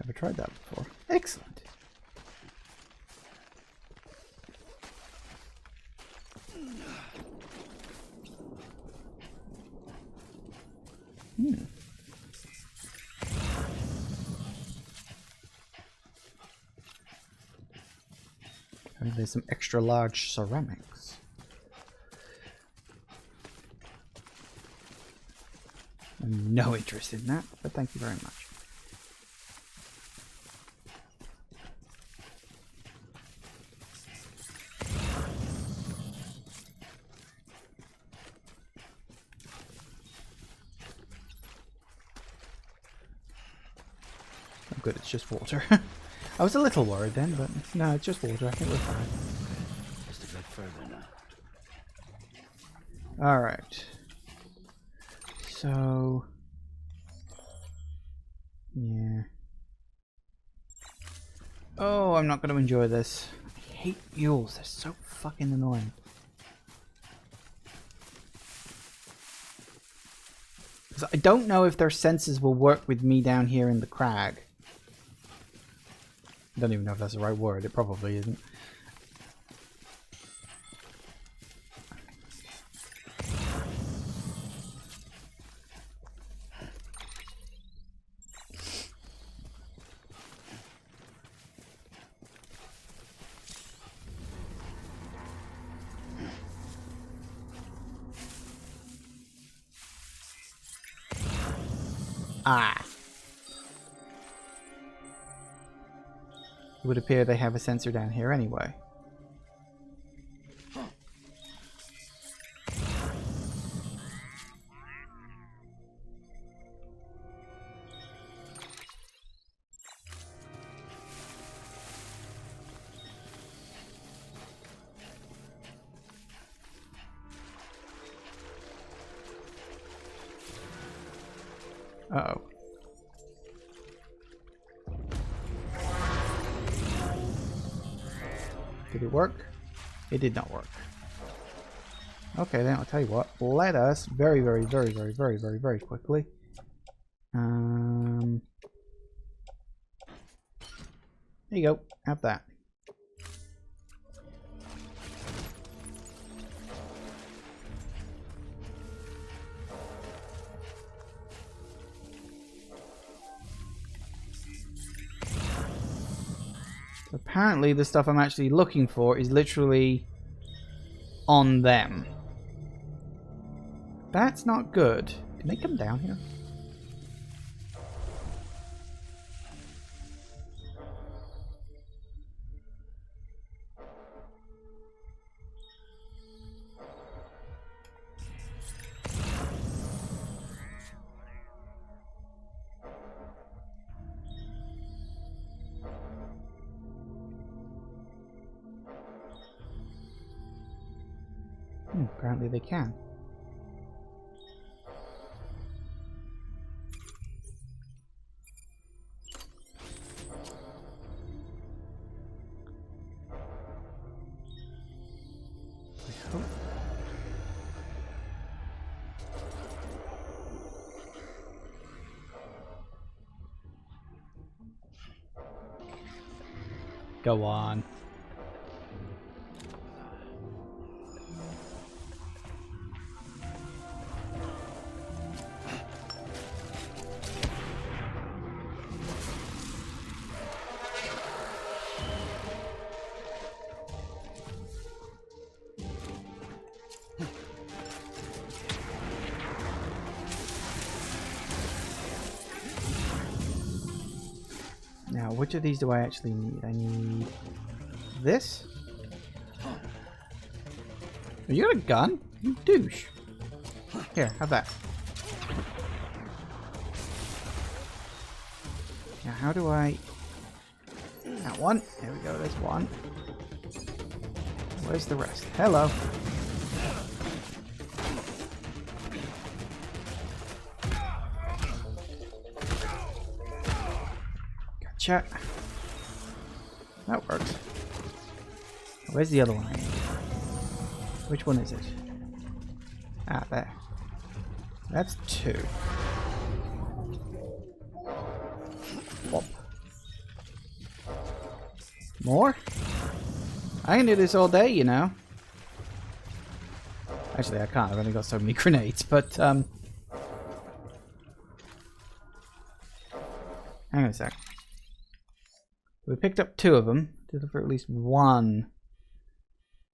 Never tried that before. Excellent. There's some extra large ceramics. I'm no interest in that, but thank you very much. good, it's just water. I was a little worried then, but no, it's just water. I think we're fine. Just a bit further now. Alright. So... yeah. Oh, I'm not going to enjoy this. I hate mules. They're so fucking annoying. I don't know if their senses will work with me down here in the crag. I don't even know if that's the right word. It probably isn't. Ah. It would appear they have a sensor down here anyway. Uh-oh. Did it work? It did not work. Okay, then I'll tell you what. Let us very quickly. There you go. Have that. Apparently the stuff I'm actually looking for is literally on them. That's not good. Can they come down here? Apparently they can. I hope. Go on. Now, which of these do I actually need? I need this. You got a gun? You douche. Here, have that. Now, how do I... That one. There we go, there's one. Where's the rest? Hello. Gotcha. That works. Where's the other one I need? Which one is it? Ah, there. That's 2. Whoop. More? I can do this all day, you know. Actually, I can't. I've only got so many grenades, but, hang on a sec. We picked up 2 of them. Did it for at least 1.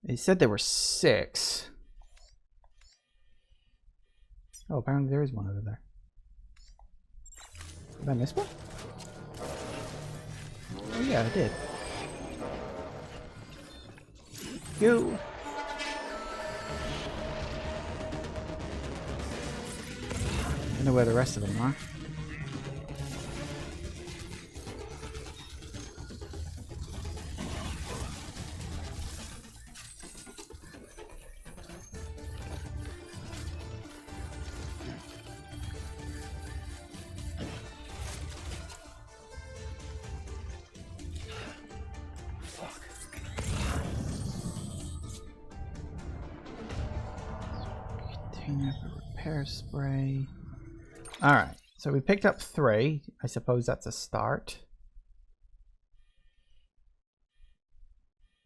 They said there were 6. Oh, apparently there is one over there. Did I miss one? Oh yeah, I did. Go! I don't know where the rest of them are. Container for repair spray. Alright, so we picked up 3. I suppose that's a start.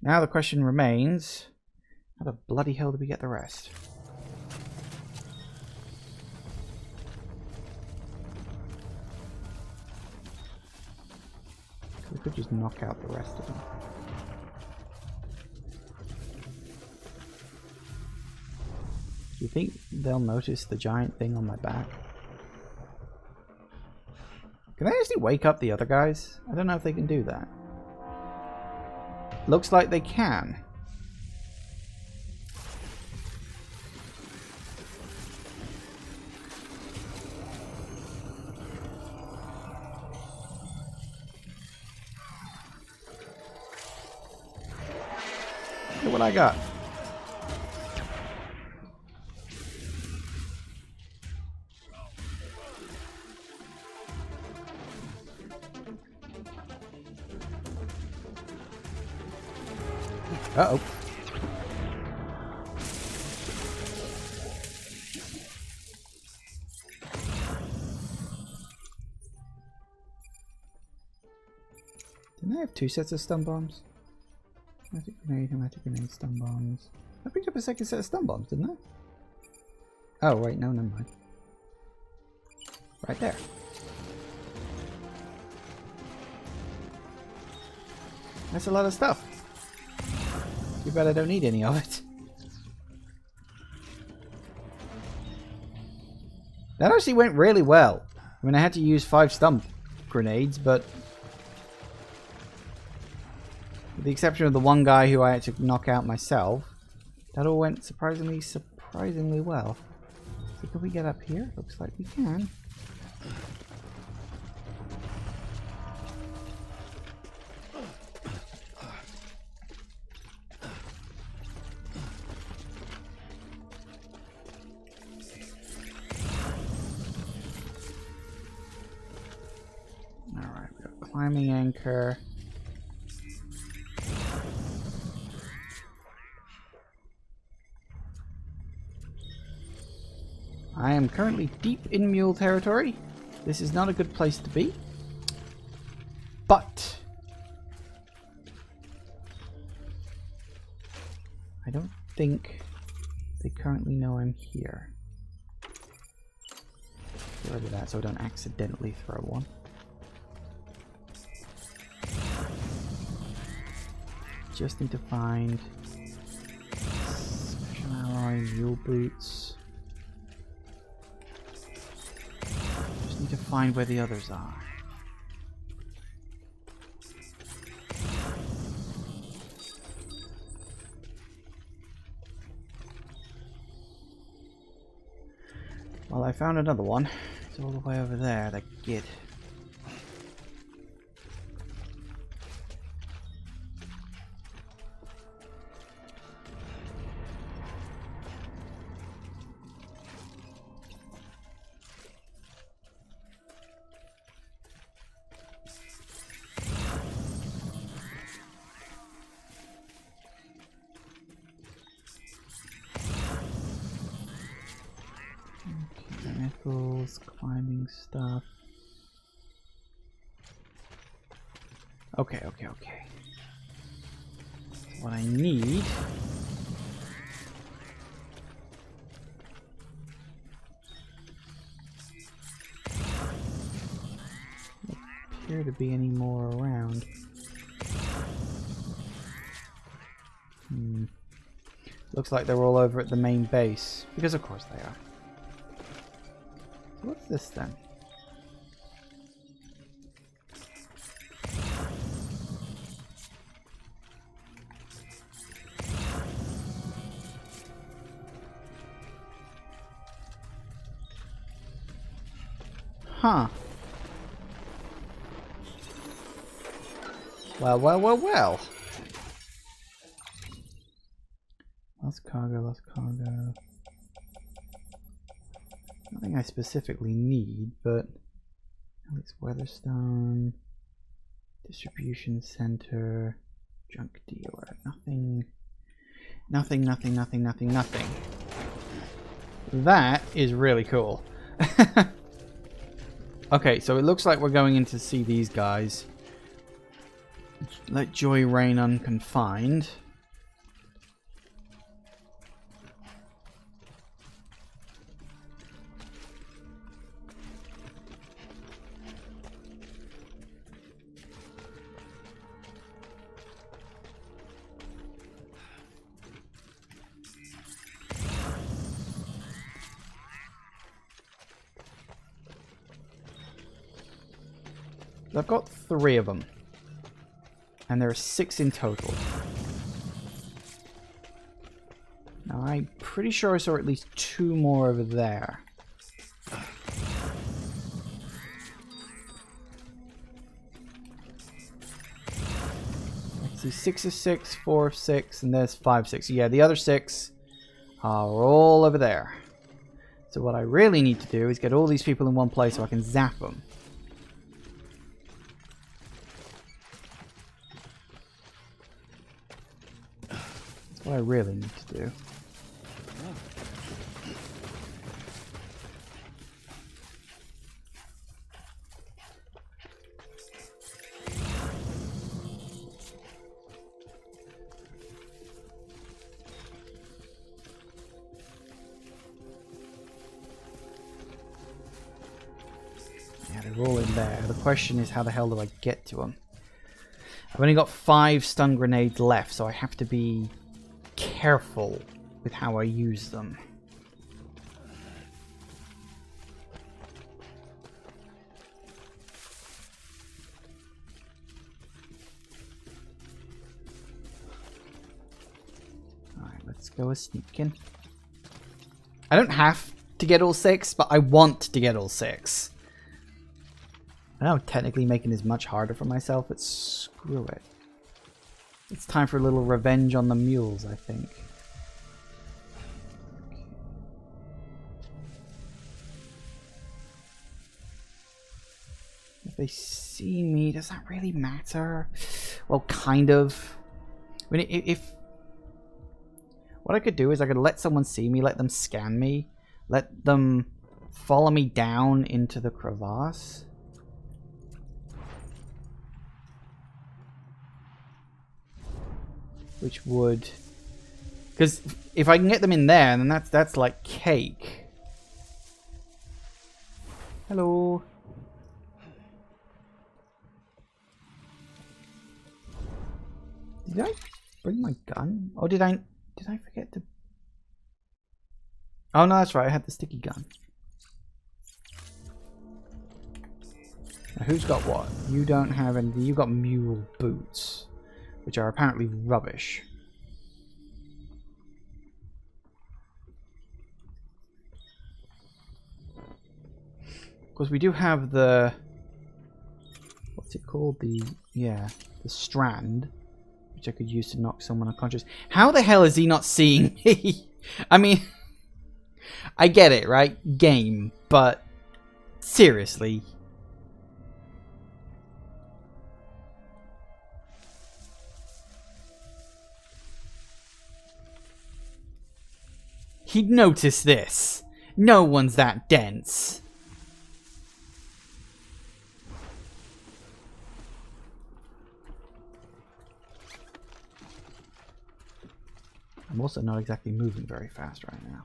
Now the question remains, how the bloody hell do we get the rest? We could just knock out the rest of them. Do you think they'll notice the giant thing on my back? Can I actually wake up the other guys? I don't know if they can do that. Looks like they can. Look at what I got. Uh-oh. Didn't I have 2 sets of stun bombs? Magic grenade, stun bombs. I picked up a second set of stun bombs, didn't I? Oh, wait, no, never mind. Right there. That's a lot of stuff. Too bad I don't need any of it. That actually went really well. I mean, I had to use 5 stun grenades, but with the exception of the one guy who I had to knock out myself, that all went surprisingly well. So can we get up here? Looks like we can. Alright, we got climbing anchor. I am currently deep in mule territory. This is not a good place to be. But I don't think they currently know I'm here. Get rid of that so I don't accidentally throw one. Just need to find special alloy mule boots. Just need to find where the others are. Well, I found another one. It's all the way over there, that git. Climbing stuff. Okay. So what I need doesn't appear to be any more around. Looks like they're all over at the main base, because of course they are. So what's this then? Huh. Well. Lost cargo. Nothing I specifically need, but it's Weatherstone, distribution center, junk dealer. Nothing. That is really cool. Okay, so it looks like we're going in to see these guys. Let joy reign unconfined. I've got 3 of them. And there are 6 in total. Now, I'm pretty sure I saw at least 2 more over there. Let's see, 6 of 6, 4 of 6, and there's 5 of 6. Yeah, the other 6 are all over there. So what I really need to do is get all these people in one place so I can zap them. What I really need to do. Yeah, they're all in there. The question is, how the hell do I get to them? I've only got 5 stun grenades left, so I have to be careful with how I use them. Alright, let's go a sneaking. I don't have to get all 6, but I want to get all 6. I know I'm technically making this much harder for myself, but screw it. It's time for a little revenge on the mules, I think. If they see me, does that really matter? Well, kind of. I mean, if... What I could do is I could let someone see me, let them scan me, let them follow me down into the crevasse. Which would... Because if I can get them in there, then that's like cake. Hello. Did I bring my gun? Or did I forget to... Oh no, that's right, I had the sticky gun. Now, who's got what? You don't have anything. You got mule boots, which are apparently rubbish. Of course, we do have the... What's it called? The strand, which I could use to knock someone unconscious. How the hell is he not seeing me? I mean, I get it, right? Game, but seriously. He'd notice this. No one's that dense. I'm also not exactly moving very fast right now.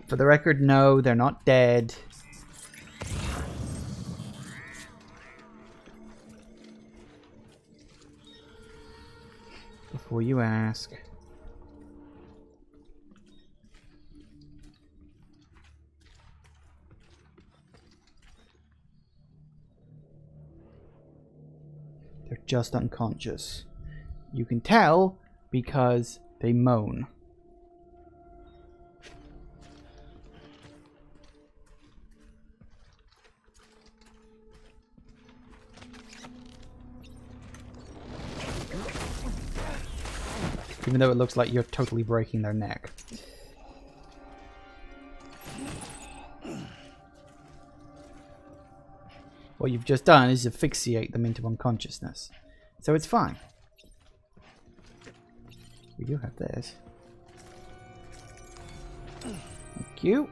For the record, no, they're not dead. Before you ask. They're just unconscious. You can tell because they moan. Even though it looks like you're totally breaking their neck. what you've just done is asphyxiate them into unconsciousness. So it's fine. We do have this. Thank you.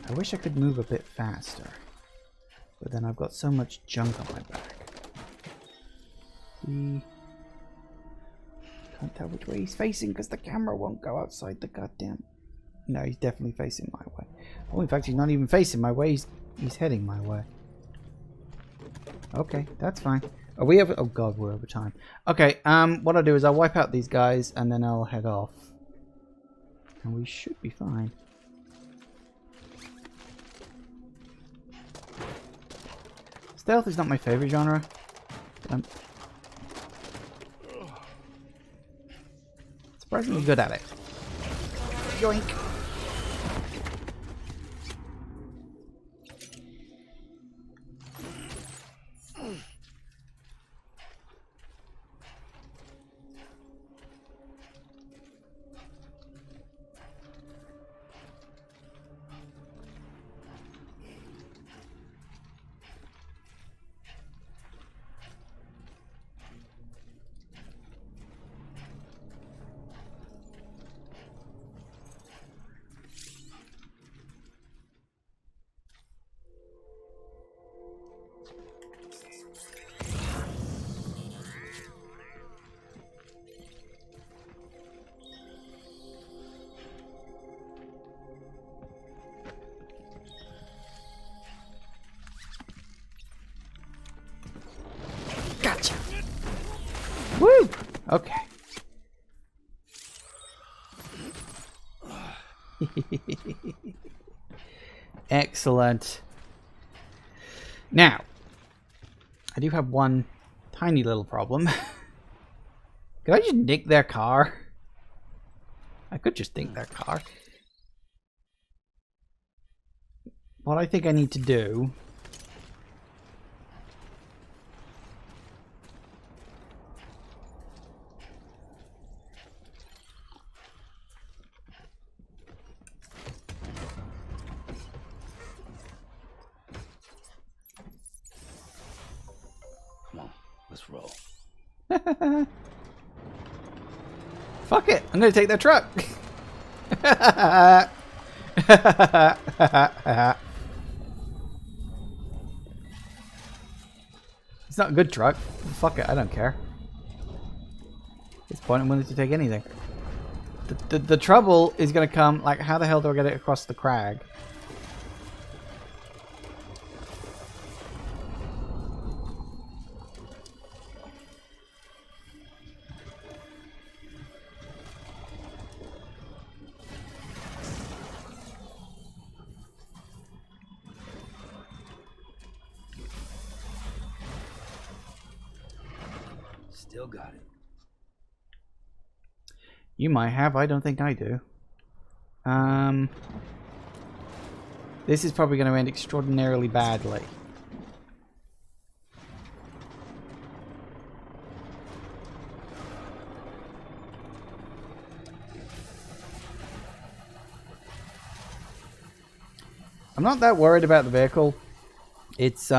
I wish I could move a bit faster, but then I've got so much junk on my back. Can't tell which way he's facing because the camera won't go outside the goddamn... No, he's definitely facing my way. Oh, in fact, he's not even facing my way. He's heading my way. Okay, that's fine. Are we over... Oh god, we're over time. Okay, what I'll do is I'll wipe out these guys and then I'll head off. And we should be fine. Stealth is not my favorite genre. I'm surprisingly good at it. Yoink! Gotcha. Woo! Okay. Excellent. Now, I do have one tiny little problem. Could I just nick their car? I could just nick their car. What I think I need to do... Let's roll. Fuck it, I'm gonna take their truck. It's not a good truck. Fuck it, I don't care. At this point, I'm willing to take anything. The trouble is gonna come, like, how the hell do I get it across the crag? Still got it. You might have, I don't think I do. This is probably going to end extraordinarily badly. I'm not that worried about the vehicle. It's,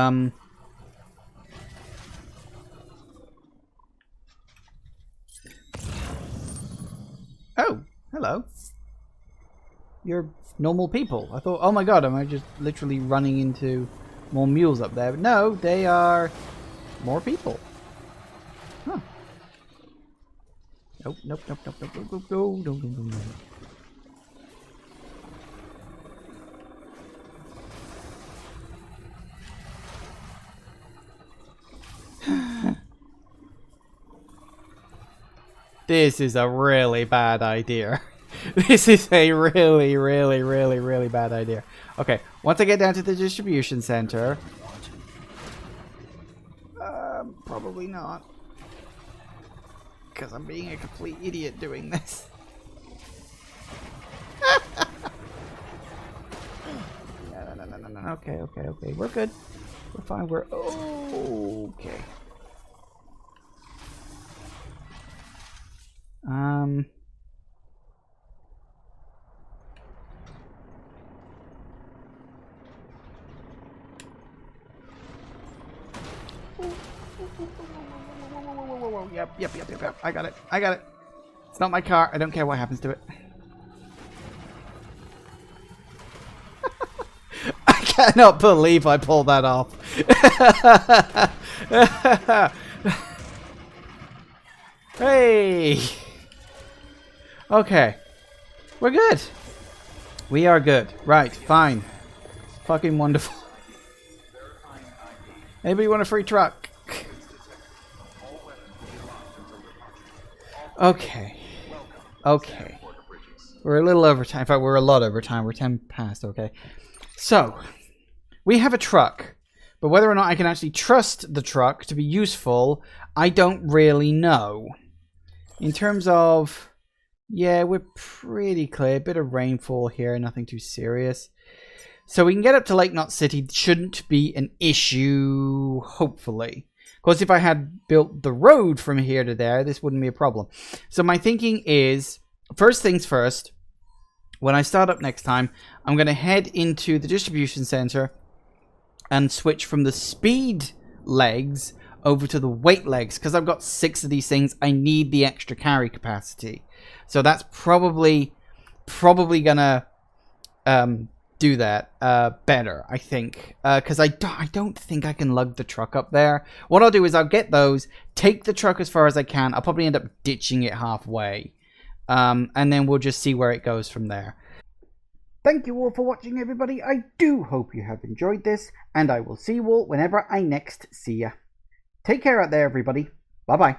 Oh, hello. You're normal people. I thought, oh my god, am I just literally running into more mules up there? But no, they are more people. Huh. Nope, nope, nope, nope, nope, nope, nope, nope, nope, nope, nope. This is a really bad idea. This is a really, really, really, really bad idea. Okay, once I get down to the distribution center... Probably not. because I'm being a complete idiot doing this. No. Okay. We're good. We're fine. We're okay. Yep. I got it. It's not my car. I don't care what happens to it. I cannot believe I pulled that off. Hey. Okay. We're good. We are good. Right. Fine. Fucking wonderful. Anybody want a free truck? Okay. We're a little over time. In fact, we're a lot over time. We're 10 past, okay. So, we have a truck. But whether or not I can actually trust the truck to be useful, I don't really know. In terms of... Yeah, we're pretty clear. A bit of rainfall here. Nothing too serious. So we can get up to Lake Knot City. Shouldn't be an issue, hopefully. Of course, if I had built the road from here to there, this wouldn't be a problem. So my thinking is, first things first, when I start up next time, I'm going to head into the distribution center and switch from the speed legs over to the weight legs. Because I've got 6 of these things, I need the extra carry capacity. So that's probably going to... do that better, I think, because I don't think I can lug the truck up there. What I'll do is I'll get those, take the truck as far as I can. I'll probably end up ditching it halfway, and then we'll just see where it goes from there. Thank you all for watching, everybody. I do hope you have enjoyed this, and I will see you all whenever I next see ya. Take care out there, everybody. Bye bye.